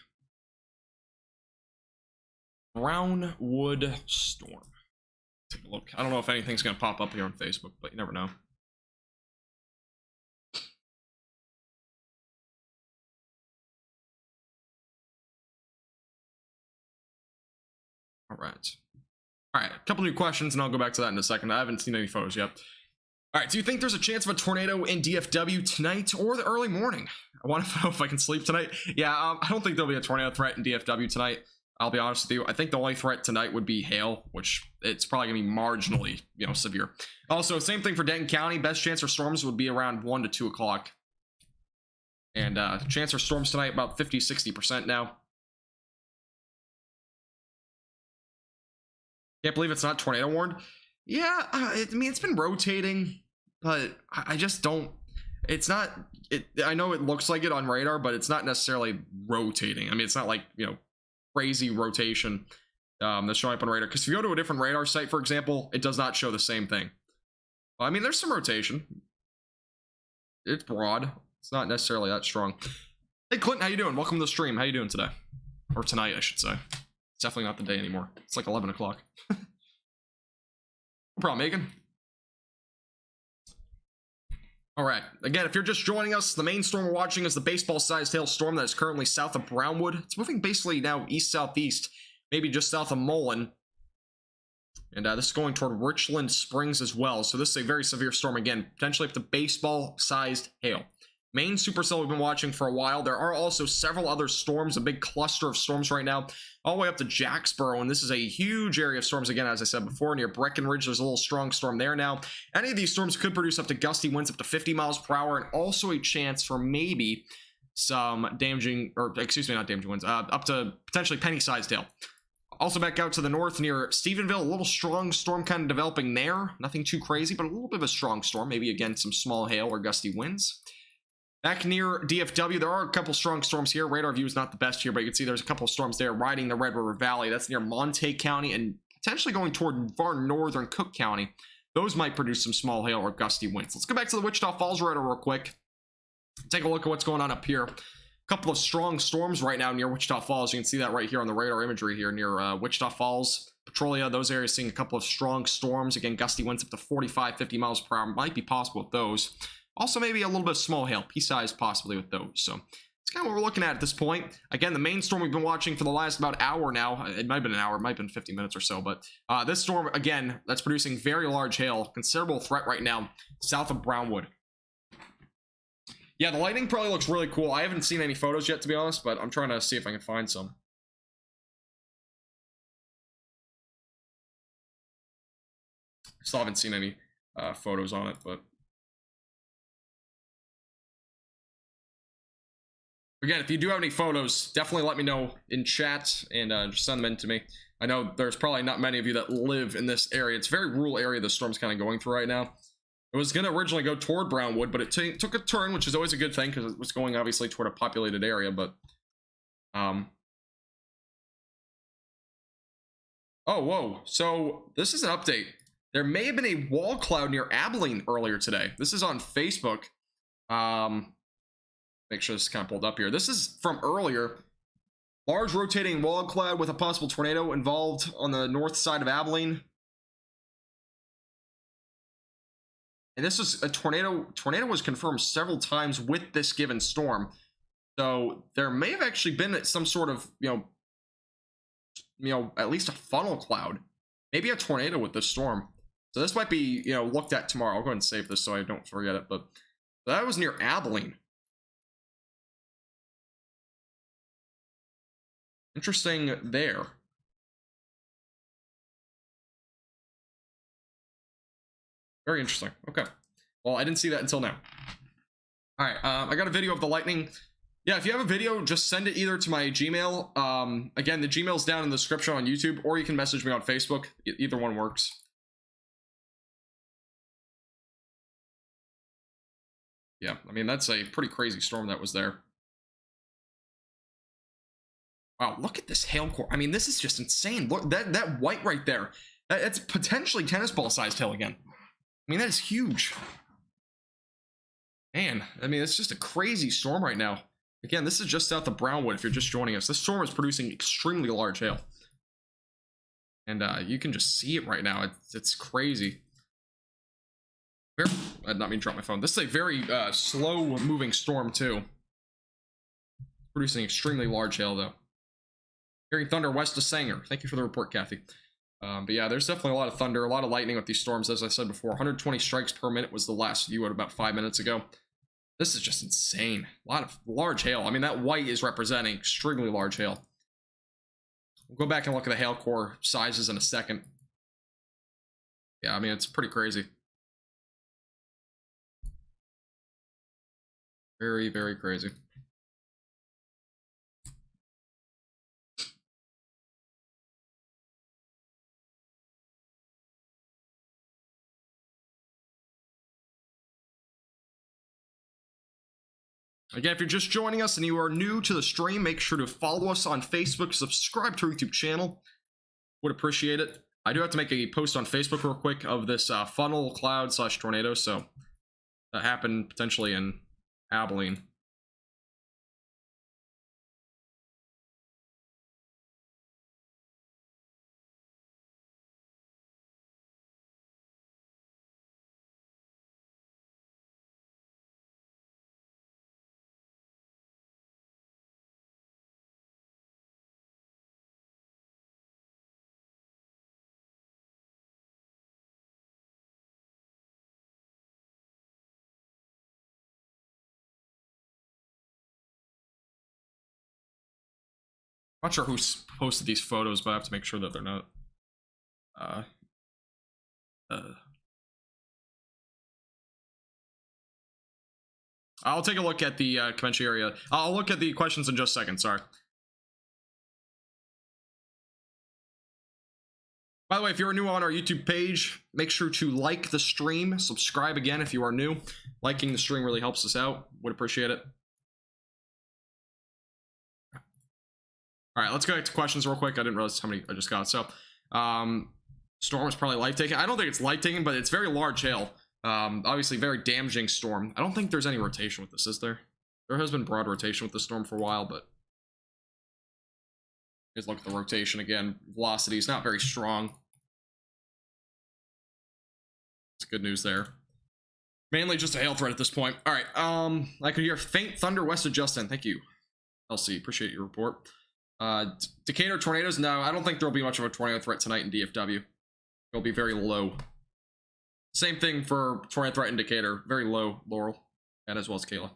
Brownwood storm. Take a look. I don't know if anything's going to pop up here on Facebook, but you never know. All right. All right, a couple new questions, and I'll go back to that in a second. I haven't seen any photos yet. All right, do you think there's a chance of a tornado in DFW tonight or the early morning? I want to know if I can sleep tonight. Yeah, I don't think there'll be a tornado threat in DFW tonight. I'll be honest with you. I think the only threat tonight would be hail, which it's probably going to be marginally, severe. Also, same thing for Denton County. Best chance for storms would be around 1 to 2 o'clock. And chance for storms tonight, about 50-60% now. Can't believe it's not tornado warned. Yeah, I mean, it's been rotating, but I just don't. It's not. I know it looks like it on radar, but it's not necessarily rotating. I mean, it's not like, you know, crazy rotation that's showing up on radar. Because if you go to a different radar site, for example, it does not show the same thing. I mean, there's some rotation. It's broad. It's not necessarily that strong. Hey, Clinton, how you doing? Welcome to the stream. How you doing today? Or tonight, I should say. It's definitely not the day anymore. It's like 11 o'clock. No problem, Megan. All right. Again, if you're just joining us, the main storm we're watching is the baseball-sized hailstorm that is currently south of Brownwood. It's moving basically now east-southeast, maybe just south of Mullen. And this is going toward Richland Springs as well. So this is a very severe storm again, potentially up to baseball-sized hail. Main supercell we've been watching for a while. There are also several other storms, a big cluster of storms right now, all the way up to Jacksboro, and this is a huge area of storms again, as I said before. Near Breckenridge, there's a little strong storm there now. Any of these storms could produce up to gusty winds up to 50 miles per hour, and also a chance for maybe some damaging, or excuse me, not damaging winds, up to potentially penny-sized hail. Also back out to the north near Stephenville, a little strong storm kind of developing there. Nothing too crazy, but a little bit of a strong storm, maybe again some small hail or gusty winds. Back near DFW, there are a couple strong storms here. Radar view is not the best here, but you can see there's a couple of storms there riding the Red River Valley. That's near Montague County and potentially going toward far northern Cook County. Those might produce some small hail or gusty winds. Let's go back to the Wichita Falls radar real quick. Take a look at what's going on up here. A couple of strong storms right now near Wichita Falls. You can see that right here on the radar imagery here near Wichita Falls, Petrolia. Those areas seeing a couple of strong storms. Again, gusty winds up to 45, 50 miles per hour. Might be possible with those. Also, maybe a little bit of small hail, pea-size possibly with those. So it's kind of what we're looking at this point. Again, the main storm we've been watching for the last about hour now. It might have been an hour, it might have been 50 minutes or so. But this storm, again, that's producing very large hail. Considerable threat right now south of Brownwood. Yeah, the lightning probably looks really cool. I haven't seen any photos yet, to be honest, but I'm trying to see if I can find some. Still haven't seen any photos on it, but again, if you do have any photos, definitely let me know in chat and just send them in to me. I know there's probably not many of you that live in this area. It's a very rural area the storm's kind of going through right now. It was going to originally go toward Brownwood, but it took a turn, which is always a good thing because it was going obviously toward a populated area. But oh, whoa. So this is an update. There may have been a wall cloud near Abilene earlier today. This is on Facebook. Make sure this is kind of pulled up here. This is from earlier. Large rotating wall cloud with a possible tornado involved on the north side of Abilene. And this was a tornado. Tornado was confirmed several times with this given storm. So there may have actually been some sort of, you know, at least a funnel cloud. Maybe a tornado with this storm. So this might be, you know, looked at tomorrow. I'll go ahead and save this so I don't forget it. But that was near Abilene. Interesting there. Very interesting. Okay. Well, I didn't see that until now. All right. I got a video of the lightning. Yeah, if you have a video, just send it either to my Gmail. Again, the Gmail's down in the description on YouTube, or you can message me on Facebook. Either one works. Yeah, I mean, that's a pretty crazy storm that was there. Wow, look at this hail core. I mean, this is just insane. Look, that white right there. That's potentially tennis ball sized hail again. I mean, that is huge. Man, I mean, it's just a crazy storm right now. Again, this is just south of Brownwood if you're just joining us. This storm is producing extremely large hail. And you can just see it right now. It's crazy. I did not mean to drop my phone. This is a very slow-moving storm, too. Producing extremely large hail, though. Hearing thunder west of Sanger. Thank you for the report, Kathy. But yeah, there's definitely a lot of thunder, a lot of lightning with these storms, as I said before. 120 strikes per minute was the last view at about 5 minutes ago. This is just insane. A lot of large hail. I mean, that white is representing extremely large hail. We'll go back and look at the hail core sizes in a second. Yeah, I mean, it's pretty crazy. Very, very crazy. Again, if you're just joining us and you are new to the stream, make sure to follow us on Facebook, subscribe to our YouTube channel. Would appreciate it. I do have to make a post on Facebook real quick of this funnel cloud / tornado, so that happened potentially in Abilene. Not sure who's posted these photos, but I have to make sure that they're not I'll take a look at the Comanche area. I'll look at the questions in just a second. Sorry. By the way, if you're new on our YouTube page, make sure to like the stream, subscribe again if you are new. Liking the stream really helps us out. Would appreciate it. All right, let's go back to questions real quick. I didn't realize how many I just got. So, storm is probably life-taking. I don't think it's life-taking, but it's very large hail. Obviously, very damaging storm. I don't think there's any rotation with this, is there? There has been broad rotation with the storm for a while, but let's look at the rotation again. Velocity is not very strong. It's good news there. Mainly just a hail threat at this point. All right, I could hear faint thunder west of Justin. Thank you, LC. Appreciate your report. Decatur tornadoes? No, I don't think there'll be much of a tornado threat tonight in DFW. It'll be very low. Same thing for tornado threat in Decatur. Very low, Laurel, and as well as Kayla.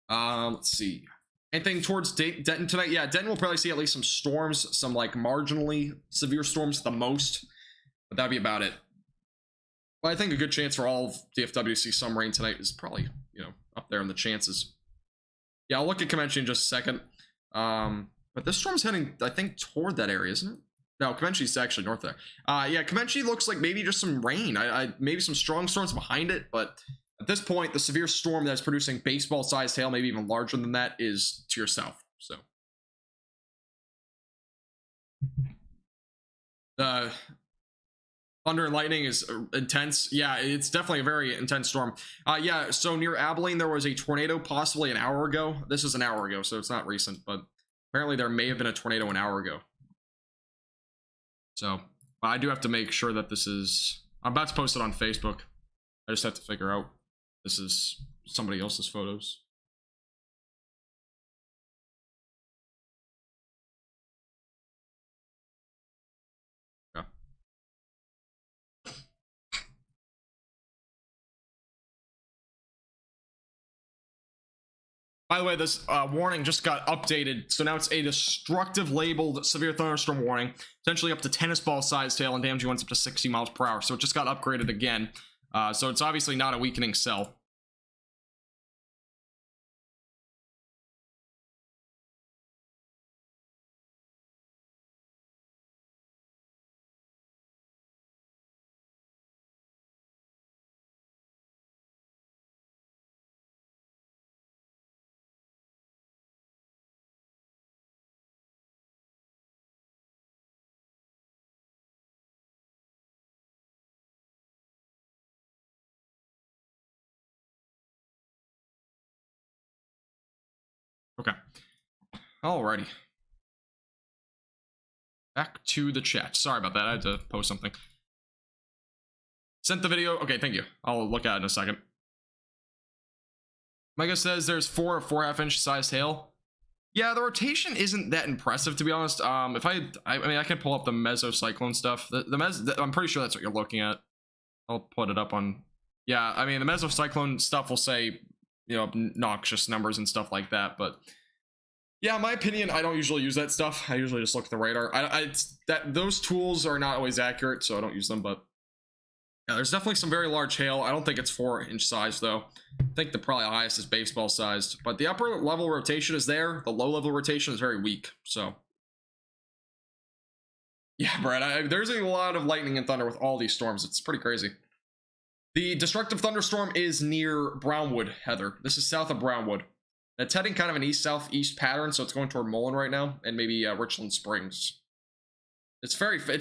Let's see. Anything towards Denton tonight? Yeah, Denton will probably see at least some storms, some like marginally severe storms at the most, but that'd be about it. But I think a good chance for all of DFW to see some rain tonight is probably, you know, up there in the chances. Yeah, I'll look at Comanche in just a second. But this storm's heading, I think, toward that area, isn't it? No, Comanche's actually north there. Yeah, Comanche looks like maybe just some rain. Maybe some strong storms behind it, but at this point, the severe storm that's producing baseball-sized hail, maybe even larger than that, is to your south. So, thunder and lightning is intense. Yeah, it's definitely a very intense storm. Yeah, so near Abilene, there was a tornado possibly an hour ago. This is an hour ago, so it's not recent, but apparently there may have been a tornado an hour ago. So I do have to make sure that this is... I'm about to post it on Facebook. I just have to figure out this is somebody else's photos. Yeah. By the way, this warning just got updated, so now it's a destructive labeled severe thunderstorm warning, essentially up to tennis ball sized hail and damaging winds up to 60 miles per hour. So it just got upgraded again. So it's obviously not a weakening cell. Okay. Alrighty. Back to the chat. Sorry about that. I had to post something. Sent the video. Okay, thank you. I'll look at it in a second. Mega says there's 4 or 4.5 inch sized hail. Yeah, the rotation isn't that impressive, to be honest. If I mean, I can pull up the mesocyclone stuff. I'm pretty sure that's what you're looking at. I'll put it up on. Yeah, I mean, the mesocyclone stuff will say, you know, noxious numbers and stuff like that, but yeah, in my opinion, I don't usually use that stuff. I usually just look at the radar. Those tools are not always accurate, so I don't use them, but yeah, there's definitely some very large hail. I don't think it's 4-inch size though. I think the probably highest is baseball sized, but the upper level rotation is there. The low level rotation is very weak, so yeah, Brad, there's a lot of lightning and thunder with all these storms. It's pretty crazy. The destructive thunderstorm is near Brownwood, Heather. This is south of Brownwood. It's heading kind of an east-southeast pattern, so it's going toward Mullen right now, and maybe Richland Springs. It's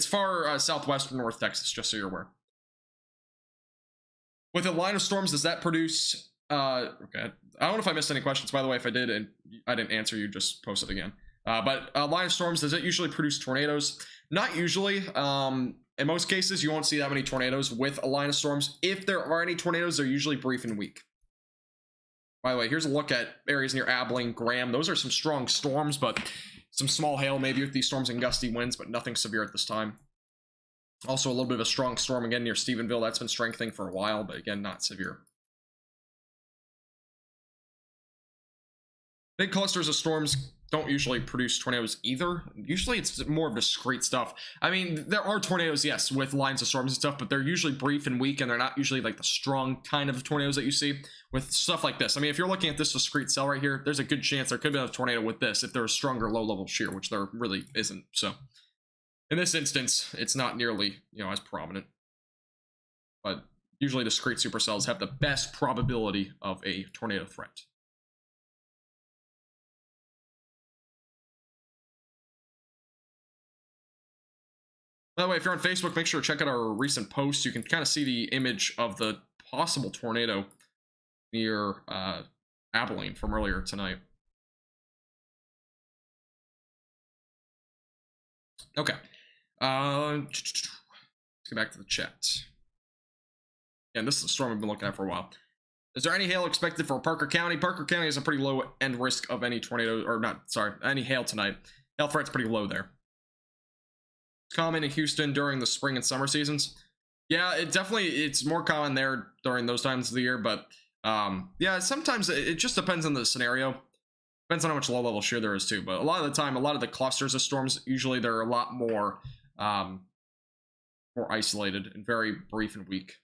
far southwestern North Texas, just so you're aware. With a line of storms, does that produce... okay, I don't know if I missed any questions, by the way. If I did and I didn't answer, you just post it again. But line of storms, does it usually produce tornadoes? Not usually. In most cases, you won't see that many tornadoes with a line of storms. If there are any tornadoes, they're usually brief and weak. By the way, here's a look at areas near Abilene, Graham. Those are some strong storms, but some small hail maybe with these storms and gusty winds, but nothing severe at this time. Also, a little bit of a strong storm again near Stephenville. That's been strengthening for a while, but again, not severe. Big clusters of storms don't usually produce tornadoes either. Usually it's more of discrete stuff. I mean, there are tornadoes, yes, with lines of storms and stuff, but they're usually brief and weak, and they're not usually like the strong kind of tornadoes that you see with stuff like this. I mean, if you're looking at this discrete cell right here, there's a good chance there could be a tornado with this if there was stronger low-level shear, which there really isn't. So in this instance, it's not nearly, as prominent. But usually discrete supercells have the best probability of a tornado threat. By the way, if you're on Facebook, make sure to check out our recent posts. You can kind of see the image of the possible tornado near Abilene from earlier tonight. Okay. Let's get back to the chat. And this is a storm we've been looking at for a while. Is there any hail expected for Parker County? Parker County has a pretty low end risk of any tornado, or not, sorry, any hail tonight. Hail threat's pretty low there. Common in Houston during the spring and summer seasons. Yeah, it's more common there during those times of the year, but yeah, sometimes it just depends on the scenario. Depends on how much low level shear there is too, but a lot of the time, a lot of the clusters of storms, usually they're a lot more more isolated and very brief and weak.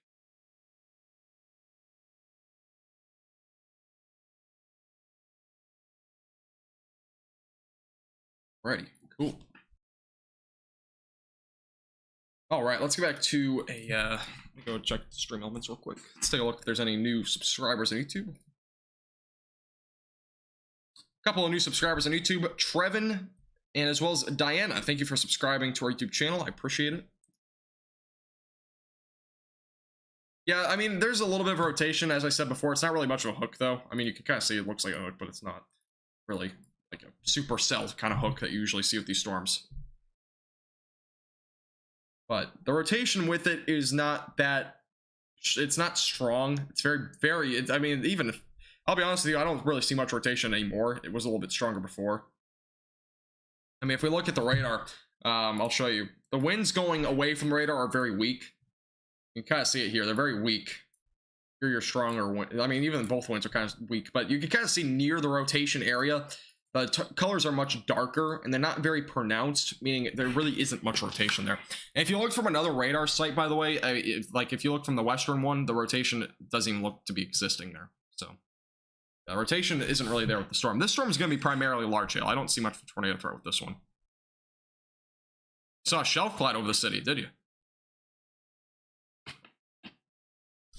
Alrighty, cool. All right, let's get back to a, let me go check the stream elements real quick. Let's take a look if there's any new subscribers on YouTube. A couple of new subscribers on YouTube, Trevin, and as well as Diana. Thank you for subscribing to our YouTube channel. I appreciate it. Yeah, I mean, there's a little bit of rotation, as I said before. It's not really much of a hook, though. I mean, you can kind of see it looks like a hook, but it's not really like a supercell kind of hook that you usually see with these storms. But the rotation with it is not that, it's not strong. It's very, I mean, even if, I'll be honest with you, I don't really see much rotation anymore. It was a little bit stronger before. I mean, if we look at the radar, I'll show you. The winds going away from the radar are very weak. You can kind of see it here. They're very weak. Here you're stronger. I mean, even both winds are kind of weak, but you can kind of see near the rotation area, the colors are much darker and they're not very pronounced, meaning there really isn't much rotation there. And if you look from another radar site, by the way, if you look from the western one, the rotation doesn't even look to be existing there. So the rotation isn't really there with the storm. This storm is going to be primarily large hail. I don't see much of a tornado threat with this one. You saw a shelf cloud over the city, did you?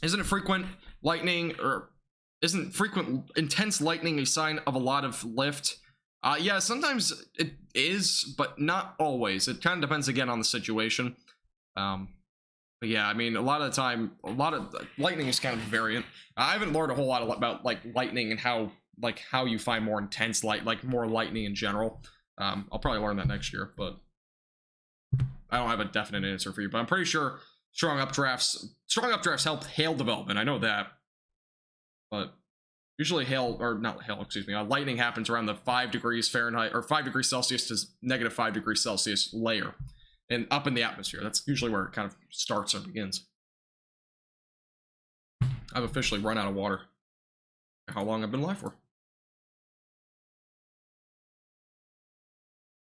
Isn't it frequent lightning, or isn't frequent intense lightning a sign of a lot of lift? Yeah, sometimes it is, but not always. It kind of depends again on the situation. But yeah, I mean, a lot of the time, a lot of lightning is kind of variant. I haven't learned a whole lot about like lightning and how you find more intense light, like more lightning in general. I'll probably learn that next year, but I don't have a definite answer for you. But I'm pretty sure strong updrafts help hail development. I know that. But usually lightning happens around the 5 degrees Fahrenheit or 5 degrees Celsius to negative 5 degrees Celsius layer and up in the atmosphere. That's usually where it kind of starts or begins. I've officially run out of water. How long I've been live for?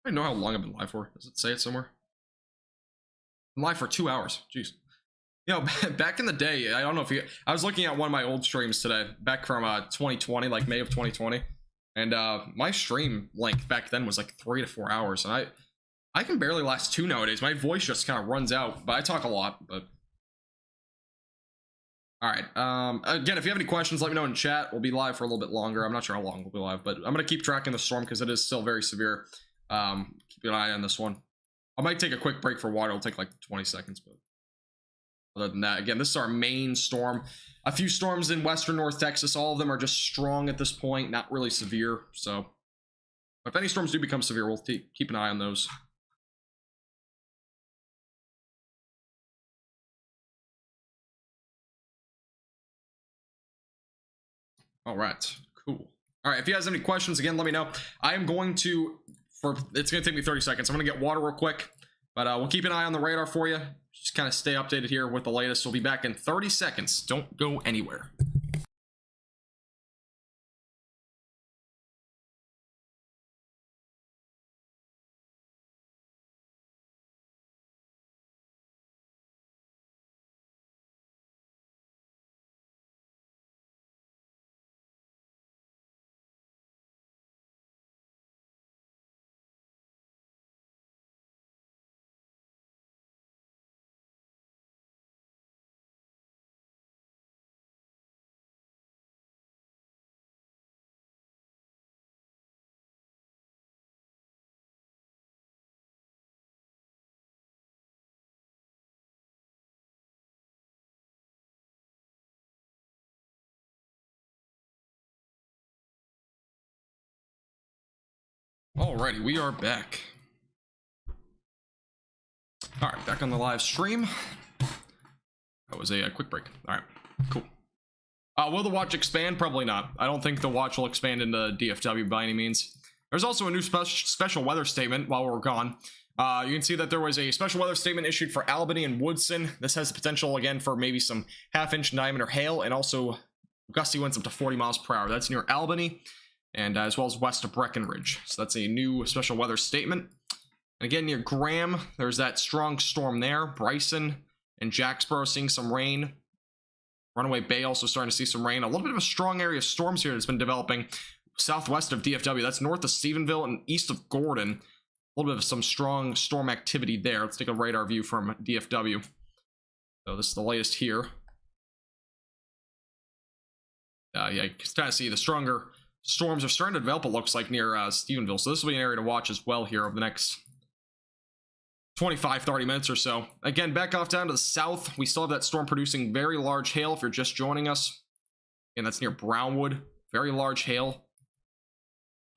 I don't know how long I've been live for. Does it say it somewhere? I'm live for 2 hours. Jeez. You know, back in the day, I don't know if I was looking at one of my old streams today, back from 2020, like May of 2020, and my stream length back then was like 3 to 4 hours, and I can barely last 2 nowadays. My voice just kind of runs out, but I talk a lot, but All right. Again, if you have any questions, let me know in chat. We'll be live for a little bit longer. I'm not sure how long we'll be live, but I'm going to keep tracking the storm because it is still very severe. Keep an eye on this one. I might take a quick break for water. It'll take like 20 seconds, but other than that, again, this is our main storm. A few storms in western North Texas. All of them are just strong at this point, not really severe. So if any storms do become severe, we'll keep an eye on those. All right, cool. All right, if you guys have any questions, again, let me know. I am going to, it's going to take me 30 seconds. I'm going to get water real quick, but we'll keep an eye on the radar for you. Just kind of stay updated here with the latest. We'll be back in 30 seconds. Don't go anywhere. Alrighty, we are back. All right, back on the live stream. That was a quick break. All right, cool. Will the watch expand? Probably not. I don't think the watch will expand into DFW by any means. There's also a new special weather statement while we're gone. You can see that there was a special weather statement issued for Albany and Woodson. This has the potential, again, for maybe some half-inch diameter hail and also gusty winds up to 40 miles per hour. That's near Albany and as well as west of Breckenridge. So that's a new special weather statement. And again, near Graham, there's that strong storm there. Bryson and Jacksboro seeing some rain. Runaway Bay also starting to see some rain. A little bit of a strong area of storms here that's been developing southwest of DFW. That's north of Stephenville and east of Gordon. A little bit of some strong storm activity there. Let's take a radar view from DFW. So this is the latest here. Yeah, you can kind of see the stronger storms are starting to develop, it looks like, near Stephenville. So this will be an area to watch as well here over the next 25-30 minutes or so. Again, back off down to the south, we still have that storm producing very large hail if you're just joining us. And that's near Brownwood. Very large hail.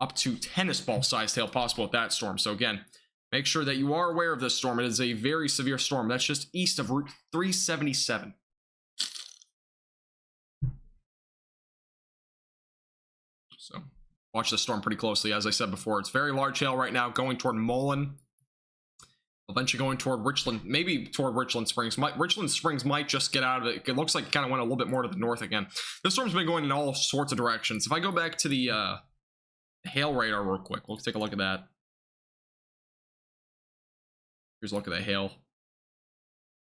Up to tennis ball sized hail possible with that storm. So again, make sure that you are aware of this storm. It is a very severe storm. That's just east of Route 377. So watch the storm pretty closely. As I said before, it's very large hail right now going toward Mullen. Eventually going toward Richland, maybe toward Richland Springs. Richland Springs might just get out of it. It looks like it kind of went a little bit more to the north again. This storm's been going in all sorts of directions. If I go back to the hail radar real quick, we'll take a look at that. Here's a look at the hail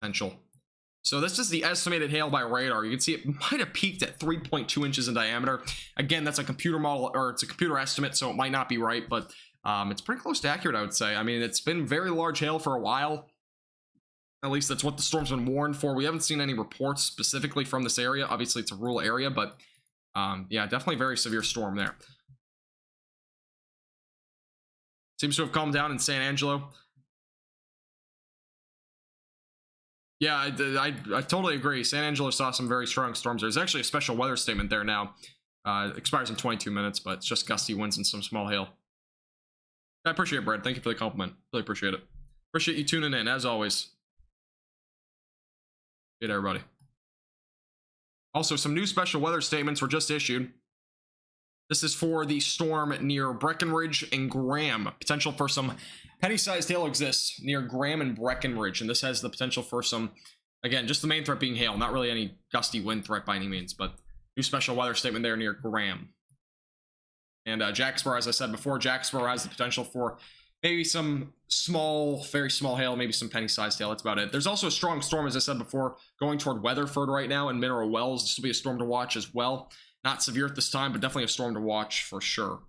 potential. So this is the estimated hail by radar. You can see it might have peaked at 3.2 inches in diameter. Again, that's a computer model, or it's a computer estimate, so it might not be right, but it's pretty close to accurate, I would say. I mean, it's been very large hail for a while. At least that's what the storm's been warned for. We haven't seen any reports specifically from this area. Obviously, it's a rural area, but yeah, definitely a very severe storm there. Seems to have calmed down in San Angelo. Yeah, I totally agree. San Angelo saw some very strong storms. There's actually a special weather statement there now. It expires in 22 minutes, but it's just gusty winds and some small hail. I appreciate it, Brad. Thank you for the compliment. Really appreciate it. Appreciate you tuning in, as always. Good, everybody. Also, some new special weather statements were just issued. This is for the storm near Breckenridge and Graham. Potential for some penny-sized hail exists near Graham and Breckenridge, and this has the potential for some, again, just the main threat being hail, not really any gusty wind threat by any means, but new special weather statement there near Graham. And Jacksboro, as I said before, Jacksboro has the potential for maybe some small, very small hail, maybe some penny-sized hail. That's about it. There's also a strong storm, as I said before, going toward Weatherford right now and Mineral Wells. This will be a storm to watch as well. Not severe at this time, but definitely a storm to watch for sure.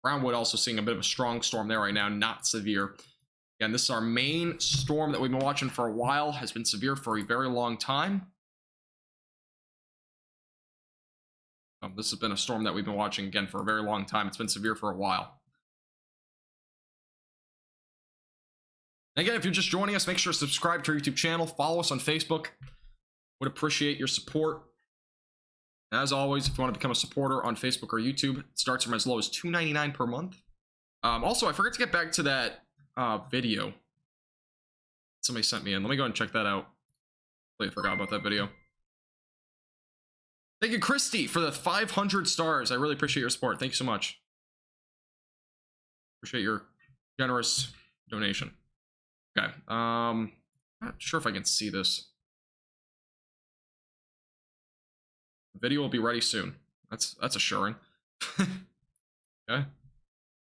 Brownwood also seeing a bit of a strong storm there right now, not severe. Again, this is our main storm that we've been watching for a while. Has been severe for a very long time. This has been a storm that we've been watching, again, for a very long time. It's been severe for a while. And again, if you're just joining us, make sure to subscribe to our YouTube channel. Follow us on Facebook. Would appreciate your support. As always, if you want to become a supporter on Facebook or YouTube, it starts from as low as $2.99 per month. Also, I forgot to get back to that video somebody sent me in. Let me go and check that out. I forgot about that video. Thank you, Christy, for the 500 stars. I really appreciate your support. Thank you so much. Appreciate your generous donation. Okay. Not sure if I can see this. The video will be ready soon. That's assuring. Okay.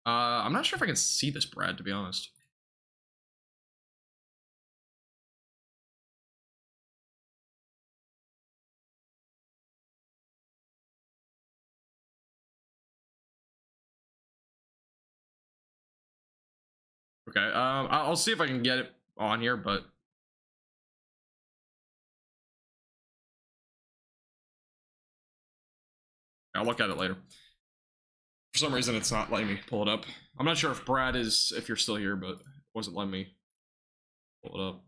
I'm not sure if I can see this, Brad, to be honest. Okay, I'll see if I can get it on here, but I'll look at it later. For some reason, it's not letting me pull it up. I'm not sure if Brad is, if you're still here, but it wasn't letting me pull it up.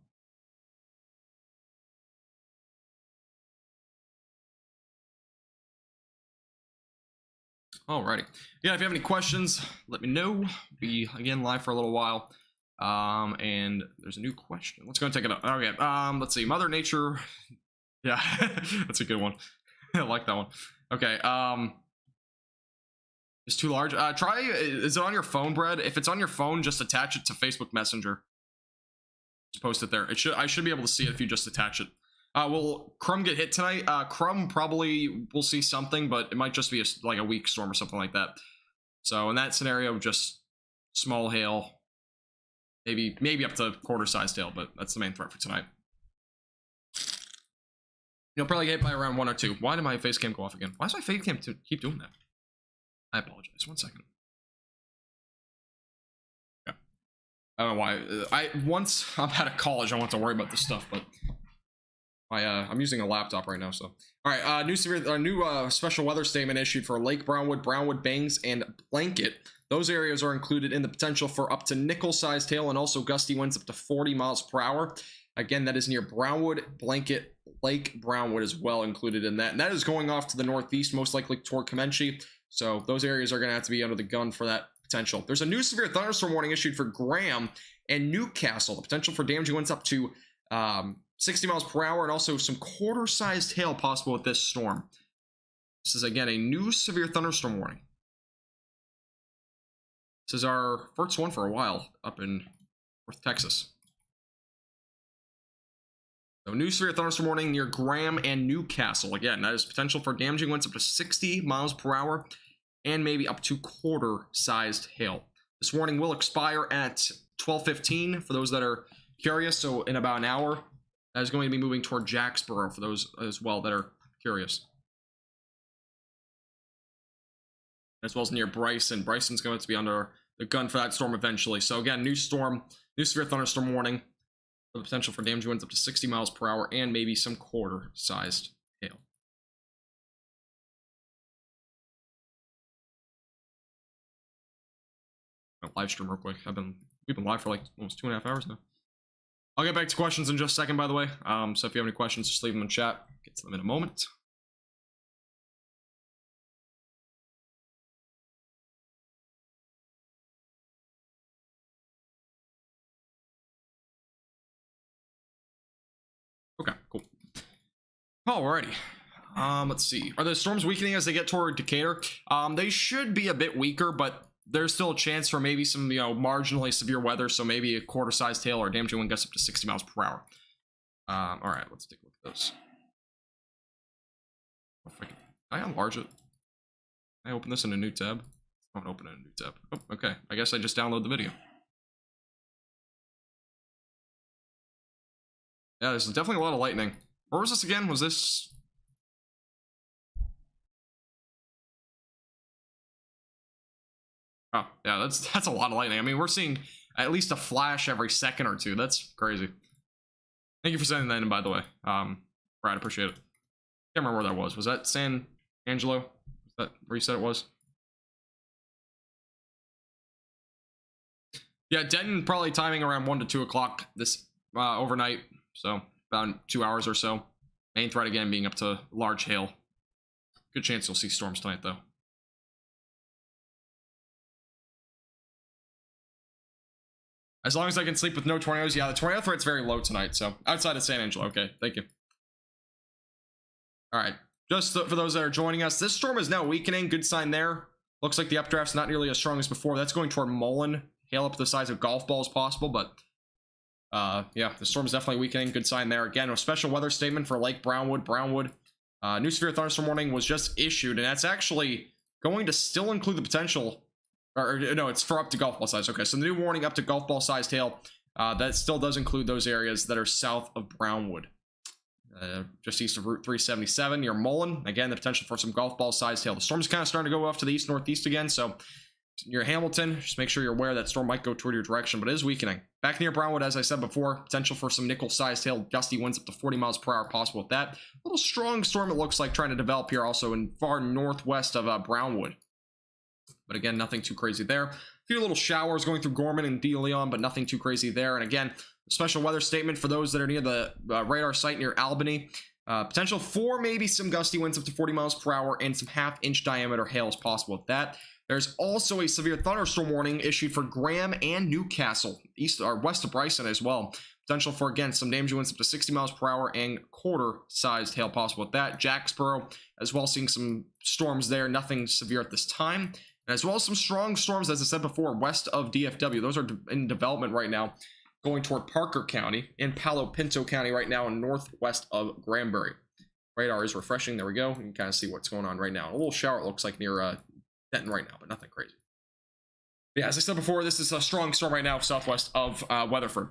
Alrighty. Yeah, if you have any questions, let me know. Be again live for a little while. And there's a new question. Let's go and take it up. Okay. Let's see. Mother Nature. Yeah, that's a good one. I like that one. Okay. It's too large. Is it on your phone, Brad? If it's on your phone, just attach it to Facebook Messenger. Just post it there. I should be able to see it if you just attach it. Will Crumb get hit tonight? Crumb probably will see something, but it might just be like a weak storm or something like that. So in that scenario, just small hail, maybe up to quarter-sized hail, but that's the main threat for tonight. You'll probably get hit by around 1 or 2. Why did my face cam go off again? Why does my face cam keep doing that? I apologize. 1 second. Yeah. I don't know why. Once I'm out of college, I want to worry about this stuff, but I'm using a laptop right now, so. All right, new special weather statement issued for Lake Brownwood, Brownwood, Bangs, and Blanket. Those areas are included in the potential for up to nickel-sized hail and also gusty winds up to 40 miles per hour. Again, that is near Brownwood, Blanket, Lake Brownwood as well included in that. And that is going off to the northeast, most likely toward Comanche. So those areas are going to have to be under the gun for that potential. There's a new severe thunderstorm warning issued for Graham and Newcastle. The potential for damaging winds up to 60 miles per hour and also some quarter-sized hail possible with this storm. This is, again, a new severe thunderstorm warning. This is our first one for a while up in North Texas. So new severe thunderstorm warning near Graham and Newcastle. Again, that is potential for damaging winds up to 60 miles per hour and maybe up to quarter-sized hail. This warning will expire at 12:15 for those that are curious. So in about an hour, that is going to be moving toward Jacksboro for those as well that are curious. As well as near Bryson. Bryson's going to be under the gun for that storm eventually. So again, new severe thunderstorm warning. The potential for damaging winds up to 60 miles per hour and maybe some quarter-sized hail. I'll live stream real quick. We've been live for like almost 2.5 hours now. I'll get back to questions in just a second, by the way. So if you have any questions, just leave them in chat. Get to them in a moment. Okay, cool. Alrighty. Let's see. Are the storms weakening as they get toward Decatur? They should be a bit weaker, but there's still a chance for maybe some, marginally severe weather. So maybe a quarter-sized hail or damaging wind gusts up to 60 miles per hour. All right, let's take a look at this. Can I enlarge it? Can I open this in a new tab? I'm gonna open it in a new tab. Oh, okay. I guess I just download the video. Yeah, there's definitely a lot of lightning. Where was this again? Was this... Oh, yeah, that's a lot of lightning. I mean, we're seeing at least a flash every second or two. That's crazy. Thank you for sending that in, by the way. Brad, appreciate it. Can't remember where that was. Was that San Angelo? Is that where you said it was? Yeah, Denton probably timing around 1 to 2 o'clock this overnight. So about 2 hours or so. Main threat again being up to large hail. Good chance you'll see storms tonight, though. As long as I can sleep with no tornadoes. Yeah, the tornado threat's very low tonight, so outside of San Angelo. Okay, thank you. All right, just for those that are joining us, this storm is now weakening. Good sign there. Looks like the updraft's not nearly as strong as before. That's going toward Mullen. Hail up to the size of golf balls possible, but yeah, the storm is definitely weakening. Good sign there. Again, a special weather statement for Lake Brownwood. New severe thunderstorm warning was just issued, and that's actually going to still include the potential, or no, it's for up to golf ball size. Okay, so the new warning up to golf ball sized hail, that still does include those areas that are south of Brownwood. Just east of Route 377 near Mullen. Again, the potential for some golf ball sized hail. The storm's kind of starting to go off to the east northeast again, so near Hamilton, just make sure you're aware that storm might go toward your direction, but it is weakening. Back near Brownwood, as I said before, potential for some nickel-sized hail, gusty winds up to 40 miles per hour possible with that. A little strong storm it looks like trying to develop here also in far northwest of Brownwood. But again, nothing too crazy there. A few little showers going through Gorman and De Leon, but nothing too crazy there. And again, special weather statement for those that are near the radar site near Albany. Potential for maybe some gusty winds up to 40 miles per hour and some half-inch diameter hail is possible with that. There's also a severe thunderstorm warning issued for Graham and Newcastle, east or west of Bryson as well. Potential for, again, some damage winds up to 60 miles per hour and quarter-sized hail possible with that. Jacksboro as well, seeing some storms there, nothing severe at this time. And as well as some strong storms, as I said before, west of DFW. Those are in development right now, going toward Parker County and Palo Pinto County right now in northwest of Granbury. Radar is refreshing. There we go. You can kind of see what's going on right now. A little shower, it looks like, near Denton right now, but nothing crazy. But yeah, as I said before, this is a strong storm right now southwest of Weatherford.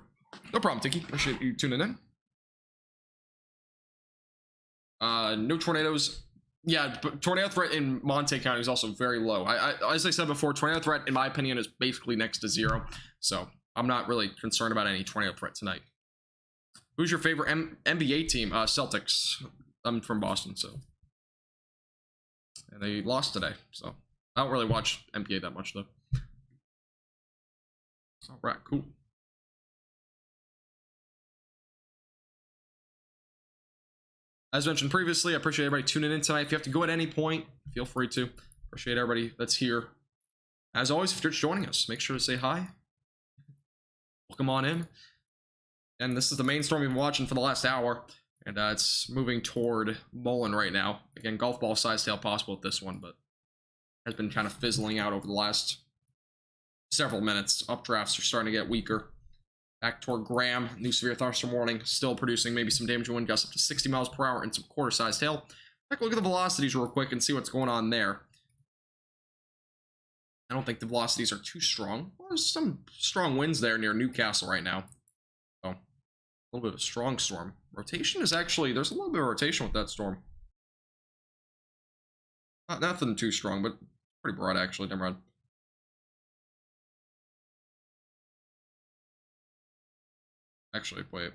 No problem, Tiki. Appreciate you tuning in. No tornadoes. Yeah, but tornado threat in Monte County is also very low. As I said before, tornado threat, in my opinion, is basically next to zero. So I'm not really concerned about any tornado threat tonight. Who's your favorite NBA team? Celtics. I'm from Boston, so. And they lost today, so. I don't really watch NBA that much, though. All right, cool. As mentioned previously, I appreciate everybody tuning in tonight. If you have to go at any point, feel free to. Appreciate everybody that's here. As always, if you're just joining us, make sure to say hi. Welcome on in. And this is the main storm we've been watching for the last hour. And it's moving toward Mullen right now. Again, golf ball size hail possible with this one, but has been kind of fizzling out over the last several minutes. Updrafts are starting to get weaker. Back toward Graham, new severe thunderstorm warning, still producing maybe some damage wind gusts up to 60 miles per hour and some quarter-sized hail. Take a look at the velocities real quick and see what's going on there. I don't think the velocities are too strong. Well, there's some strong winds there near Newcastle right now. So, a little bit of a strong storm. Rotation is actually, there's a little bit of rotation with that storm. Nothing too strong, but pretty broad actually. Never mind. Actually, wait.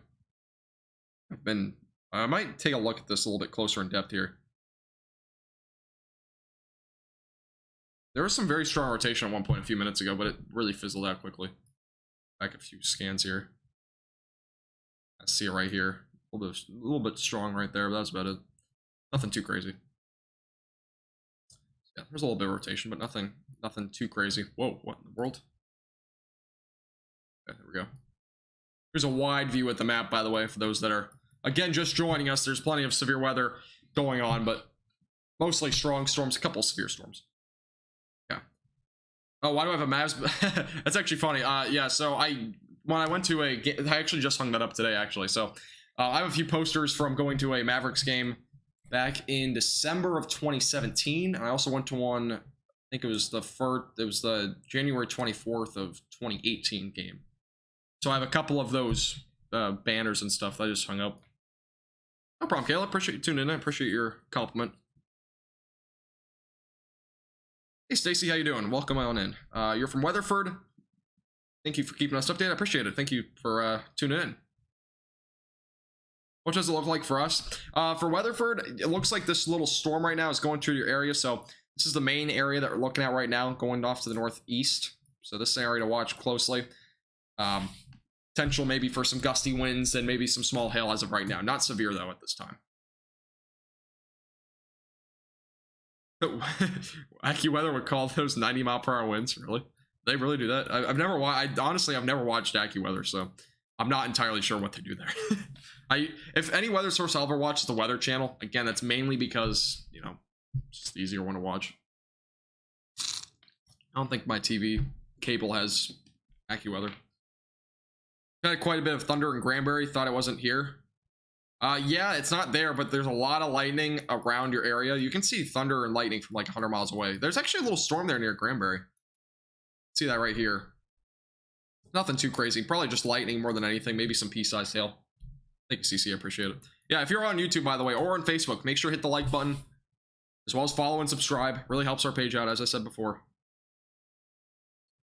I might take a look at this a little bit closer in depth here. There was some very strong rotation at one point a few minutes ago, but it really fizzled out quickly. Back a few scans here. I see it right here. A little bit strong right there, but that's about it. Nothing too crazy. Yeah, there's a little bit of rotation, but nothing too crazy. Whoa, what in the world? Okay, there we go. Here's a wide view at the map, by the way, for those that are, again, just joining us. There's plenty of severe weather going on, but mostly strong storms, a couple of severe storms. Yeah. Oh, why do I have a Mavs? That's actually funny. Yeah, so when I went to a game, I actually just hung that up today, actually. So I have a few posters from going to a Mavericks game back in December of 2017. I also went to one, I think it was the January 24th of 2018 game. So I have a couple of those banners and stuff that I just hung up. No problem, Kayla. Appreciate you tuning in. I appreciate your compliment. Hey, Stacy, how you doing? Welcome on in. You're from Weatherford. Thank you for keeping us updated. I appreciate it. Thank you for tuning in. What does it look like for us? For Weatherford, it looks like this little storm right now is going through your area. So this is the main area that we're looking at right now, going off to the northeast. So this area to watch closely. Potential maybe for some gusty winds and maybe some small hail as of right now. Not severe though at this time. AccuWeather would call those 90-mile-per-hour winds. Really? They really do that? I've never watched. Honestly, I've never watched AccuWeather, so I'm not entirely sure what they do there. If any weather source ever watches the Weather Channel, again, that's mainly because, you know, it's just the easier one to watch. I don't think my TV cable has AccuWeather. Had quite a bit of thunder in Granbury. Thought it wasn't here. Yeah, it's not there, but there's a lot of lightning around your area. You can see thunder and lightning from like 100 miles away. There's actually a little storm there near Granbury. See that right here. Nothing too crazy. Probably just lightning more than anything. Maybe some pea-sized hail. Thank you, CC. I appreciate it. Yeah, if you're on YouTube, by the way, or on Facebook, make sure to hit the like button, as well as follow and subscribe. Really helps our page out, as I said before.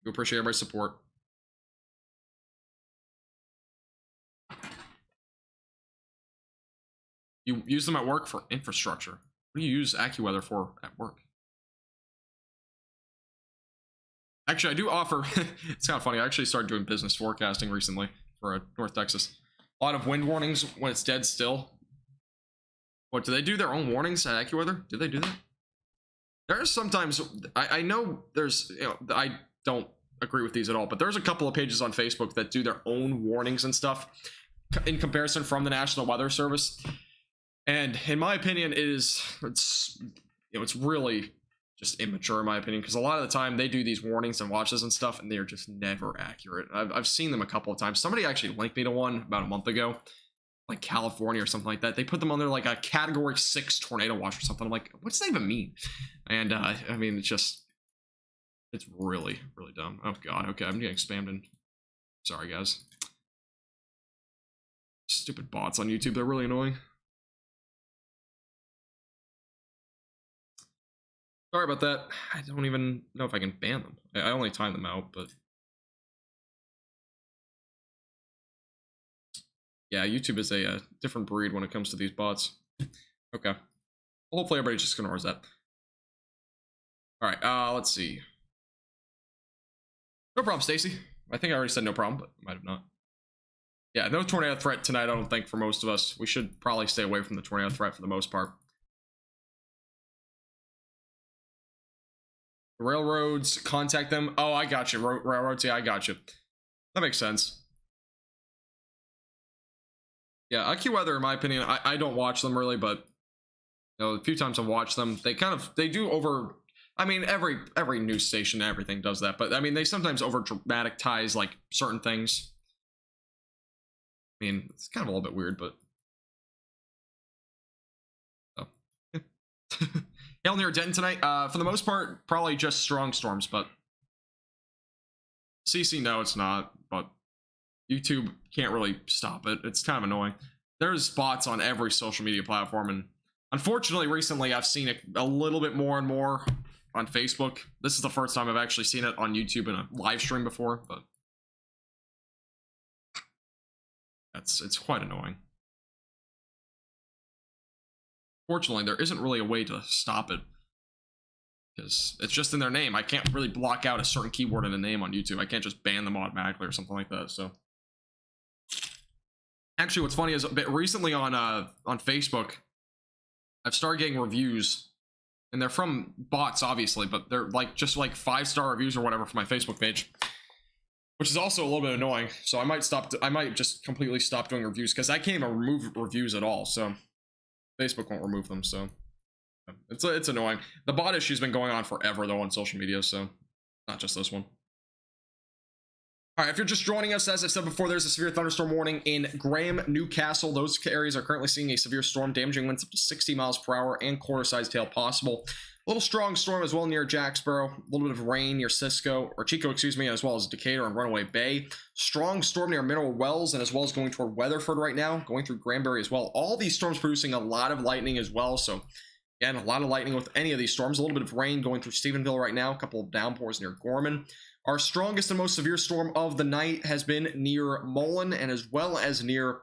We appreciate everybody's support. You use them at work for infrastructure. What do you use AccuWeather for at work? Actually, I do offer, it's kind of funny, I actually started doing business forecasting recently for North Texas. A lot of wind warnings when it's dead still. What, do they do their own warnings at AccuWeather? Do they do that? There's sometimes, I know there's, you know, I don't agree with these at all, but there's a couple of pages on Facebook that do their own warnings and stuff in comparison from the National Weather Service. And in my opinion, it's really just immature in my opinion, because a lot of the time they do these warnings and watches and stuff, and they are just never accurate. I've seen them a couple of times. Somebody actually linked me to one about a month ago, like California or something like that. They put them under like a category 6 tornado watch or something. I'm like, what does that even mean? And I mean, it's really, really dumb. Oh god, okay, I'm getting spammed in. Sorry guys. Stupid bots on YouTube, they're really annoying. Sorry about that. I don't even know if I can ban them. I only time them out, but yeah, YouTube is a different breed when it comes to these bots. Okay. Well, hopefully everybody just ignores that. All right, let's see. No problem, Stacy. I think I already said no problem, but might have not. Yeah, no tornado threat tonight, I don't think, for most of us. We should probably stay away from the tornado threat for the most part. Railroads, contact them. Oh, I got you. Railroads, yeah, I got you. That makes sense. Yeah, AccuWeather, in my opinion, I don't watch them really, but you know, a few times I've watched them. They do over. I mean, every news station, everything does that, but I mean, they sometimes over dramatize like certain things. I mean, it's kind of a little bit weird, but oh. Hail near Denton tonight. For the most part, probably just strong storms, but CC, no, it's not. But YouTube can't really stop it. It's kind of annoying. There's bots on every social media platform, and unfortunately, recently I've seen it a little bit more and more on Facebook. This is the first time I've actually seen it on YouTube in a live stream before, but it's quite annoying. Fortunately, there isn't really a way to stop it, because it's just in their name. I can't really block out a certain keyword in a name on YouTube. I can't just ban them automatically or something like that. So, actually, what's funny is a bit recently on Facebook, I've started getting reviews, and they're from bots, obviously, but they're like just like 5-star reviews or whatever for my Facebook page, which is also a little bit annoying. So I might just completely stop doing reviews, because I can't even remove reviews at all. So Facebook won't remove them, so it's annoying. The bot issue's been going on forever though on social media, so not just this one. All right, if you're just joining us, as I said before, there's a severe thunderstorm warning in Graham, Newcastle. Those areas are currently seeing a severe storm, damaging winds up to 60 miles per hour and quarter-sized hail possible. A little strong storm as well near Jacksboro. A little bit of rain near Cisco, or Chico, excuse me, as well as Decatur and Runaway Bay. Strong storm near Mineral Wells, and as well as going toward Weatherford right now, going through Granbury as well. All these storms producing a lot of lightning as well, so Again, a lot of lightning with any of these storms. A little bit of rain going through Stephenville right now. A couple of downpours near Gorman. Our strongest and most severe storm of the night has been near Mullen and as well as near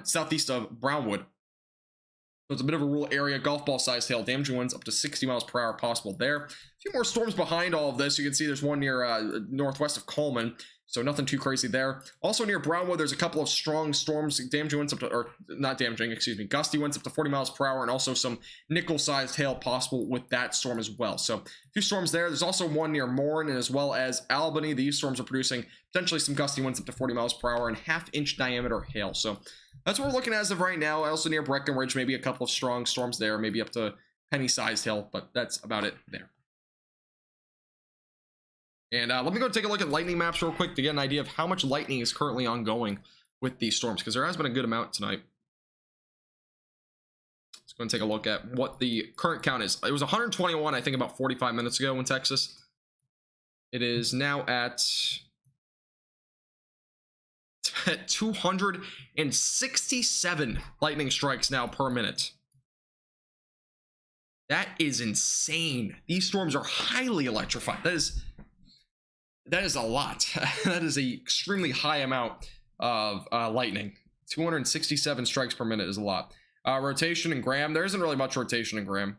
southeast of Brownwood. So it's a bit of a rural area. Golf ball sized hail, damaging winds up to 60 miles per hour possible there. A few more storms behind all of this. You can see there's one near northwest of Coleman. So nothing too crazy there. Also near Brownwood, there's a couple of strong storms, damaging winds up to, or not damaging, excuse me, gusty winds up to 40 miles per hour, and also some nickel-sized hail possible with that storm as well. So a few storms there. There's also one near Morin as well as Albany. These storms are producing potentially some gusty winds up to 40 miles per hour and half-inch diameter hail. So that's what we're looking at as of right now. Also near Breckenridge, maybe a couple of strong storms there, maybe up to penny-sized hail, but that's about it there. And let me go take a look at lightning maps real quick to get an idea of how much lightning is currently ongoing with these storms, because there has been a good amount tonight. Let's go and take a look at what the current count is. It was 121, I think, about 45 minutes ago in Texas. It is now at 267 lightning strikes now per minute. That is insane. These storms are highly electrified. That is a lot. That is an extremely high amount of lightning. 267 strikes per minute is a lot. Rotation in Graham. There isn't really much rotation in Graham.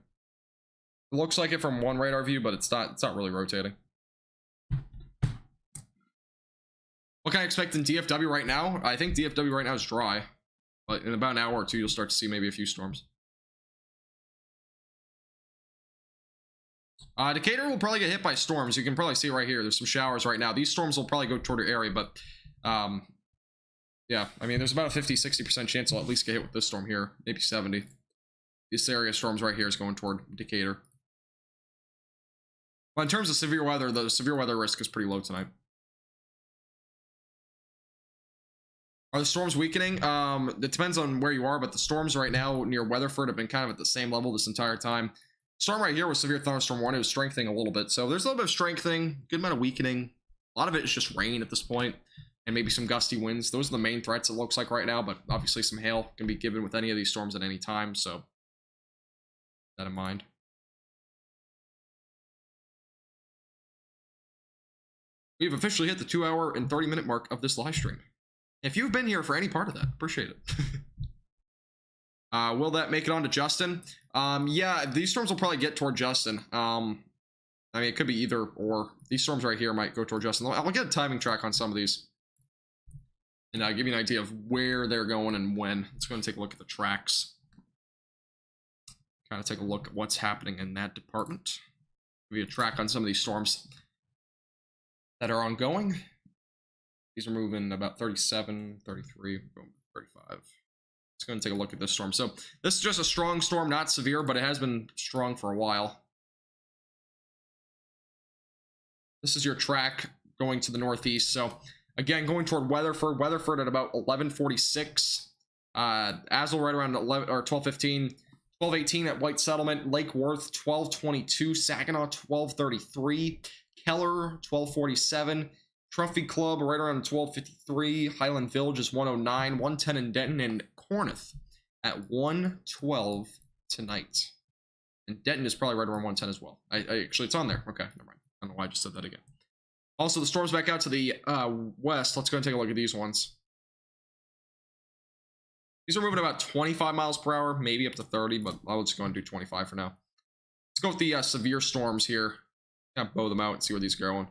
It looks like it from one radar view, but it's not really rotating. What can I expect in DFW right now? I think DFW right now is dry, but in about an hour or two, you'll start to see maybe a few storms. Decatur will probably get hit by storms. You can probably see right here. There's some showers right now. These storms will probably go toward your area, but yeah, I mean, there's about a 50-60% chance I'll at least get hit with this storm here. Maybe 70. This area of storms right here is going toward Decatur. But in terms of severe weather, the severe weather risk is pretty low tonight. Are the storms weakening? It depends on where you are, but the storms right now near Weatherford have been kind of at the same level this entire time. Storm right here was severe thunderstorm 1. It was strengthening a little bit. So there's a little bit of strengthening, good amount of weakening. A lot of it is just rain at this point, and maybe some gusty winds. Those are the main threats it looks like right now, but obviously some hail can be given with any of these storms at any time. So keep that in mind. We've officially hit the 2-hour and 30-minute mark of this live stream. If you've been here for any part of that, appreciate it. Will that make it on to Justin? Yeah, these storms will probably get toward Justin. I mean, it could be either or. These storms right here might go toward Justin. I'll get a timing track on some of these, and give you an idea of where they're going and when. Let's go and take a look at the tracks. Kind of take a look at what's happening in that department. Give you a track on some of these storms that are ongoing. These are moving about 37, 33, 35. Let's go and take a look at this storm. So this is just a strong storm, not severe, but it has been strong for a while. This is your track going to the northeast. So again, going toward Weatherford. Weatherford at about 1146. Azle right around 11 or 1215. 1218 at White Settlement. Lake Worth 1222. Saginaw 1233. Keller 1247. Truffy Club right around 1253. Highland Village is 109. 110 in Denton, and Corneth at 112 tonight. And Denton is probably right around 110 as well. Actually, it's on there. Okay, never mind. I don't know why I just said that again. Also, the storms back out to the west. Let's go and take a look at these ones. These are moving about 25 miles per hour, maybe up to 30, but I'll just go and do 25 for now. Let's go with the severe storms here. Kind of bow them out and see where these are going.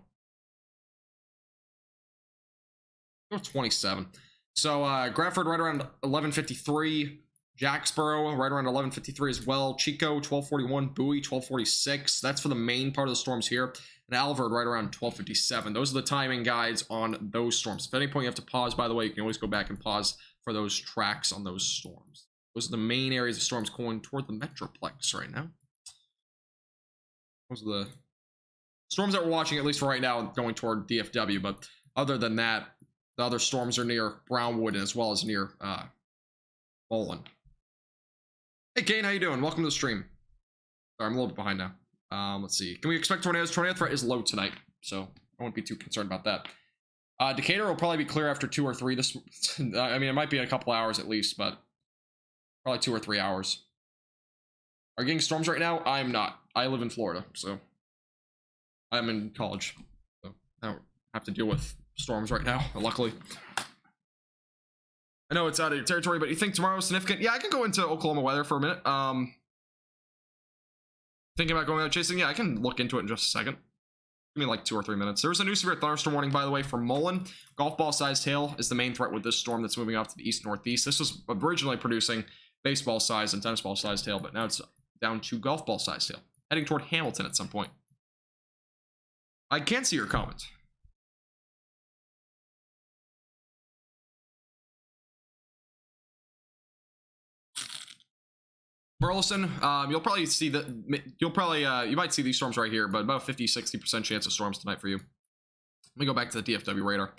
Go 27. So Grafford right around 1153. Jacksboro right around 1153 as well. Chico 1241. Bowie 1246. That's for the main part of the storms here. And Alvord right around 1257. Those are the timing guides on those storms. If at any point you have to pause, by the way, you can always go back and pause for those tracks on those storms. Those are the main areas of storms going toward the Metroplex right now. Those are the storms that we're watching, at least for right now, going toward DFW. But other than that, the other storms are near Brownwood as well as near Mullen. Hey, Kane, how you doing? Welcome to the stream. Sorry, I'm a little bit behind now. Let's see. Can we expect tornadoes? Tornado threat is low tonight, so I won't be too concerned about that. Decatur will probably be clear after 2 or 3. This, I mean, it might be a couple hours at least, but probably 2 or 3 hours. Are you getting storms right now? I'm not. I live in Florida, so I'm in college. So I don't have to deal with storms right now, luckily. I know it's out of your territory, but you think tomorrow's significant? Yeah, I can go into Oklahoma weather for a minute. Thinking about going out chasing? Yeah, I can look into it in just a second. Give me like 2 or 3 minutes. There's a new severe thunderstorm warning, by the way, for Mullen. Golf ball sized hail is the main threat with this storm that's moving off to the east northeast. This was originally producing baseball sized and tennis ball sized hail, but now it's down to golf ball sized hail, heading toward Hamilton at some point. I can't see your comment. Burleson, you'll probably see that. You might see these storms right here, but about 50-60% chance of storms tonight for you. Let me go back to the DFW radar.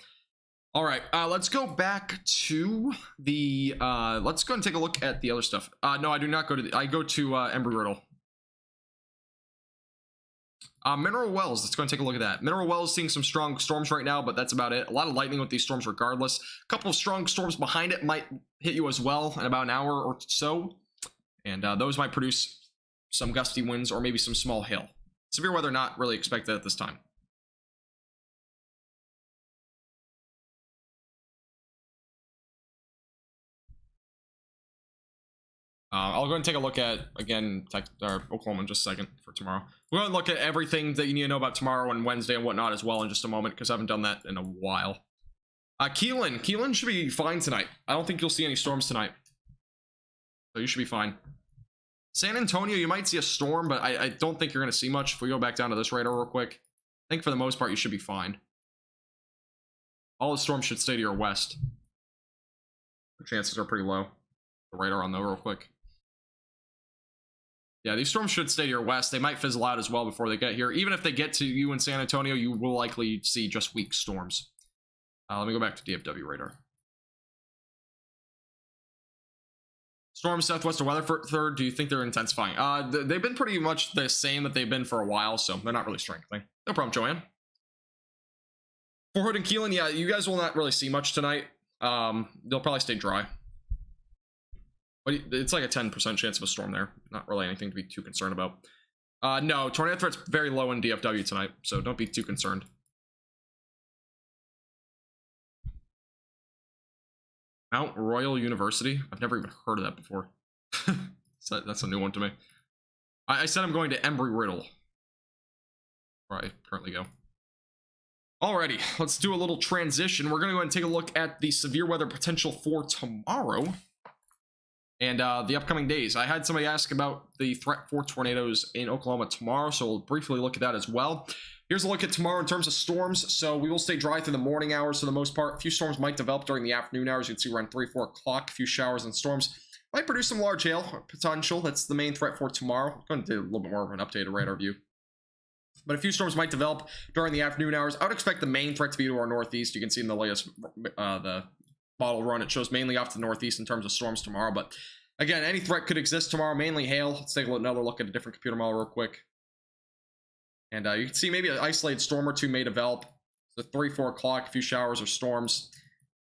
All right, let's go back to the. Let's go and take a look at the other stuff. No, I do not go to. I go to Embry-Riddle. Mineral Wells, let's go and take a look at that. Mineral Wells seeing some strong storms right now, but that's about it. A lot of lightning with these storms regardless. A couple of strong storms behind it might hit you as well in about an hour or so. And those might produce some gusty winds or maybe some small hail. Severe weather not really expected at this time. I'll go and take a look at, again, Oklahoma in just a second for tomorrow. We're going to look at everything that you need to know about tomorrow and Wednesday and whatnot as well in just a moment, because I haven't done that in a while. Keelan should be fine tonight. I don't think you'll see any storms tonight. So you should be fine. San Antonio, you might see a storm, but I don't think you're going to see much. If we go back down to this radar real quick, I think for the most part you should be fine. All the storms should stay to your west. The chances are pretty low. The radar on though real quick. Yeah, these storms should stay to your west. They might fizzle out as well before they get here. Even if they get to you in San Antonio, you will likely see just weak storms. Let me go back to DFW radar. Storms southwest of Weatherford, do you think they're intensifying? They've been pretty much the same that they've been for a while, so they're not really strengthening. No problem, Joanne. Fort Hood and Keelan, yeah, you guys will not really see much tonight. They'll probably stay dry. But it's like a 10% chance of a storm there. Not really anything to be too concerned about. No, tornado threat's very low in DFW tonight, so don't be too concerned. Mount Royal University? I've never even heard of that before. So that's a new one to me. I said I'm going to Embry-Riddle, where I currently go. Alrighty, let's do a little transition. We're going to go ahead and take a look at the severe weather potential for tomorrow and the upcoming days. I had somebody ask about the threat for tornadoes in Oklahoma tomorrow, so we'll briefly look at that as well. Here's a look at tomorrow in terms of storms. So we will stay dry through the morning hours for the most part. A few storms might develop during the afternoon hours. You can see around 3-4 o'clock. A few showers and storms might produce some large hail potential. That's the main threat for tomorrow. I'm going to do a little bit more of an updated radar view. But a few storms might develop during the afternoon hours. I would expect the main threat to be to our northeast. You can see in the latest the model run, it shows mainly off to the northeast in terms of storms tomorrow. But again, any threat could exist tomorrow, mainly hail. Let's take another look at a different computer model real quick. And you can see maybe an isolated storm or two may develop. So 3-4 o'clock, a few showers or storms.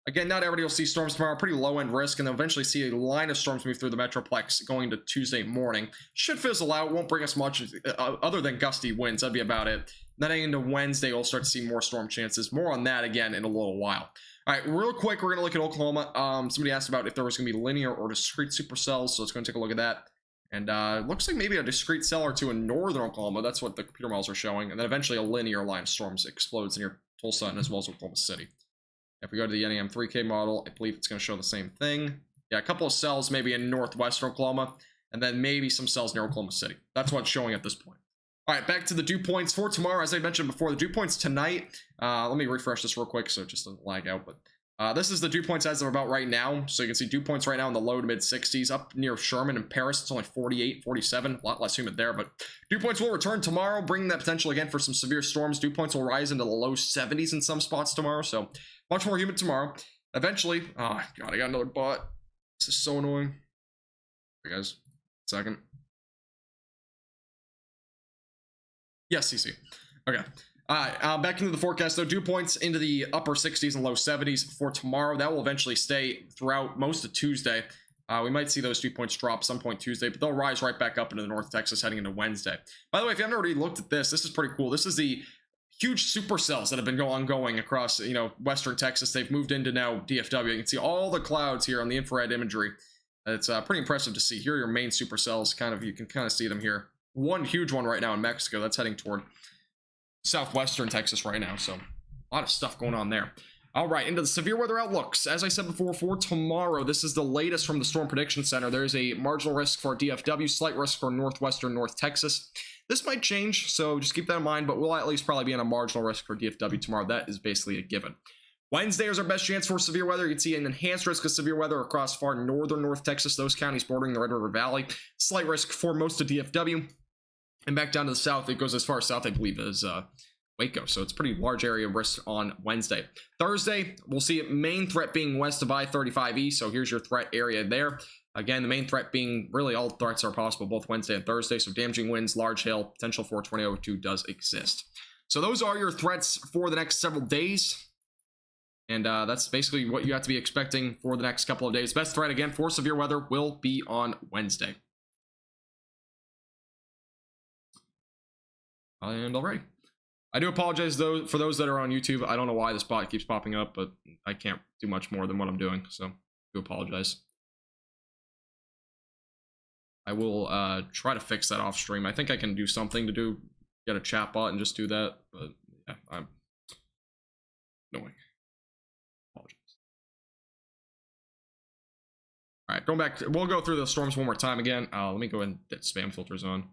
Again, not everybody will see storms tomorrow. Pretty low-end risk, and they'll eventually see a line of storms move through the Metroplex going to Tuesday morning. Should fizzle out. Won't bring us much other than gusty winds. That'd be about it. Then into Wednesday, we'll start to see more storm chances. More on that again in a little while. All right, real quick, we're going to look at Oklahoma. Somebody asked about if there was going to be linear or discrete supercells, so let's go and take a look at that. And looks like maybe a discrete cell or two in northern Oklahoma. That's what the computer models are showing. And then eventually a linear line of storms explodes near Tulsa and as well as Oklahoma City. If we go to the NEM3K model, I believe it's going to show the same thing. Yeah, a couple of cells maybe in northwestern Oklahoma, and then maybe some cells near Oklahoma City. That's what's showing at this point. All right, back to the dew points for tomorrow. As I mentioned before, the dew points tonight. Let me refresh this real quick so it just doesn't lag out. But this is the dew points as of about right now. So you can see dew points right now in the low to mid 60s. Up near Sherman and Paris, it's only 48, 47. A lot less humid there. But dew points will return tomorrow, bringing that potential again for some severe storms. Dew points will rise into the low 70s in some spots tomorrow. So much more humid tomorrow. Eventually, oh god, I got another bot. This is so annoying. Hey guys, second. Yes, CC. Okay. Back into the forecast though. Dew points into the upper 60s and low 70s for tomorrow. That will eventually stay throughout most of Tuesday. We might see those dew points drop some point Tuesday, but they'll rise right back up into the North Texas heading into Wednesday. By the way, if you haven't already looked at this, this is pretty cool. This is the huge supercells that have been ongoing across, western Texas. They've moved into now DFW. You can see all the clouds here on the infrared imagery. It's pretty impressive to see. Here are your main supercells. You can kind of see them here. One huge one right now in Mexico that's heading toward southwestern Texas right now. So a lot of stuff going on there. All right, into the severe weather outlooks. As I said before, for tomorrow, this is the latest from the Storm Prediction Center. There's a marginal risk for DFW, slight risk for northwestern North Texas. This might change, so just keep that in mind, but we'll at least probably be in a marginal risk for DFW tomorrow. That is basically a given. Wednesday is our best chance for severe weather. You can see an enhanced risk of severe weather across far northern North Texas, those counties bordering the Red River Valley. Slight risk for most of DFW. And back down to the south, it goes as far south, I believe, as Waco. So it's a pretty large area of risk on Wednesday. Thursday, we'll see main threat being west of I-35E. So here's your threat area there. Again, the main threat being really all threats are possible both Wednesday and Thursday. So damaging winds, large hail, potential for tornado 2 does exist. So those are your threats for the next several days. And that's basically what you have to be expecting for the next couple of days. Best threat, again, for severe weather will be on Wednesday. And alrighty. I do apologize, though, for those that are on YouTube. I don't know why this bot keeps popping up, but I can't do much more than what I'm doing, so I do apologize. I will try to fix that off stream. I think I can do something to get a chat bot and just do that, but yeah, I'm annoying. Apologize. All right, going back. We'll go through the storms one more time again. Let me go and get spam filters on.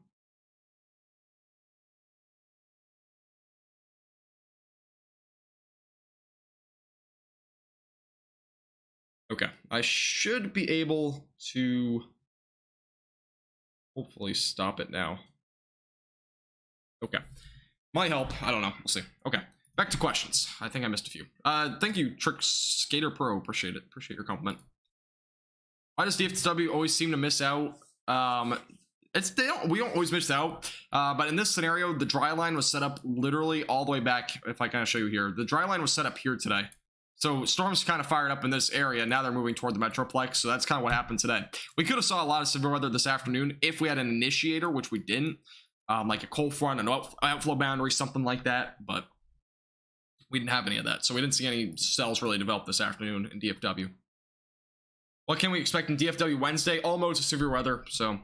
Okay, I should be able to hopefully stop it now. Okay, might help. I don't know. We'll see. Okay, back to questions. I think I missed a few. Thank you, Trick Skater Pro. Appreciate it. Appreciate your compliment. Why does DFW always seem to miss out? We don't always miss out. But in this scenario, the dry line was set up literally all the way back. If I kind of show you here, the dry line was set up here today. So storms kind of fired up in this area. Now they're moving toward the Metroplex. So that's kind of what happened today. We could have saw a lot of severe weather this afternoon if we had an initiator, which we didn't. Like a cold front, an outflow boundary, something like that. But we didn't have any of that. So we didn't see any cells really develop this afternoon in DFW. What can we expect in DFW Wednesday? All modes of severe weather. So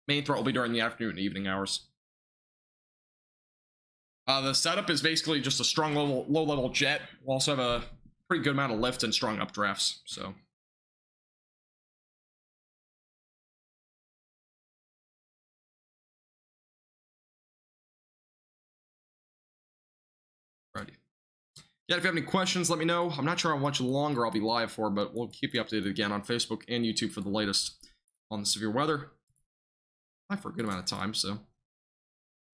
main threat will be during the afternoon and evening hours. The setup is basically just a strong low-level jet. We'll also have a pretty good amount of lift and strong updrafts, so. Righty. Yeah, if you have any questions, let me know. I'm not sure how much longer I'll be live for, but we'll keep you updated again on Facebook and YouTube for the latest on the severe weather. Live for a good amount of time, so.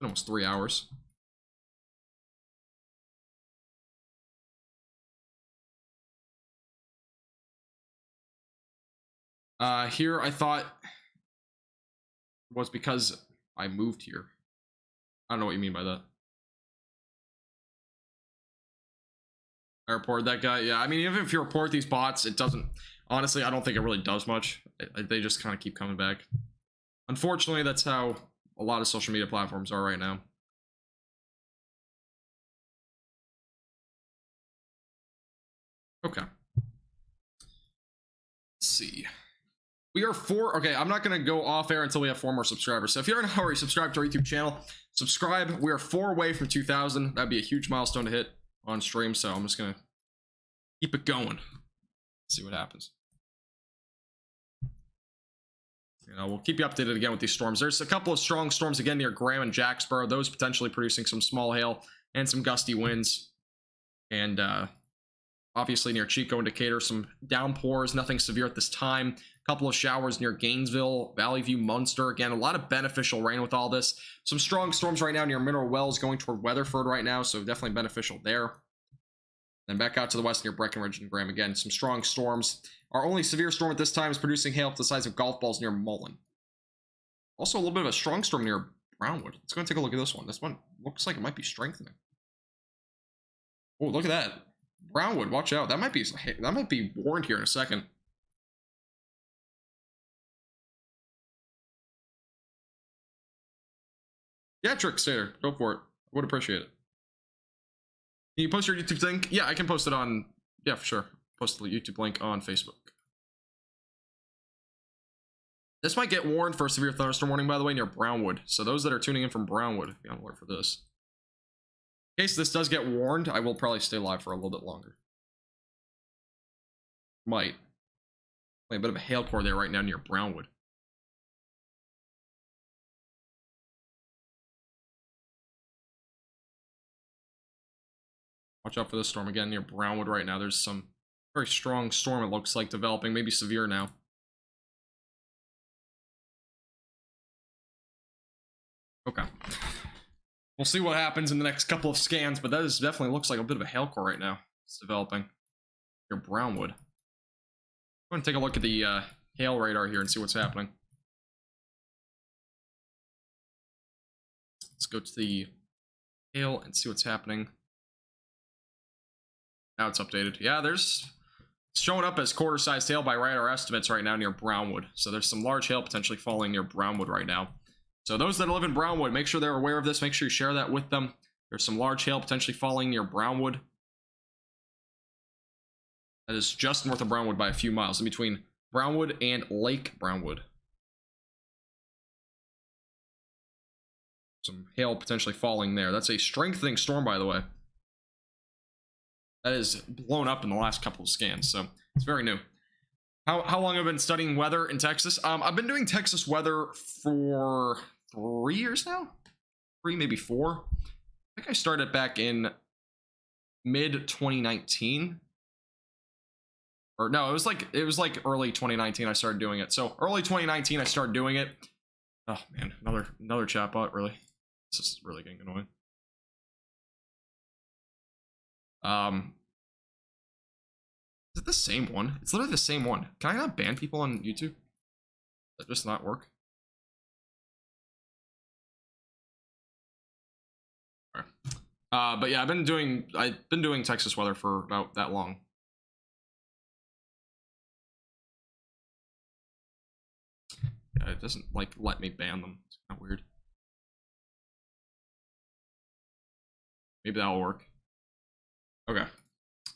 Almost 3 hours. Here I thought was because I moved here. I don't know what you mean by that. I reported that guy. Yeah, I mean, even if you report these bots, it doesn't. Honestly, I don't think it really does much. They just kind of keep coming back. Unfortunately, that's how a lot of social media platforms are right now. Okay. Let's see. We are 4. Okay, I'm not going to go off air until we have 4 more subscribers. So if you're in a hurry, subscribe to our YouTube channel. Subscribe. We are 4 away from 2,000. That'd be a huge milestone to hit on stream. So I'm just going to keep it going. See what happens. We'll keep you updated again with these storms. There's a couple of strong storms again near Graham and Jacksboro. Those potentially producing some small hail and some gusty winds. And obviously near Chico and Decatur, some downpours. Nothing severe at this time. Couple of showers near Gainesville, Valley View, Munster. Again, a lot of beneficial rain with all this. Some strong storms right now near Mineral Wells going toward Weatherford right now, so definitely beneficial there. Then back out to the west near Breckenridge and Graham again. Some strong storms. Our only severe storm at this time is producing hail up to the size of golf balls near Mullen. Also a little bit of a strong storm near Brownwood. Let's go and take a look at this one. This one looks like it might be strengthening. Oh, look at that. Brownwood, watch out. That might be warned here in a second. Yeah, Trickster, go for it. I would appreciate it. Can you post your YouTube link? Yeah, I can post it on, yeah, for sure. Post the YouTube link on Facebook. This might get warned for a severe thunderstorm warning, by the way, near Brownwood. So those that are tuning in from Brownwood, be on alert for this. In case this does get warned, I will probably stay live for a little bit longer. Might. A bit of a hail core there right now near Brownwood. Watch out for this storm again near Brownwood right now. There's some very strong storm, it looks like, developing, maybe severe now. Okay. We'll see what happens in the next couple of scans, but that is definitely looks like a bit of a hail core right now. It's developing near Brownwood. I'm going to take a look at the hail radar here and see what's happening. Let's go to the hail and see what's happening. Now it's updated. Yeah, it's showing up as quarter-sized hail by radar estimates right now near Brownwood. So there's some large hail potentially falling near Brownwood right now. So those that live in Brownwood, make sure they're aware of this. Make sure you share that with them. There's some large hail potentially falling near Brownwood. That is just north of Brownwood by a few miles, in between Brownwood and Lake Brownwood. Some hail potentially falling there. That's a strengthening storm, by the way. That is blown up in the last couple of scans, so it's very new. How long have I been studying weather in Texas? I've been doing Texas weather for 3 years now? 3, maybe 4. I think I started back in mid-2019. Or no, it was like early 2019 I started doing it. So early 2019 I started doing it. Oh man, another chatbot, really. This is really getting annoying. Is it the same one? It's literally the same one. Can I not ban people on YouTube? Does that just not work? All right. But yeah, I've been doing Texas weather for about that long. Yeah, it doesn't like let me ban them. It's kind of weird. Maybe that'll work. Okay.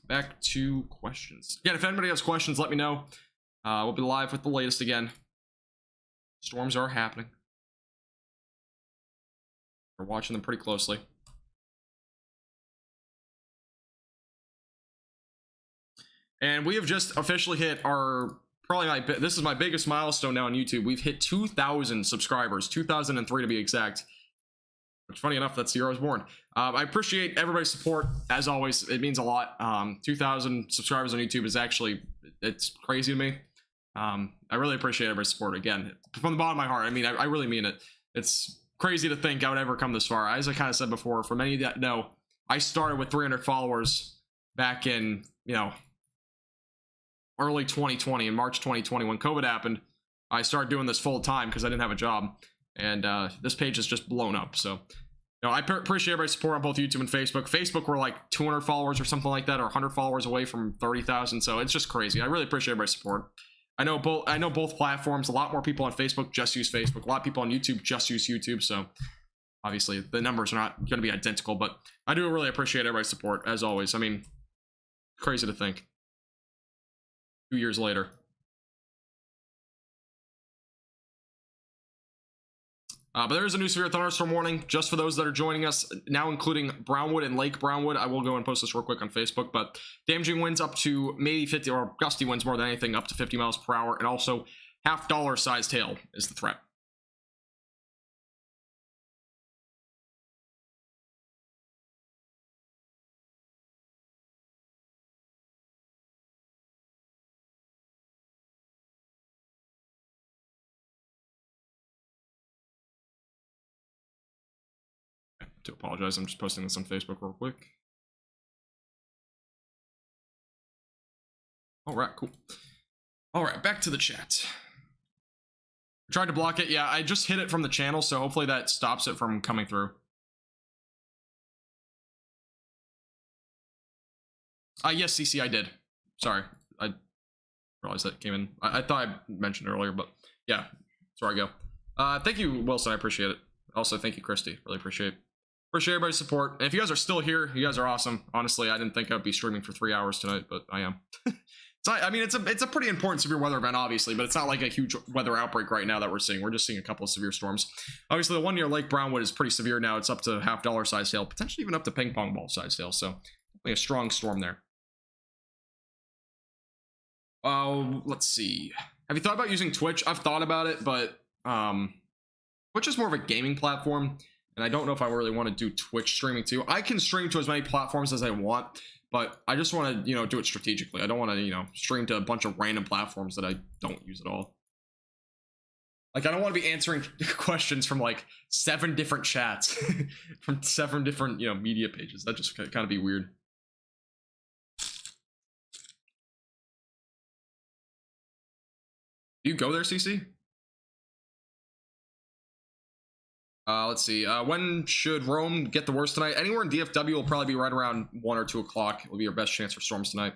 Back to questions. Again, if anybody has questions, let me know. We'll be live with the latest again. Storms are happening. We're watching them pretty closely. And we have just officially hit our, this is my biggest milestone now on YouTube. We've hit 2,000 subscribers, 2,003 to be exact. Which, funny enough, that's the year I was born. I appreciate everybody's support, as always. It means a lot. 2,000 subscribers on YouTube is actually, it's crazy to me. I really appreciate everybody's support. Again, from the bottom of my heart, I mean, I really mean it. It's crazy to think I would ever come this far. As I kind of said before, for many that know, I started with 300 followers back in, early 2020, in March 2020, when COVID happened. I started doing this full time because I didn't have a job. And this page has just blown up. So, I appreciate everybody's support on both YouTube and Facebook. Facebook, we're like 200 followers or something like that, or 100 followers away from 30,000. So it's just crazy. I really appreciate everybody's support. I know both platforms. A lot more people on Facebook just use Facebook. A lot of people on YouTube just use YouTube. So obviously the numbers are not going to be identical, but I do really appreciate everybody's support as always. I mean, crazy to think. 2 years later. But there is a new severe thunderstorm warning just for those that are joining us now, including Brownwood and Lake Brownwood. I will go and post this real quick on Facebook, but damaging winds up to maybe 50, or gusty winds more than anything, up to 50 miles per hour, and also $half sized hail is the threat. To apologize, I'm just posting this on Facebook real quick. All right, cool. All right, back to the chat. I tried to block it. Yeah, I just hit it from the channel, so hopefully that stops it from coming through. Yes, CC, I did. Sorry, I realized that came in. I thought I mentioned earlier, but yeah, that's where I go. Thank you, Wilson. I appreciate it. Also, thank you, Christy. Really appreciate everybody's support. And if you guys are still here, you guys are awesome. Honestly, I didn't think I'd be streaming for 3 hours tonight, but I am. So, I mean, it's a pretty important severe weather event, obviously, but it's not like a huge weather outbreak right now that we're seeing. We're just seeing a couple of severe storms. Obviously, the one near Lake Brownwood is pretty severe now. It's up to $half size hail, potentially even up to ping pong ball size hail. So, definitely a strong storm there. Let's see. Have you thought about using Twitch? I've thought about it, but Twitch is more of a gaming platform, and I don't know if I really want to do Twitch streaming too. I can stream to as many platforms as I want, but I just want to, you know, do it strategically. I don't want to, you know, stream to a bunch of random platforms that I don't use at all. Like, I don't want to be answering questions from like 7 different chats from 7 different, you know, media pages. That just kind of be weird. Do you go there, CC? Let's see. When should Rome get the worst tonight? Anywhere in DFW will probably be right around 1 or 2 o'clock. It will be your best chance for storms tonight.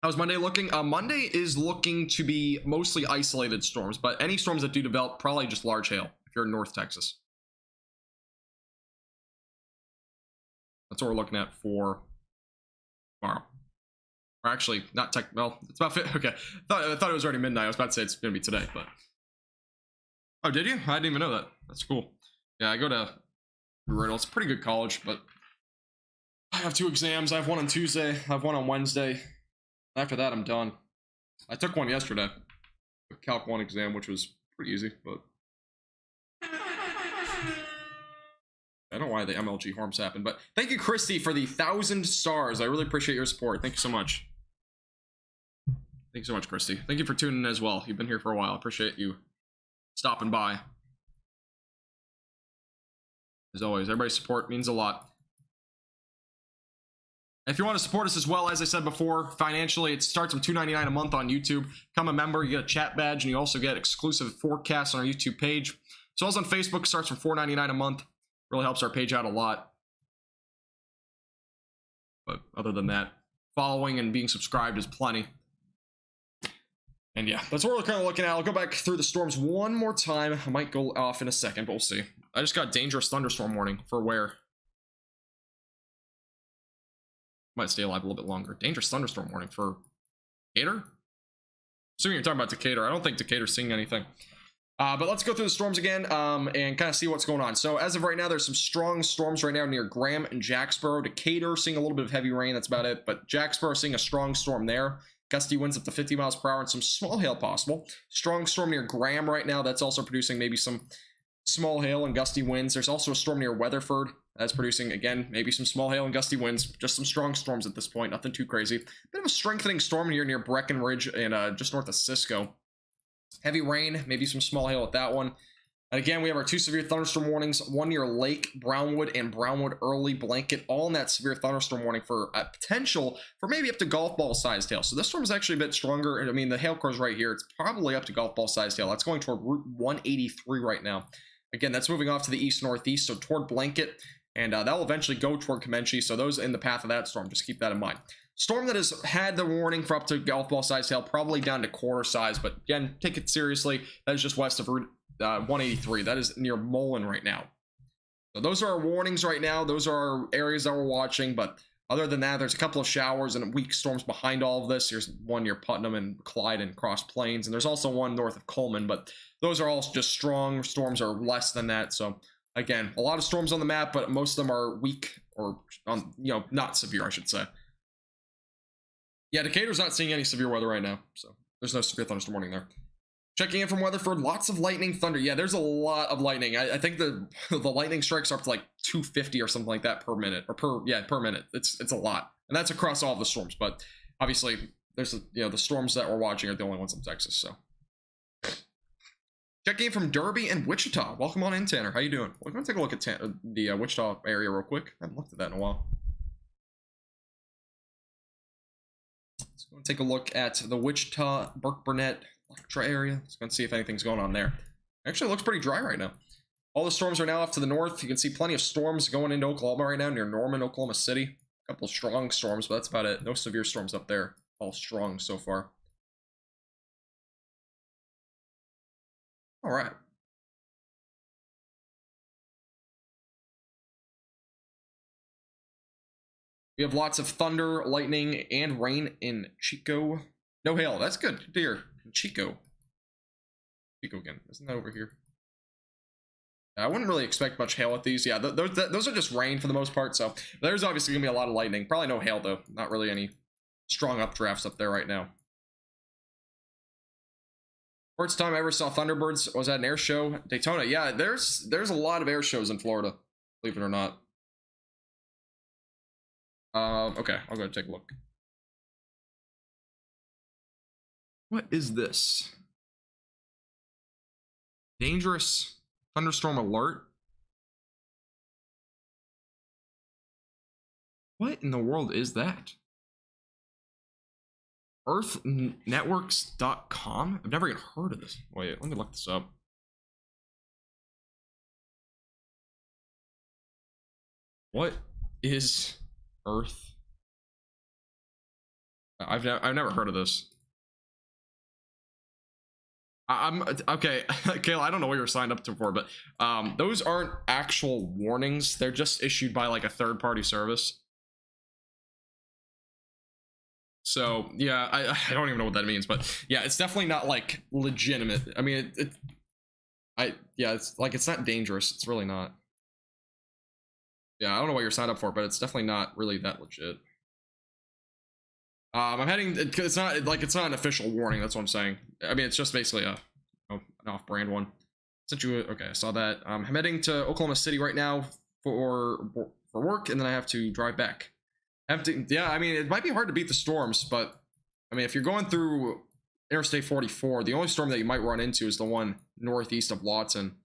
How's Monday looking? Monday is looking to be mostly isolated storms, but any storms that do develop, probably just large hail if you're in North Texas. That's what we're looking at for tomorrow. Or actually, not tech. Well, it's about okay. I thought it was already midnight. I was about to say it's gonna be today, but oh, did you? I didn't even know that. That's cool. Yeah, I go to Riddle. It's a pretty good college, but I have 2 exams. I have one on Tuesday. I have one on Wednesday. After that, I'm done. I took one yesterday, the Calc 1 exam, which was pretty easy, but I don't know why the MLG harms happen. But thank you, Christy, for the 1,000 stars. I really appreciate your support. Thank you so much. Thank you so much, Christy. Thank you for tuning in as well. You've been here for a while. I appreciate you stopping by. As always, everybody's support means a lot. If you want to support us as well, as I said before, financially, it starts from $2.99 a month on YouTube. Become a member, you get a chat badge, and you also get exclusive forecasts on our YouTube page. So also on Facebook, it starts from $4.99 a month. Really helps our page out a lot. But other than that, following and being subscribed is plenty. And yeah, that's what we're kind of looking at. I'll go back through the storms one more time. I might go off in a second, but we'll see. I just got dangerous thunderstorm warning for where? Might stay alive a little bit longer. Dangerous thunderstorm warning for Decatur? Assuming you're talking about Decatur. I don't think Decatur's seeing anything. But let's go through the storms again and kind of see what's going on. So as of right now, there's some strong storms right now near Graham and Jacksboro. Decatur seeing a little bit of heavy rain. That's about it. But Jacksboro seeing a strong storm there. Gusty winds up to 50 miles per hour and some small hail possible. Strong storm near Graham right now. That's also producing maybe some small hail and gusty winds. There's also a storm near Weatherford. That's producing, again, maybe some small hail and gusty winds. Just some strong storms at this point. Nothing too crazy. Bit of a strengthening storm here near Breckenridge and just north of Cisco. Heavy rain, maybe some small hail at that one. And again, we have our 2 severe thunderstorm warnings. One near Lake Brownwood and Brownwood Early Blanket. All in that severe thunderstorm warning for a potential for maybe up to golf ball sized hail. So this storm is actually a bit stronger. I mean, the hail crow's right here. It's probably up to golf ball sized hail. That's going toward Route 183 right now. Again, that's moving off to the east-northeast, so toward Blanket. And that will eventually go toward Comanche. So those in the path of that storm, just keep that in mind. Storm that has had the warning for up to golf ball size hail, probably down to quarter size. But again, take it seriously. That is just west of Route 183. That is near Mullen right now. So those are our warnings right now. Those are our areas that we're watching. But other than that, there's a couple of showers and weak storms behind all of this. There's one near Putnam and Clyde and Cross Plains. And there's also one north of Coleman. But those are all just strong storms or less than that. So again, a lot of storms on the map, but most of them are weak or, not severe, I should say. Yeah, Decatur's not seeing any severe weather right now, so there's no severe thunderstorm warning there. Checking in from Weatherford, lots of lightning, thunder. Yeah, there's a lot of lightning. I think the lightning strikes are up to like 250 or something like that per minute, or per minute. It's a lot, and that's across all the storms. But obviously, there's the storms that we're watching are the only ones in Texas. So. Checking in from Derby and Wichita. Welcome on in, Tanner. How you doing? We're going to take a look at the Wichita area real quick. I haven't looked at that in a while. Let's go and take a look at the Wichita, Burke Burnett, Electra area. Let's go and see if anything's going on there. Actually, it looks pretty dry right now. All the storms are now off to the north. You can see plenty of storms going into Oklahoma right now near Norman, Oklahoma City. A couple of strong storms, but that's about it. No severe storms up there. All strong so far. All right. We have lots of thunder, lightning, and rain in Chico. No hail. That's good. Dear Chico. Chico again. Isn't that over here? I wouldn't really expect much hail with these. Yeah, those are just rain for the most part. So there's obviously gonna be a lot of lightning. Probably no hail though. Not really any strong updrafts up there right now. First time I ever saw Thunderbirds was at an air show, Daytona. Yeah, there's a lot of air shows in Florida, believe it or not. Okay, I'll go take a look. What is this? Dangerous thunderstorm alert? What in the world is that? EarthNetworks.com? I've never even heard of this. Wait, let me look this up. What is Earth? I've never heard of this. I'm okay, Kayla, I don't know what you're signed up to for, but those aren't actual warnings. They're just issued by like a third-party service. So yeah, I don't even know what that means, but yeah, it's definitely not like legitimate. I mean, yeah, it's like, it's not dangerous. It's really not. Yeah, I don't know what you're signed up for, but it's definitely not really that legit. I'm heading. It's not like, it's not an official warning. That's what I'm saying. I mean, it's just basically an off-brand one. Sent you. Okay, I saw that. I'm heading to Oklahoma City right now for work, and then I have to drive back. Yeah, I mean, it might be hard to beat the storms, but I mean, if you're going through Interstate 44, the only storm that you might run into is the one northeast of Watson,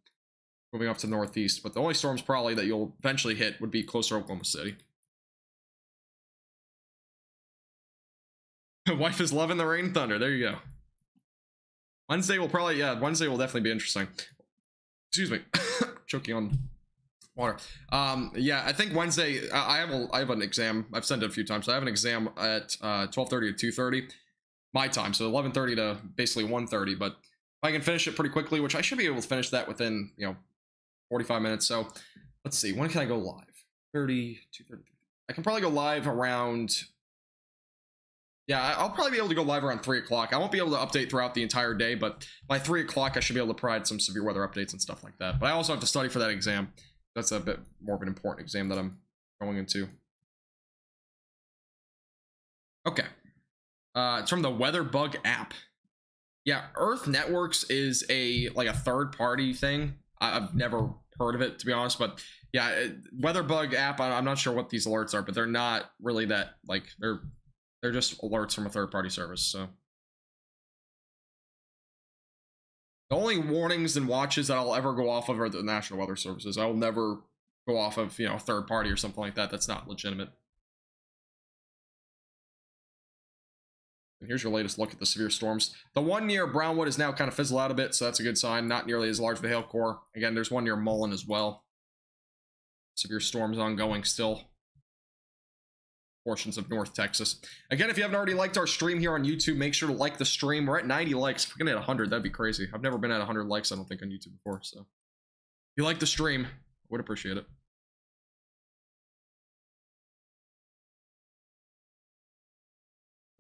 moving up to northeast. But the only storms probably that you'll eventually hit would be closer to Oklahoma City. Wife is loving the rain and thunder. There you go. Wednesday will probably, yeah, Wednesday will definitely be interesting. Excuse me. Choking on water. Yeah, I think Wednesday, I have an exam. I've sent it a few times. So I have an exam at 12:30 to 2:30 my time, so 11:30 to basically 1:30. But if I can finish it pretty quickly, which I should be able to finish that within 45 minutes. So let's see, when can I go live? 2:30. I can probably go live around. Yeah, I'll probably be able to go live around 3 o'clock. I won't be able to update throughout the entire day, but by 3 o'clock, I should be able to provide some severe weather updates and stuff like that. But I also have to study for that exam. That's a bit more of an important exam that I'm going into. Okay. It's from the Weather Bug app. Yeah, Earth Networks is like a third-party thing. I've never heard of it, to be honest, but yeah, Weather Bug app, I'm not sure what these alerts are, but they're not really that, like, they're just alerts from a third-party service, so. The only warnings and watches that I'll ever go off of are the National Weather Services. I will never go off of, a third party or something like that. That's not legitimate. And here's your latest look at the severe storms. The one near Brownwood is now kind of fizzled out a bit, so that's a good sign. Not nearly as large of a hail core. Again, there's one near Mullen as well. Severe storms ongoing still. Portions of North Texas. Again, if you haven't already liked our stream here on YouTube, make sure to like the stream. We're at 90 likes. If we can hit 100, that'd be crazy. I've never been at 100 likes, I don't think, on YouTube before, so if you like the stream, would appreciate it.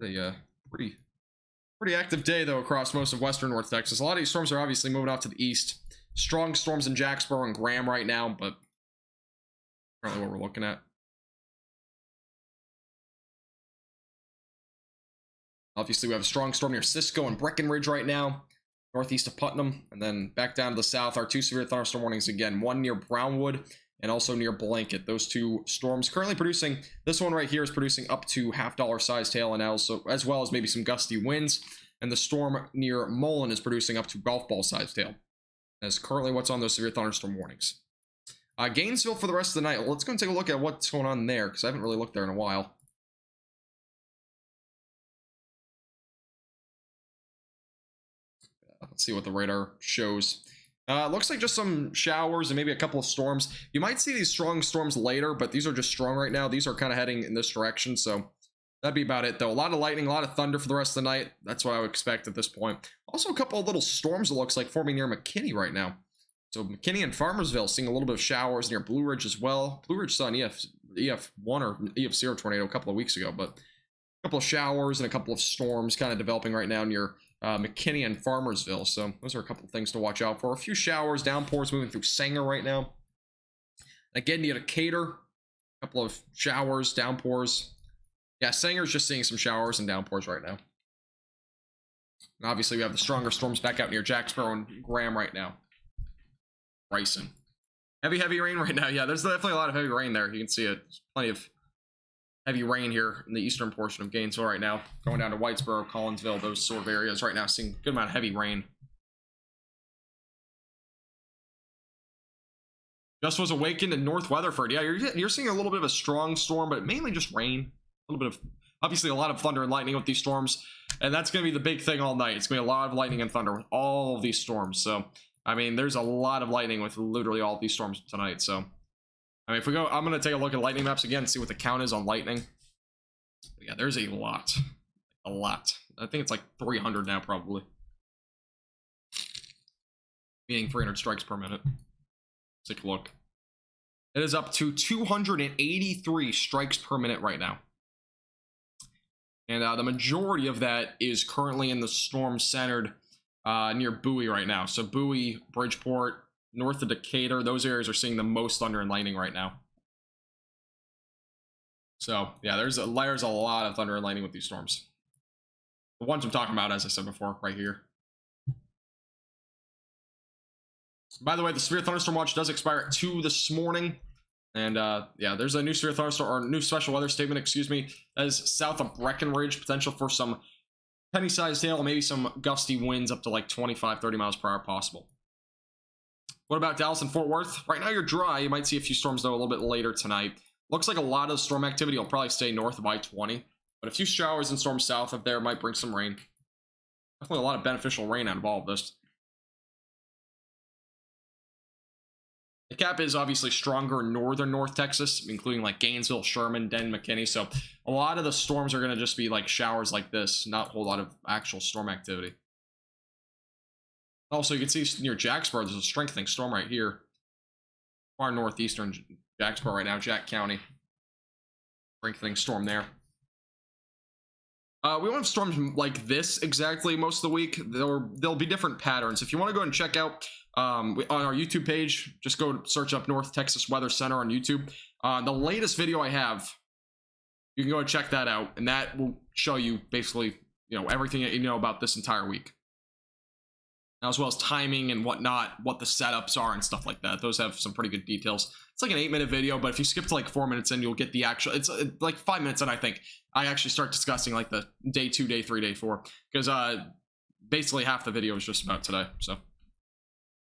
A pretty active day though across most of western North Texas. A lot of these storms are obviously moving off to the east. Strong storms in Jacksboro and Graham right now, but apparently what we're looking at. Obviously, we have a strong storm near Cisco and Breckenridge right now, northeast of Putnam, and then back down to the south, our two severe thunderstorm warnings again, one near Brownwood and also near Blanket. Those two storms currently producing, this one right here is producing up to half-dollar sized hail, and also as well as maybe some gusty winds, and the storm near Mullen is producing up to golf ball sized hail. That's currently what's on those severe thunderstorm warnings. Gainesville for the rest of the night. Well, let's go and take a look at what's going on there, because I haven't really looked there in a while. Let's see what the radar shows. Looks like just some showers and maybe a couple of storms. You might see these strong storms later, but these are just strong right now. These are kind of heading in this direction, so that'd be about it, though. A lot of lightning, a lot of thunder for the rest of the night. That's what I would expect at this point. Also, a couple of little storms, it looks like, forming near McKinney right now. So McKinney and Farmersville seeing a little bit of showers near Blue Ridge as well. Blue Ridge Sun, yeah, EF1 or EF0 tornado a couple of weeks ago, but a couple of showers and a couple of storms kind of developing right now near McKinney and Farmersville. So those are a couple of things to watch out for. A few showers, downpours moving through Sanger right now. Again, near Decatur, a couple of showers, downpours. Yeah, Sanger's just seeing some showers and downpours right now. And obviously, we have the stronger storms back out near Jacksboro and Graham right now. Bryson. Heavy rain right now. Yeah, there's definitely a lot of heavy rain there. You can see it. There's plenty of heavy rain here in the eastern portion of Gainesville right now. Going down to Whitesboro, Collinsville, those sort of areas right now. Seeing a good amount of heavy rain. Just was awakened in North Weatherford. Yeah, you're seeing a little bit of a strong storm, but mainly just rain. A little bit of, obviously, a lot of thunder and lightning with these storms. And that's going to be the big thing all night. It's going to be a lot of lightning and thunder with all of these storms. So, I mean, there's a lot of lightning with literally all of these storms tonight. So, I mean, if we go, I'm going to take a look at lightning maps again, see what the count is on lightning. But yeah, there's a lot. A lot. I think it's like 300 now, probably. Meaning 300 strikes per minute. Let's take a look. It is up to 283 strikes per minute right now. And the majority of that is currently in the storm centered near Bowie right now. So Bowie, Bridgeport, north of Decatur, those areas are seeing the most thunder and lightning right now. So yeah, there's a lot of thunder and lightning with these storms. The ones I'm talking about, as I said before, right here. By the way, the severe thunderstorm watch does expire at 2 this morning. And yeah, there's a new severe thunderstorm, or new special weather statement, excuse me, that is south of Breckenridge, potential for some penny-sized hail, maybe some gusty winds up to like 25-30 miles per hour possible. What about Dallas and Fort Worth? Right now you're dry. You might see a few storms, though, a little bit later tonight. Looks like a lot of storm activity will probably stay north of I-20, but a few showers and storms south of there might bring some rain. Definitely a lot of beneficial rain out of all of this. The cap is obviously stronger in northern North Texas, including like Gainesville, Sherman, Denton, McKinney. So a lot of the storms are going to just be like showers like this, not a whole lot of actual storm activity. Also, you can see near Jacksboro, there's a strengthening storm right here. Far northeastern Jacksboro right now, Jack County. Strengthening storm there. We won't have storms like this exactly most of the week. There'll be different patterns. If you want to go and check out on our YouTube page, just go search up North Texas Weather Center on YouTube. The latest video I have, you can go and check that out, and that will show you basically, you know, everything that you know about this entire week, as well as timing and whatnot, what the setups are and stuff like that. Those have some pretty good details. It's like an 8-minute video, but if you skip to like 4 minutes in, you'll get the actual, it's like 5 minutes in, I think. I actually start discussing like the day 2, day 3, day 4, because basically half the video is just about today. So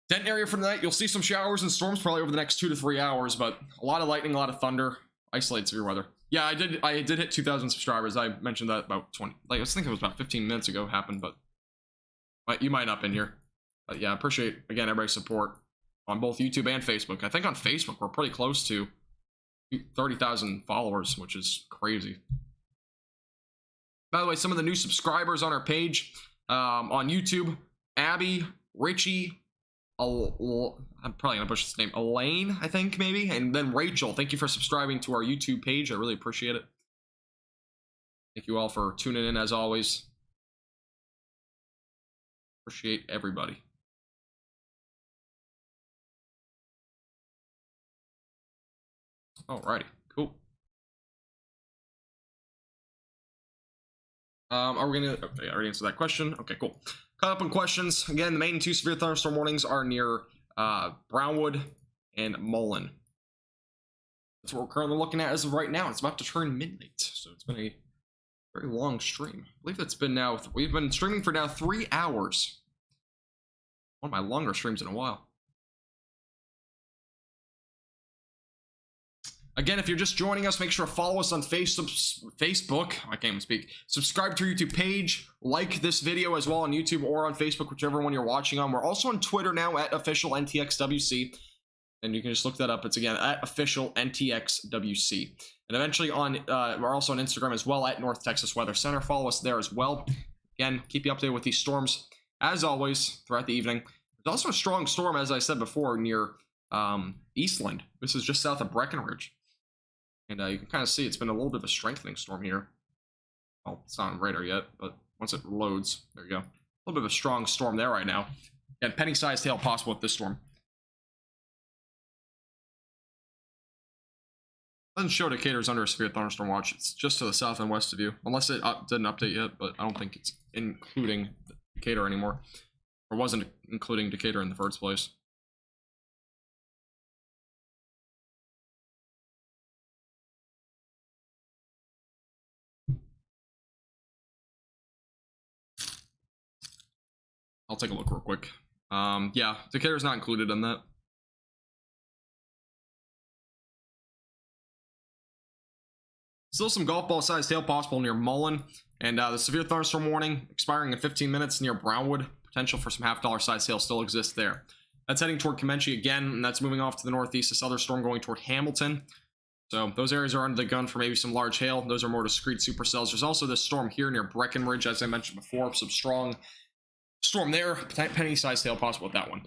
Denton area for tonight, you'll see some showers and storms probably over the next 2 to 3 hours, but a lot of lightning, a lot of thunder, isolated severe weather. Yeah, I did hit 2,000 subscribers. I mentioned that about 20, like I think it was about 15 minutes ago happened, but you might not have been here. But yeah, I appreciate, again, everybody's support on both YouTube and Facebook. I think on Facebook, we're pretty close to 30,000 followers, which is crazy. By the way, some of the new subscribers on our page on YouTube, Abby, Richie, I'm probably going to butcher this name, Elaine, I think, maybe, and then Rachel. Thank you for subscribing to our YouTube page. I really appreciate it. Thank you all for tuning in, as always. Appreciate everybody. Alrighty, cool. Are we gonna, okay, I already answered that question. Okay, cool. Caught up on questions. Again, the main 2 severe thunderstorm warnings are near Brownwood and Mullen. That's what we're currently looking at as of right now. It's about to turn midnight, so it's been a very long stream. I believe it's been now, we've been streaming for now 3 hours. One of my longer streams in a while. Again, if you're just joining us, make sure to follow us on Facebook. I can't even speak. Subscribe to our YouTube page. Like this video as well on YouTube or on Facebook, whichever one you're watching on. We're also on Twitter now at official NTXWC. And you can just look that up. It's again at official NTXWC. And eventually we're also on Instagram as well at North Texas Weather Center. Follow us there as well. Again, keep you updated with these storms as always throughout the evening. There's also a strong storm, as I said before, near Eastland. This is just south of Breckenridge. And you can kind of see it's been a little bit of a strengthening storm here. Well, it's not on radar yet, but once it loads, there you go. A little bit of a strong storm there right now. And penny-sized hail possible with this storm. Doesn't show Decatur's under a severe thunderstorm watch. It's just to the south and west of you, unless it didn't update yet. But I don't think it's including Decatur anymore, or wasn't including Decatur in the first place. I'll take a look real quick. Yeah, Decatur's not included in that. Still some golf ball sized hail possible near Mullen, and the severe thunderstorm warning expiring in 15 minutes near Brownwood. Potential for some $half size hail still exists there. That's heading toward Comanche again, and that's moving off to the northeast. This other storm going toward Hamilton. So those areas are under the gun for maybe some large hail. Those are more discrete supercells. There's also this storm here near Breckenridge, as I mentioned before. Some strong storm there. Penny sized hail possible with that one.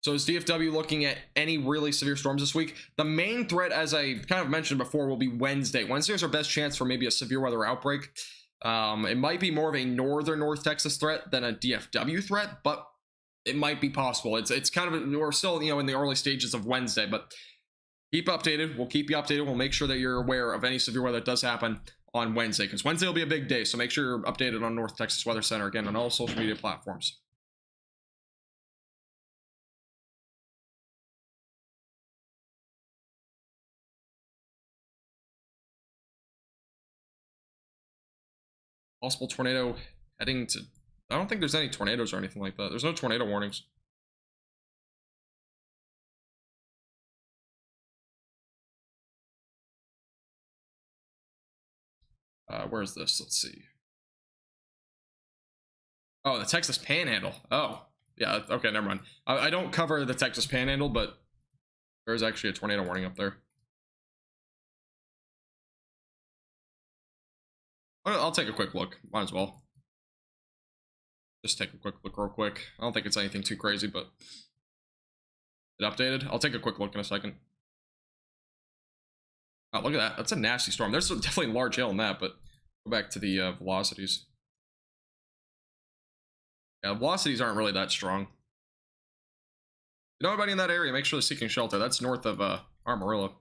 So is DFW looking at any really severe storms this week? The main threat, as I kind of mentioned before, will be Wednesday. Wednesday is our best chance for maybe a severe weather outbreak. It might be more of a northern North Texas threat than a DFW threat, but it might be possible. It's kind of, we're still, in the early stages of Wednesday, but keep updated. We'll keep you updated. We'll make sure that you're aware of any severe weather that does happen on Wednesday, because Wednesday will be a big day. So make sure you're updated on North Texas Weather Center again on all social media platforms. Possible tornado heading to... I don't think there's any tornadoes or anything like that. There's no tornado warnings. Where is this? Let's see. Oh, the Texas Panhandle. Oh, yeah. Okay, never mind. I don't cover the Texas Panhandle, but there's actually a tornado warning up there. I'll take a quick look. Might as well. Just take a quick look real quick. I don't think it's anything too crazy, but... It updated? I'll take a quick look in a second. Oh, look at that. That's a nasty storm. There's definitely large hail in that, but... Go back to the velocities. Yeah, velocities aren't really that strong. You know anybody in that area, make sure they're seeking shelter. That's north of Amarillo,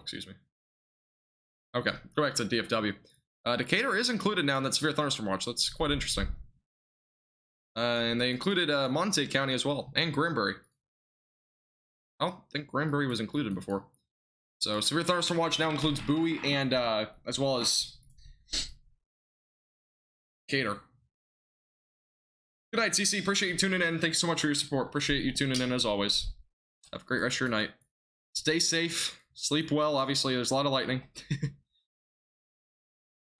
excuse me. Okay, go back to DFW. Decatur is included now in that severe thunderstorm watch. That's quite interesting. And they included Monte County as well, and Granbury. I don't think Granbury was included before. So severe thunderstorm watch now includes Bowie and as well as Decatur. Good night, CC. Appreciate you tuning in. Thanks so much for your support. Appreciate you tuning in as always. Have a great rest of your night. Stay safe. Sleep well. Obviously, there's a lot of lightning.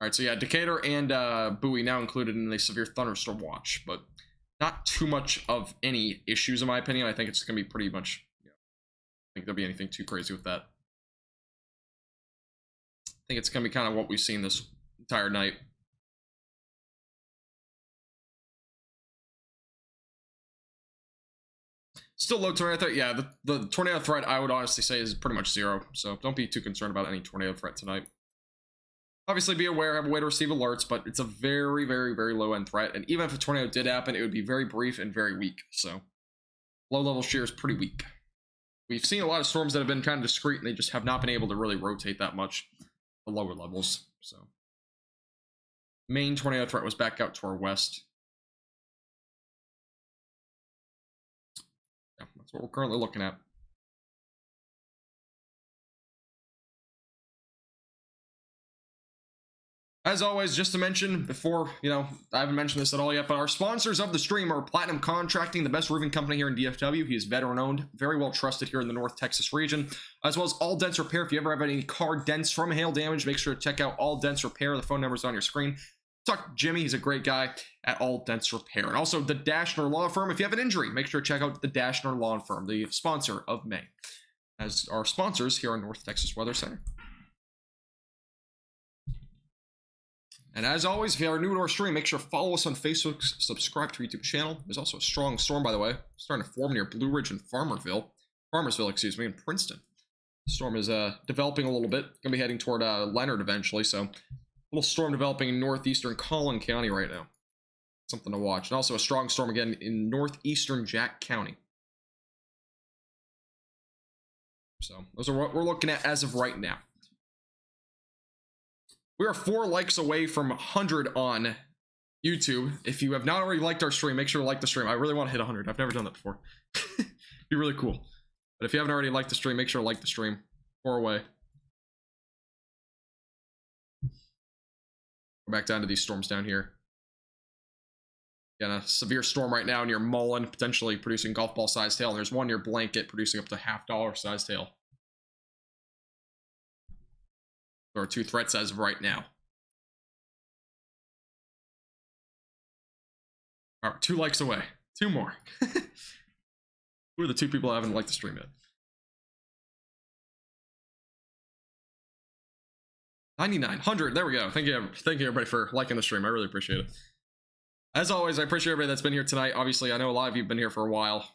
Alright, so yeah, Decatur and Bowie now included in the severe thunderstorm watch, but not too much of any issues in my opinion. I think it's going to be pretty much, I think there'll be anything too crazy with that. I think it's going to be kind of what we've seen this entire night. Still low tornado threat. Yeah, the tornado threat I would honestly say is pretty much zero. So don't be too concerned about any tornado threat tonight. Obviously be aware, have a way to receive alerts, but it's a very, very, very low end threat. And even if a tornado did happen, it would be very brief and very weak. So low level shear is pretty weak. We've seen a lot of storms that have been kind of discreet and they just have not been able to really rotate that much the lower levels. So main tornado threat was back out to our west. Yeah, that's what we're currently looking at. As always, just to mention before, I haven't mentioned this at all yet, but our sponsors of the stream are Platinum Contracting, the best roofing company here in DFW. He is veteran owned, very well trusted here in the North Texas region, as well as All Dents Repair. If you ever have any car dents from hail damage, make sure to check out All Dents Repair. The phone number is on your screen. Talk to Jimmy, he's a great guy at All Dents Repair. And also the Dashner Law Firm. If you have an injury, make sure to check out the Dashner Law Firm, the sponsor of May, as our sponsors here on North Texas Weather Center. And as always, if you are new to our stream, make sure to follow us on Facebook, subscribe to our YouTube channel. There's also a strong storm, by the way, starting to form near Blue Ridge and Farmersville, excuse me, in Princeton. Storm is developing a little bit. Gonna be heading toward Leonard eventually, so a little storm developing in northeastern Collin County right now. Something to watch. And also a strong storm again in northeastern Jack County. So those are what we're looking at as of right now. We are 4 likes away from 100 on YouTube. If you have not already liked our stream, make sure to like the stream. I really want to hit 100. I've never done that before. Be really cool. But if you haven't already liked the stream, make sure to like the stream. 4 away. Go back down to these storms down here. Again, a severe storm right now near Mullen, potentially producing golf ball sized hail. And there's one near Blanket producing up to $50 sized hail. There are 2 threats as of right now. All right, 2 likes away. 2 more. Who are the 2 people I haven't liked the stream yet? 99, 100. There we go. Thank you everybody for liking the stream. I really appreciate it. As always, I appreciate everybody that's been here tonight. Obviously, I know a lot of you have been here for a while.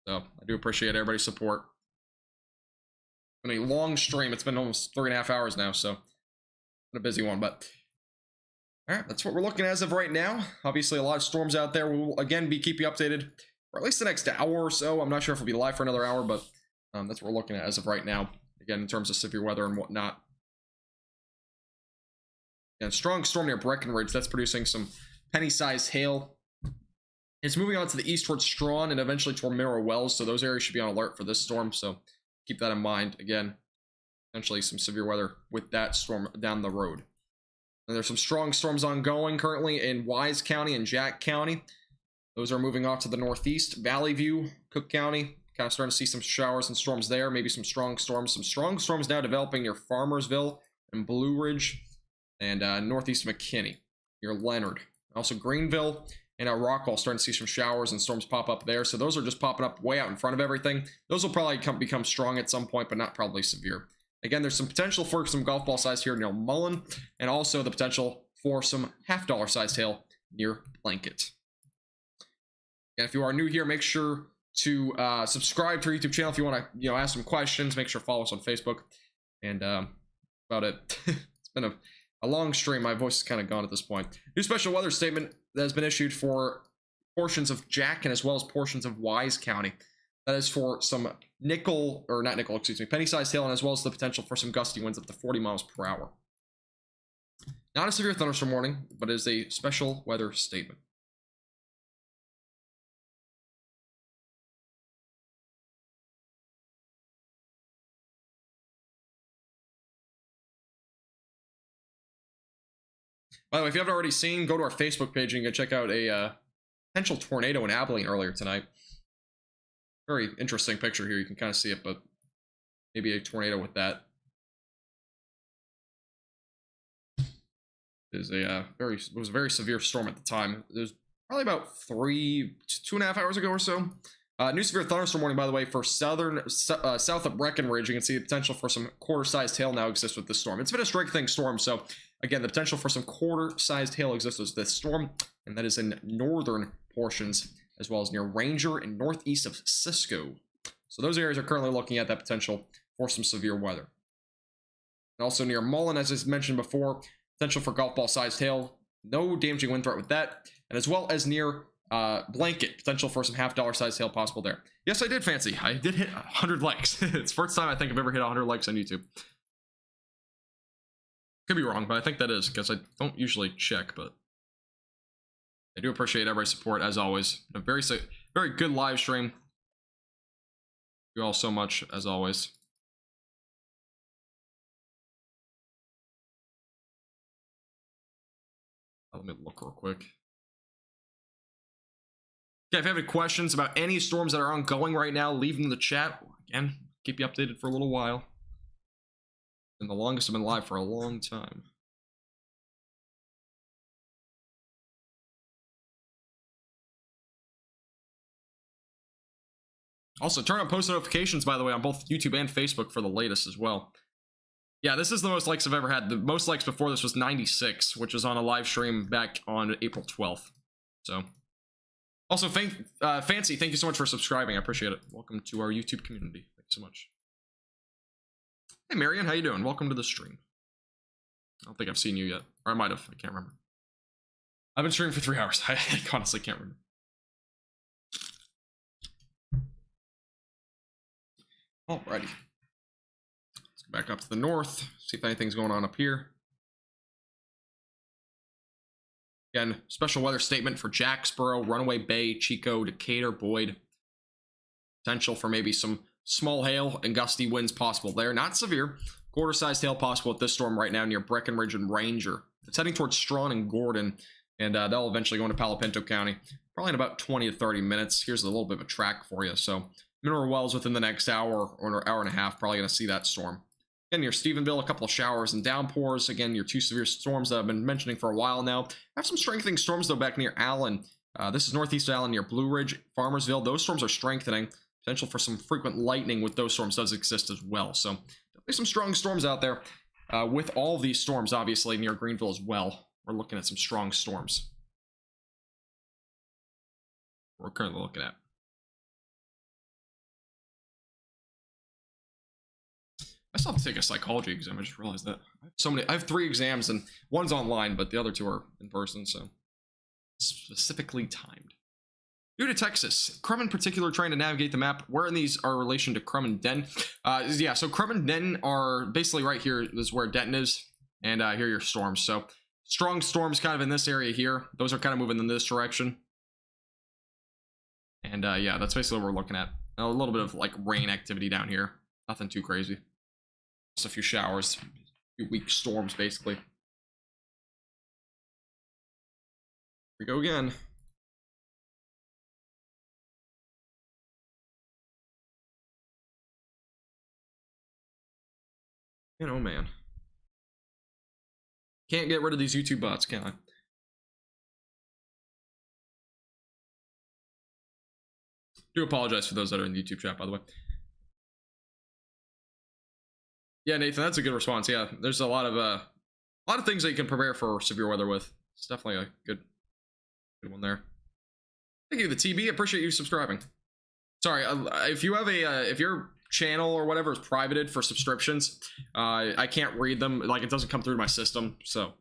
So, I do appreciate everybody's support. It's been a long stream. It's been almost 3.5 hours now, so been a busy one, but alright, that's what we're looking at as of right now. Obviously, a lot of storms out there. We will again keep you updated for at least the next hour or so. I'm not sure if we'll be live for another hour, but that's what we're looking at as of right now. Again, in terms of severe weather and whatnot. And strong storm near Breckenridge. That's producing some penny-sized hail. It's moving on to the east towards Strawn and eventually toward Mineral Wells, so those areas should be on alert for this storm, so keep that in mind. Again, potentially some severe weather with that storm down the road. And there's some strong storms ongoing currently in Wise County and Jack County. Those are moving off to the northeast. Valley View, Cook County, kind of starting to see some showers and storms there, maybe some strong storms. Some strong storms now developing near Farmersville and Blue Ridge and northeast McKinney, near Leonard. Also Greenville and Rockwall starting to see some showers and storms pop up there. So those are just popping up way out in front of everything. Those will probably become strong at some point, but not probably severe. Again, there's some potential for some golf ball size here near Mullen, and also the potential for some $50 sized hail near Blanket. And if you are new here, make sure to subscribe to our YouTube channel if you want to, ask some questions. Make sure to follow us on Facebook. And about it. It's been a long stream. My voice is kind of gone at this point. New special weather statement that has been issued for portions of Jack and as well as portions of Wise County. That is for some penny-sized hail, and as well as the potential for some gusty winds up to 40 miles per hour. Not a severe thunderstorm warning, but it is a special weather statement. By the way, if you haven't already seen, go to our Facebook page and you can check out a potential tornado in Abilene earlier tonight. Very interesting picture here. You can kind of see it, but maybe a tornado with that. It was a very severe storm at the time. It was probably about 2.5 hours ago or so. New severe thunderstorm warning, by the way, for south of Breckenridge. You can see the potential for some quarter-sized hail now exists with this storm. It's been a strengthening storm, so again, the potential for some quarter-sized hail exists with this storm, and that is in northern portions, as well as near Ranger and northeast of Cisco. So those areas are currently looking at that potential for some severe weather. And also near Mullen, as I mentioned before, potential for golf ball-sized hail. No damaging wind threat with that. And as well as near Blanket, potential for some $50 sized hail possible there. Yes, I did, Fancy. I did hit 100 likes. It's the first time I think I've ever hit 100 likes on YouTube. Could be wrong, but I think that is, because I don't usually check, but I do appreciate everybody's support, as always. A very good live stream. Thank you all so much, as always. Let me look real quick. Okay, if you have any questions about any storms that are ongoing right now, leave them in the chat. Again, keep you updated for a little while. And the longest I've been live for a long time. Also, turn on post notifications, by the way, on both YouTube and Facebook for the latest as well. Yeah, this is the most likes I've ever had. The most likes before this was 96, which was on a live stream back on April 12th. So, also, Fancy, thank you so much for subscribing. I appreciate it. Welcome to our YouTube community. Thank you so much. Hey, Marion, how you doing? Welcome to the stream. I don't think I've seen you yet. Or I might have. I can't remember. I've been streaming for 3 hours. I honestly can't remember. Alrighty. Let's go back up to the north. See if anything's going on up here. Again, special weather statement for Jacksboro, Runaway Bay, Chico, Decatur, Boyd. Potential for maybe some small hail and gusty winds possible there. Not severe. Quarter-sized hail possible with this storm right now near Breckenridge and Ranger. It's heading towards Strawn and Gordon, and they'll eventually go into Palo Pinto County. Probably in about 20 to 30 minutes. Here's a little bit of a track for you. So, Mineral Wells within the next hour or an hour and a half, probably going to see that storm. Again, near Stephenville, a couple of showers and downpours. Again, your 2 severe storms that I've been mentioning for a while now. I have some strengthening storms, though, back near Allen. This is northeast of Allen near Blue Ridge, Farmersville. Those storms are strengthening. Potential for some frequent lightning with those storms does exist as well. So, definitely some strong storms out there. With all these storms, obviously, near Greenville as well. We're looking at some strong storms. We're currently looking at. I still have to take a psychology exam. I just realized that. I have 3 exams, and one's online, but the other 2 are in person, so specifically timed. Due to Texas, Crum in particular trying to navigate the map. Where in these are relation to Crum and Denton? Yeah, so Crum and Denton are basically right here is where Denton is, and here are your storms. So strong storms kind of in this area here. Those are kind of moving in this direction. And yeah, that's basically what we're looking at. A little bit of like rain activity down here. Nothing too crazy. Just a few showers, a few weak storms basically. Here we go again. You know, man. Can't get rid of these YouTube bots, can I? Do apologize for those that are in the YouTube chat, by the way. Yeah, Nathan, that's a good response. Yeah, there's a lot of things that you can prepare for severe weather with. It's definitely a good one there. Thank you, the TB. Appreciate you subscribing. Sorry, if you have a if your channel or whatever is privated for subscriptions, I can't read them. Like, it doesn't come through my system. So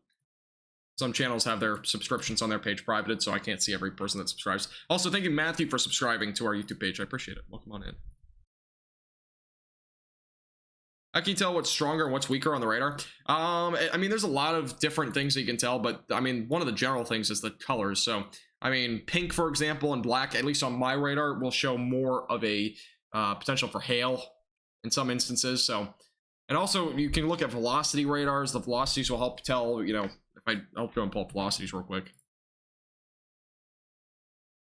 some channels have their subscriptions on their page privated, so I can't see every person that subscribes. Also, thank you, Matthew, for subscribing to our YouTube page. I appreciate it. Welcome on in. How can you tell what's stronger and what's weaker on the radar? I mean, there's a lot of different things that you can tell, but I mean, one of the general things is the colors. So, I mean, pink, for example, and black, at least on my radar, will show more of a potential for hail in some instances. So, and also you can look at velocity radars. The velocities will help tell, you know, I'll go and pull up velocities real quick.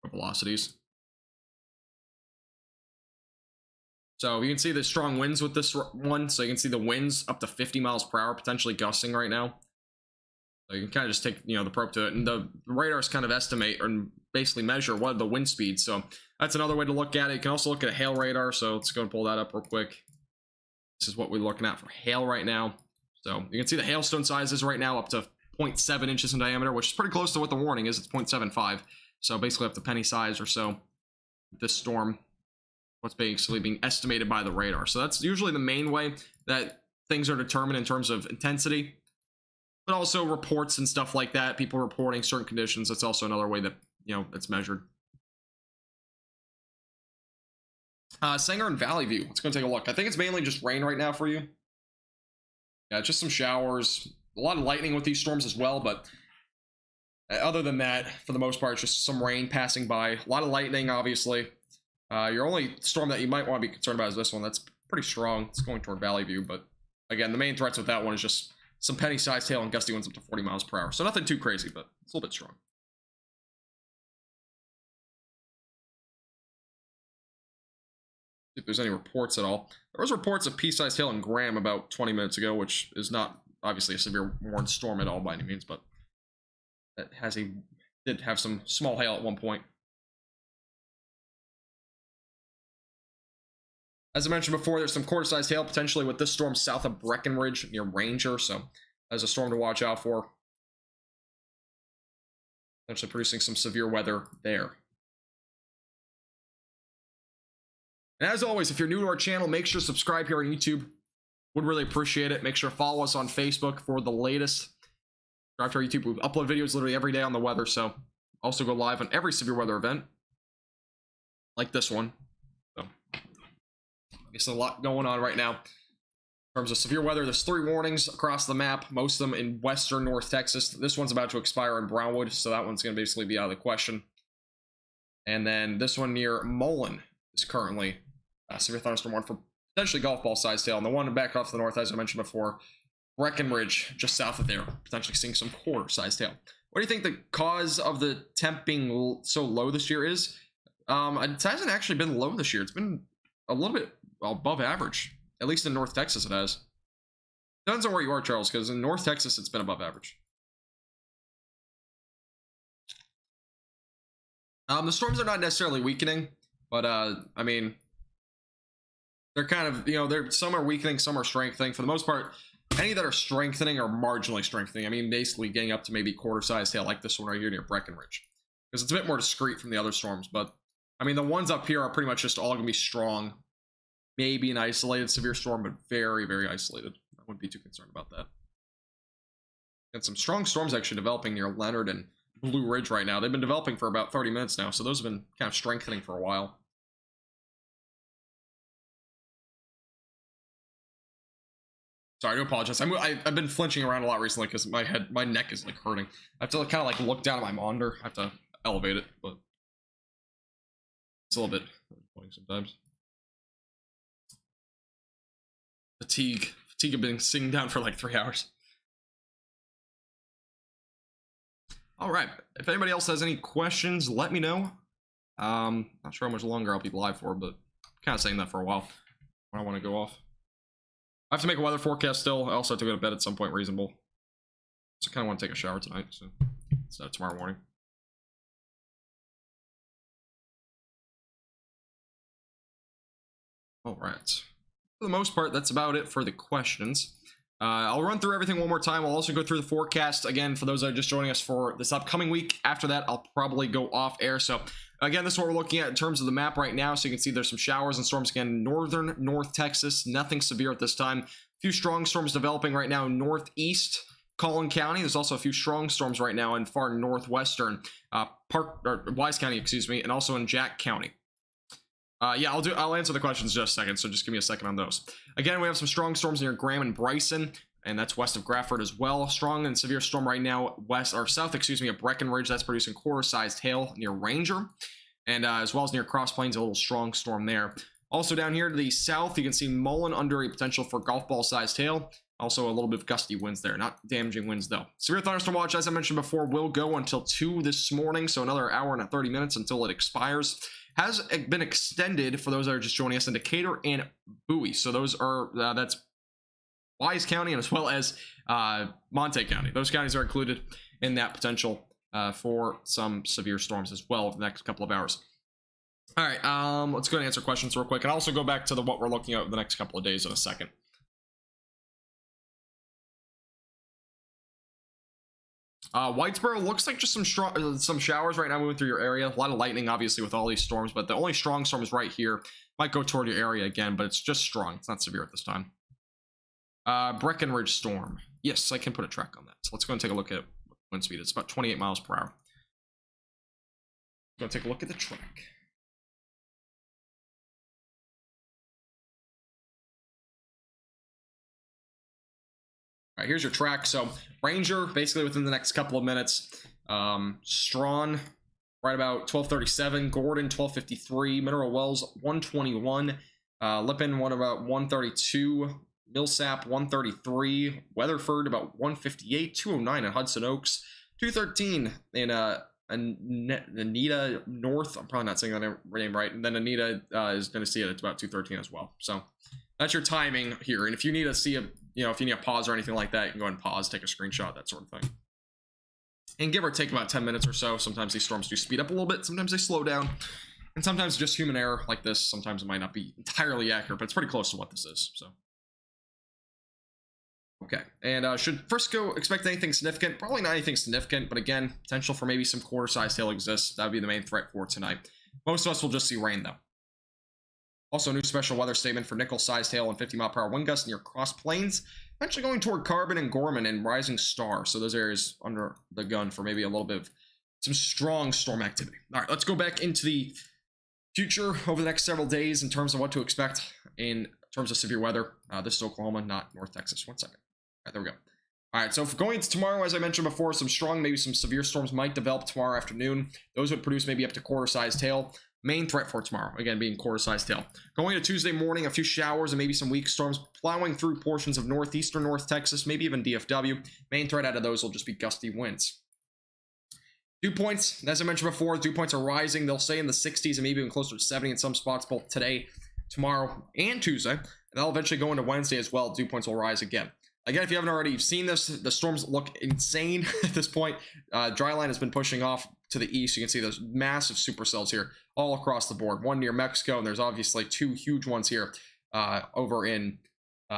Velocities. So you can see the strong winds with this one. So you can see the winds up to 50 miles per hour, potentially gusting right now. So you can kind of just take, you know, the probe to it, and the radars kind of estimate and basically measure what are the wind speeds. So that's another way to look at it. You can also look at a hail radar. So let's go and pull that up real quick. This is what we're looking at for hail right now. So you can see the hailstone sizes right now up to 0.7 inches in diameter, which is pretty close to what the warning is. It's 0.75. So basically up to penny size or so. This storm, what's basically being estimated by the radar. So that's usually the main way that things are determined in terms of intensity, but also reports and stuff like that. People reporting certain conditions. That's also another way that, you know, it's measured. Sanger and Valley View. Let's go take a look. I think it's mainly just rain right now for you. Yeah, just some showers. A lot of lightning with these storms as well, but other than that, for the most part, it's just some rain passing by. A lot of lightning, obviously. Your only storm that you might want to be concerned about is this one. That's pretty strong. It's going toward Valley View, but again, the main threats with that one is just some penny-sized hail and gusty winds up to 40 miles per hour. So nothing too crazy, but it's a little bit strong. If there's any reports at all. There was reports of pea-sized hail in Graham about 20 minutes ago, which is not obviously a severe warned storm at all by any means, but that did have some small hail at one point. As I mentioned before, there's some quarter-sized hail potentially with this storm south of Breckenridge near Ranger, so that's a storm to watch out for. Potentially producing some severe weather there. And as always, if you're new to our channel, make sure to subscribe here on YouTube. Would really appreciate it. Make sure to follow us on Facebook for the latest. Subscribe to our YouTube. We upload videos literally every day on the weather, so also go live on every severe weather event, like this one. So, I guess a lot going on right now. In terms of severe weather, there's 3 warnings across the map, most of them in western North Texas. This one's about to expire in Brownwood, so that one's going to basically be out of the question. And then this one near Mullen is currently severe thunderstorm warning for potentially golf ball sized hail. And the one back off to the north, as I mentioned before, Breckenridge, just south of there, potentially seeing some quarter sized hail. What do you think the cause of the temp being so low this year is? It hasn't actually been low this year. It's been a little bit above average. At least in North Texas it has. Depends on where you are, Charles, because in North Texas it's been above average. The storms are not necessarily weakening, but I mean, they're kind of, you know, some are weakening, some are strengthening. For the most part, any that are strengthening are marginally strengthening. I mean, basically getting up to maybe quarter-sized hail like this one right here near Breckenridge, because it's a bit more discreet from the other storms. But I mean, the ones up here are pretty much just all going to be strong. Maybe an isolated severe storm, but very, very isolated. I wouldn't be too concerned about that. And some strong storms actually developing near Leonard and Blue Ridge right now. They've been developing for about 30 minutes now, so those have been kind of strengthening for a while. Sorry, I do apologize. I've been flinching around a lot recently because my neck is like hurting. I have to kind of like look down at my monitor. I have to elevate it, but it's a little bit annoying sometimes. Fatigue of being sitting down for like 3 hours. All right, if anybody else has any questions, let me know. Not sure how much longer I'll be live for, but I'm kind of saying that for a while. I want to go off. I have to make a weather forecast still. I also have to go to bed at some point reasonable. So I kind of want to take a shower tonight, so it's tomorrow morning. All right. For the most part, that's about it for the questions. I'll run through everything one more time. I'll also go through the forecast again for those that are just joining us for this upcoming week. After that, I'll probably go off air. So again, this is what we're looking at in terms of the map right now. So you can see there's some showers and storms again in northern North Texas. Nothing severe at this time. A few strong storms developing right now in northeast Collin County. There's also a few strong storms right now in far northwestern Wise County, excuse me, and also in Jack County. Yeah, I'll answer the questions in just a second, so just give me a second on those. Again, we have some strong storms near Graham and Bryson, and that's west of Grafford as well. Strong and severe storm right now south, excuse me, of Breckenridge. That's producing quarter-sized hail near Ranger, and as well as near Cross Plains, a little strong storm there. Also down here to the south, you can see Mullen under a potential for golf ball-sized hail. Also a little bit of gusty winds there, not damaging winds though. Severe thunderstorm watch, as I mentioned before, will go until 2 this morning, so another hour and 30 minutes until it expires. Has been extended for those that are just joining us in Decatur and Bowie. So those are, that's Wise County and as well as Monte County. Those counties are included in that potential for some severe storms as well over the next couple of hours. All right, let's go and answer questions real quick. And I'll also go back to what we're looking at over the next couple of days in a second. Whitesboro looks like just some showers right now moving through your area. A lot of lightning, obviously, with all these storms, but the only strong storm is right here. Might go toward your area again, but it's just strong. It's not severe at this time. Breckenridge storm. Yes, I can put a track on that. So let's go and take a look at wind speed. It's about 28 miles per hour. Go take a look at the track. All right, here's your track. So Ranger, basically within the next couple of minutes. Strawn, right about 12:37. Gordon, 12:53. Mineral Wells, 1:21. Lippin, about 1:32. Millsap, 1:33. Weatherford, about 1:58. 2:09 in Hudson Oaks. 2:13 in Anita North. I'm probably not saying that name right. And then Anita is going to see it. It's about 2:13 as well. So that's your timing here. And if you need to see if you need a pause or anything like that, you can go ahead and pause, take a screenshot, that sort of thing. And give or take about 10 minutes or so. Sometimes these storms do speed up a little bit. Sometimes they slow down. And sometimes just human error like this. Sometimes it might not be entirely accurate, but it's pretty close to what this is. So, okay. And should Frisco expect anything significant? Probably not anything significant, but again, potential for maybe some quarter-sized hail exists. That would be the main threat for tonight. Most of us will just see rain, though. Also, a new special weather statement for nickel-sized hail and 50-mile-per-hour wind gusts near Cross Plains. Eventually going toward Carbon and Gorman and Rising Star. So those areas under the gun for maybe a little bit of some strong storm activity. All right, let's go back into the future over the next several days in terms of what to expect in terms of severe weather. This is Oklahoma, not North Texas. 1 second. All right, there we go. All right, so for going into tomorrow, as I mentioned before, some strong, maybe some severe storms might develop tomorrow afternoon. Those would produce maybe up to quarter-sized hail. Main threat for tomorrow, again, being quarter-sized hail. Going to Tuesday morning, a few showers and maybe some weak storms plowing through portions of northeastern North Texas, maybe even DFW. Main threat out of those will just be gusty winds. Dew points, as I mentioned before, dew points are rising. They'll stay in the 60s and maybe even closer to 70 in some spots, both today, tomorrow, and Tuesday. And they'll eventually go into Wednesday as well. Dew points will rise again. Again, if you haven't already seen this, the storms look insane at this point. Dryline has been pushing off to the east. You can see those massive supercells here all across the board. One near Mexico, and there's obviously two huge ones here over in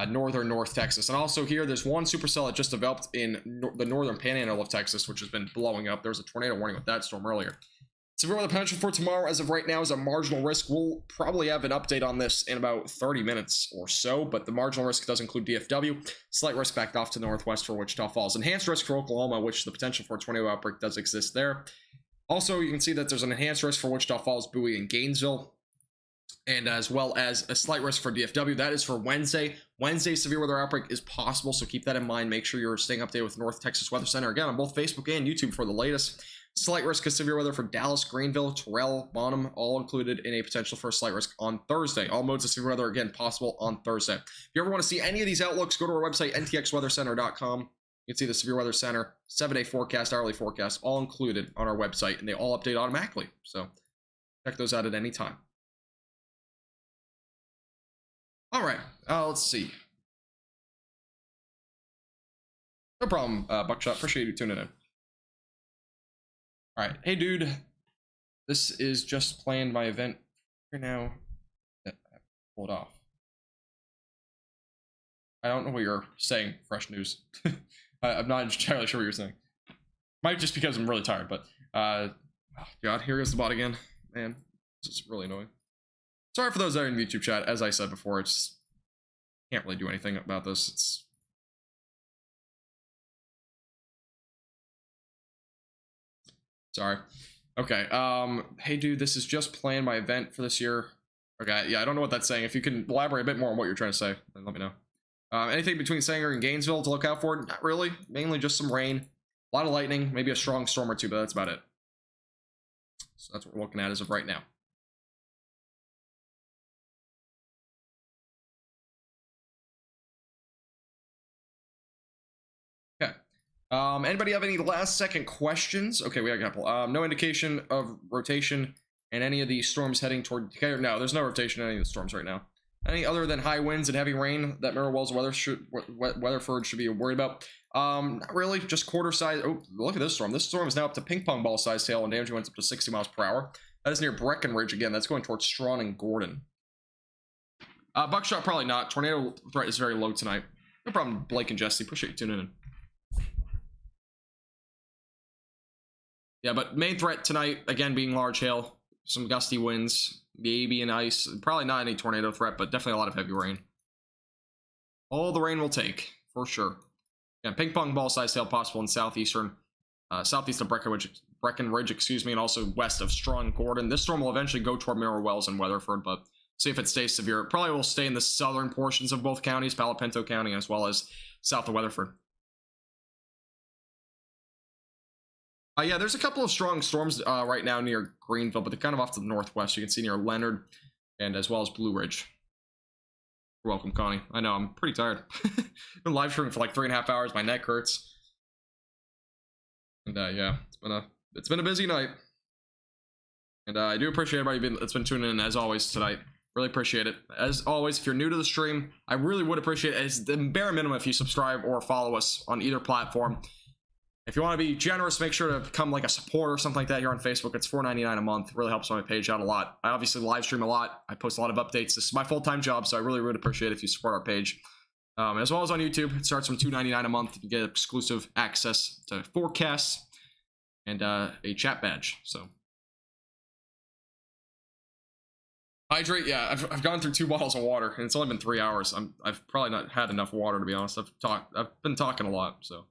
northern North Texas. And also here, there's one supercell that just developed in the northern panhandle of Texas, which has been blowing up. There was a tornado warning with that storm earlier. Severe weather potential for tomorrow, as of right now, is a marginal risk. We'll probably have an update on this in about 30 minutes or so, but the marginal risk does include DFW. Slight risk backed off to the northwest for Wichita Falls. Enhanced risk for Oklahoma, which the potential for a tornado outbreak does exist there. Also, you can see that there's an enhanced risk for Wichita Falls, Bowie, and Gainesville, and as well as a slight risk for DFW. That is for Wednesday. Wednesday's severe weather outbreak is possible, so keep that in mind. Make sure you're staying updated with North Texas Weather Center, again, on both Facebook and YouTube for the latest. Slight risk of severe weather for Dallas, Greenville, Terrell, Bonham, all included in a potential for a slight risk on Thursday. All modes of severe weather, again, possible on Thursday. If you ever want to see any of these outlooks, go to our website, NTXWeatherCenter.com. You can see the Severe Weather Center, 7-day forecast, hourly forecast, all included on our website, and they all update automatically. So check those out at any time. All right, let's see. No problem, Buckshot. Appreciate you tuning in. All right, hey dude, this is just planned my event here now. Hold off. I don't know what you're saying, Fresh News. I'm not entirely sure what you're saying. Might just because I'm really tired, but oh God, here goes the bot again. Man, this is really annoying. Sorry for those that are in the YouTube chat. As I said before, it's can't really do anything about this. It's sorry. Okay. Hey, dude, this is just planned my event for this year. Okay. Yeah, I don't know what that's saying. If you can elaborate a bit more on what you're trying to say, then let me know. Anything between Sanger and Gainesville to look out for? Not really. Mainly just some rain. A lot of lightning. Maybe a strong storm or two, but that's about it. So that's what we're looking at as of right now. Okay. Anybody have any last second questions? Okay, we got a couple. No indication of rotation in any of these storms heading toward Decatur. No, there's no rotation in any of the storms right now. Any other than high winds and heavy rain that Merrill Wells Weatherford should be worried about? Not really, just quarter size. Oh, look at this storm. This storm is now up to ping pong ball size hail and damage winds up to 60 miles per hour. That is near Breckenridge again. That's going towards Strawn and Gordon. Buckshot, probably not. Tornado threat is very low tonight. No problem, Blake and Jesse. Appreciate you tuning in. Yeah, but main threat tonight, again, being large hail, some gusty winds, maybe an ice. Probably not any tornado threat, but definitely a lot of heavy rain. All the rain will take, for sure. Yeah, ping pong ball size hail possible in southeast of Breckenridge, excuse me, and also west of Strawn and Gordon. This storm will eventually go toward Merrill Wells and Weatherford, but see if it stays severe. It probably will stay in the southern portions of both counties, Palo Pinto County, as well as south of Weatherford. Yeah, there's a couple of strong storms right now near Greenville, but they're kind of off to the northwest. You can see near Leonard and as well as Blue Ridge. You're welcome, Connie. I know, I'm pretty tired. Been live streaming for like 3.5 hours. My neck hurts. And yeah, it's been a busy night. And I do appreciate everybody that's been tuning in as always tonight. Really appreciate it. As always, if you're new to the stream, I really would appreciate it as the bare minimum if you subscribe or follow us on either platform. If you want to be generous, make sure to become like a supporter or something like that here on Facebook. It's $4.99 a month. It really helps my page out a lot. I obviously live stream a lot. I post a lot of updates. This is my full-time job, so I really would appreciate it if you support our page. As well as on YouTube. It starts from $2.99 a month. You get exclusive access to forecasts and a chat badge. So Hydrate, yeah. I've gone through 2 bottles of water, and it's only been 3 hours. I've probably not had enough water, to be honest. I've been talking a lot, so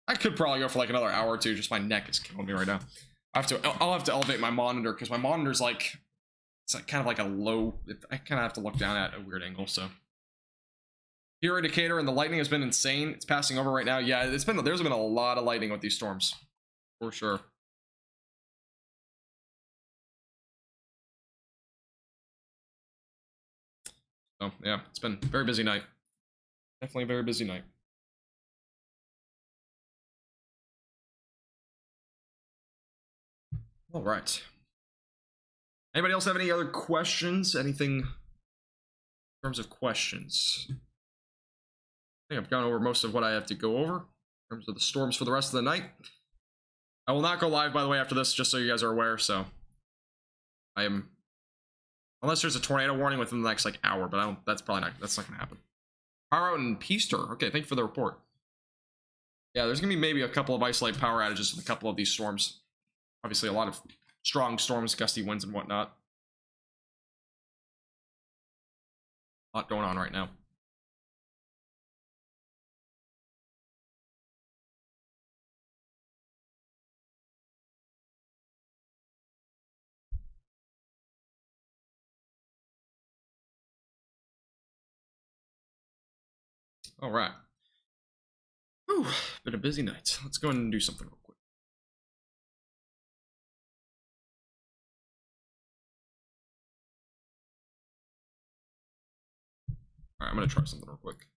I could probably go for like another hour or two. Just my neck is killing me right now. I'll have to elevate my monitor because my monitor's like, it's like kind of like a low. I kind of have to look down at a weird angle. So hero indicator, and the lightning has been insane. It's passing over right now. Yeah, there's been a lot of lightning with these storms, for sure. So yeah, it's been a very busy night. Definitely a very busy night. All right. Anybody else have any other questions? Anything in terms of questions? I think I've gone over most of what I have to go over in terms of the storms for the rest of the night. I will not go live, by the way, after this, just so you guys are aware. So I am, unless there's a tornado warning within the next like hour, but that's probably not gonna happen. Power out in Peaster. Okay, thank you for the report. Yeah, there's gonna be maybe a couple of isolated power outages with a couple of these storms. Obviously, a lot of strong storms, gusty winds, and whatnot. A lot going on right now. All right. Whew, been a busy night. Let's go and do something real quick. All right, I'm gonna try something real quick.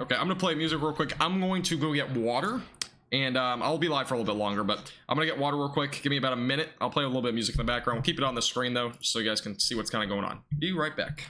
Okay, I'm gonna play music real quick. I'm going to go get water, and I'll be live for a little bit longer, but I'm gonna get water real quick. Give me about a minute. I'll play a little bit of music in the background. We'll keep it on the screen though, so you guys can see what's kind of going on. Be right back.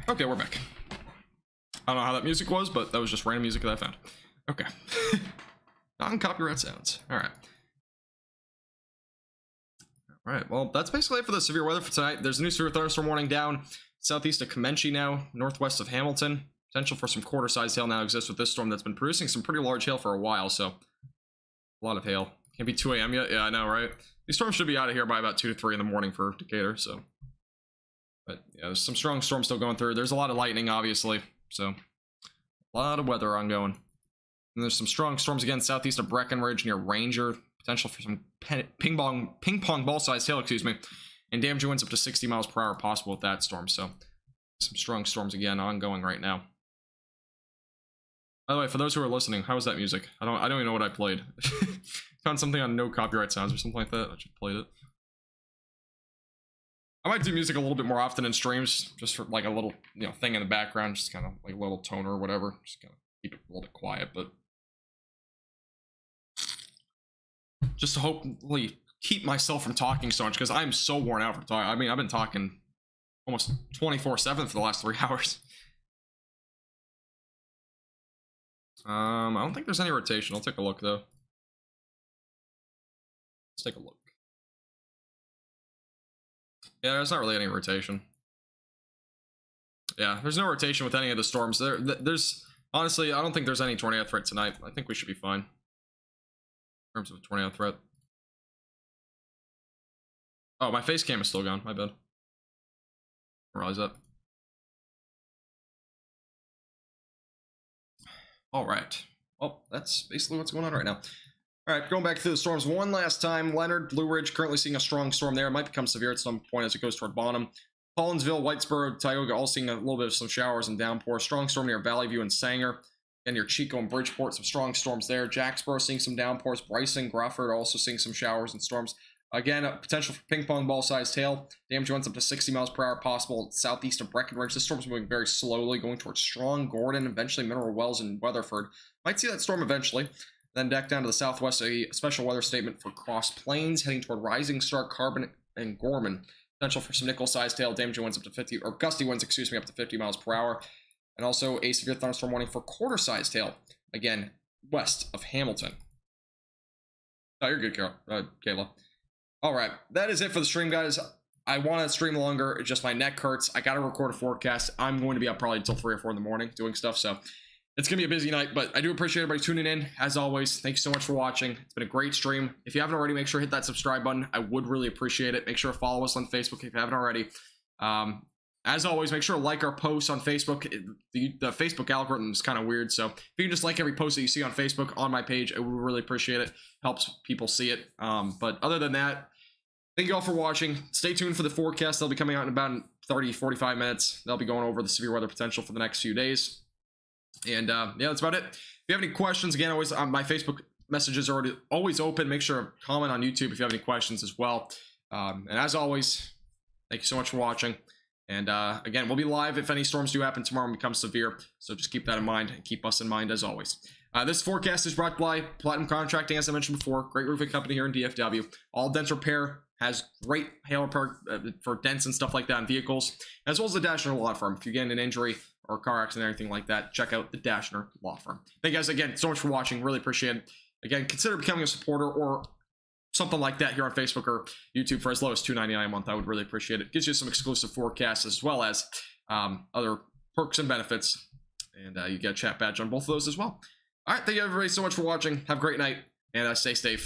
Okay, we're back. I don't know how that music was, but that was just random music that I found. Okay. Non-copyright sounds. All right. All right, well, that's basically it for the severe weather for tonight. There's a new severe thunderstorm warning down southeast of Comanche now, northwest of Hamilton. Potential for some quarter-sized hail now exists with this storm that's been producing some pretty large hail for a while, so a lot of hail. Can't be 2 a.m. yet? Yeah, I know, right? These storms should be out of here by about 2 to 3 in the morning for Decatur, so. But yeah, there's some strong storms still going through. There's a lot of lightning, obviously, so a lot of weather ongoing. And there's some strong storms again southeast of Breckenridge near Ranger. Potential for some ping pong ball-sized hail, excuse me, and damaging winds up to 60 miles per hour possible with that storm. So some strong storms again ongoing right now. By the way, for those who are listening, how was that music? I don't even know what I played. Found something on no copyright sounds or something like that. I just played it. I might do music a little bit more often in streams, just for like a little, thing in the background, just kind of like a little toner or whatever. Just kind of keep it a little bit quiet, but just to hopefully keep myself from talking so much, because I'm so worn out from talking. I mean, I've been talking almost 24/7 for the last 3 hours. I don't think there's any rotation. I'll take a look though. Let's take a look. Yeah, there's not really any rotation. Yeah, there's no rotation with any of the storms. There's honestly, I don't think there's any tornado threat tonight. I think we should be fine in terms of a tornado threat. Oh, my face cam is still gone. My bad. I realize that. All right. Well, that's basically what's going on right now. All right, going back through the storms one last time. Leonard, Blue Ridge, currently seeing a strong storm there. It might become severe at some point as it goes toward bottom. Collinsville, Whitesboro, Tioga, all seeing a little bit of some showers and downpours. Strong storm near Valley View and Sanger. And near Chico and Bridgeport, some strong storms there. Jacksboro seeing some downpours. Bryson, Grufford also seeing some showers and storms. Again, a potential for ping pong ball sized hail. Damage winds up to 60 miles per hour possible southeast of Breckenridge. This storm's moving very slowly, going towards Strong, Gordon, eventually Mineral Wells and Weatherford. Might see that storm eventually. Then deck down to the southwest, a special weather statement for Cross Plains, heading toward Rising Star, Carbon, and Gorman. Potential for some nickel-sized hail, damaging winds up to 50, or gusty winds, excuse me, up to 50 miles per hour. And also a severe thunderstorm warning for quarter-sized hail, again, west of Hamilton. Oh, you're good, Kayla. All right, that is it for the stream, guys. I want to stream longer. It's just my neck hurts. I got to record a forecast. I'm going to be up probably until 3 or 4 in the morning doing stuff, so it's going to be a busy night, but I do appreciate everybody tuning in. As always, thank you so much for watching. It's been a great stream. If you haven't already, make sure to hit that subscribe button. I would really appreciate it. Make sure to follow us on Facebook if you haven't already. As always, make sure to like our posts on Facebook. The Facebook algorithm is kind of weird, so if you can just like every post that you see on Facebook on my page, I would really appreciate it. Helps people see it. But other than that, thank you all for watching. Stay tuned for the forecast. They'll be coming out in about 30-45 minutes. They'll be going over the severe weather potential for the next few days. And yeah, that's about it. If you have any questions, again, always my Facebook messages are always open. Make sure to comment on YouTube if you have any questions as well. And as always, thank you so much for watching. And again, we'll be live if any storms do happen tomorrow and become severe. So just keep that in mind and keep us in mind as always. This forecast is brought by Platinum Contracting, as I mentioned before. Great roofing company here in DFW. All Dents Repair has great hail repair for dents and stuff like that in vehicles, as well as the Dashner Law Firm. If you get an injury or a car accident or anything like that, check out the Dashner Law Firm. Thank you guys again so much for watching. Really appreciate it. Again, consider becoming a supporter or something like that here on Facebook or YouTube for as low as $2.99 a month. I would really appreciate it. Gives you some exclusive forecasts as well as other perks and benefits. And you get a chat badge on both of those as well. All right, thank you everybody so much for watching. Have a great night and stay safe.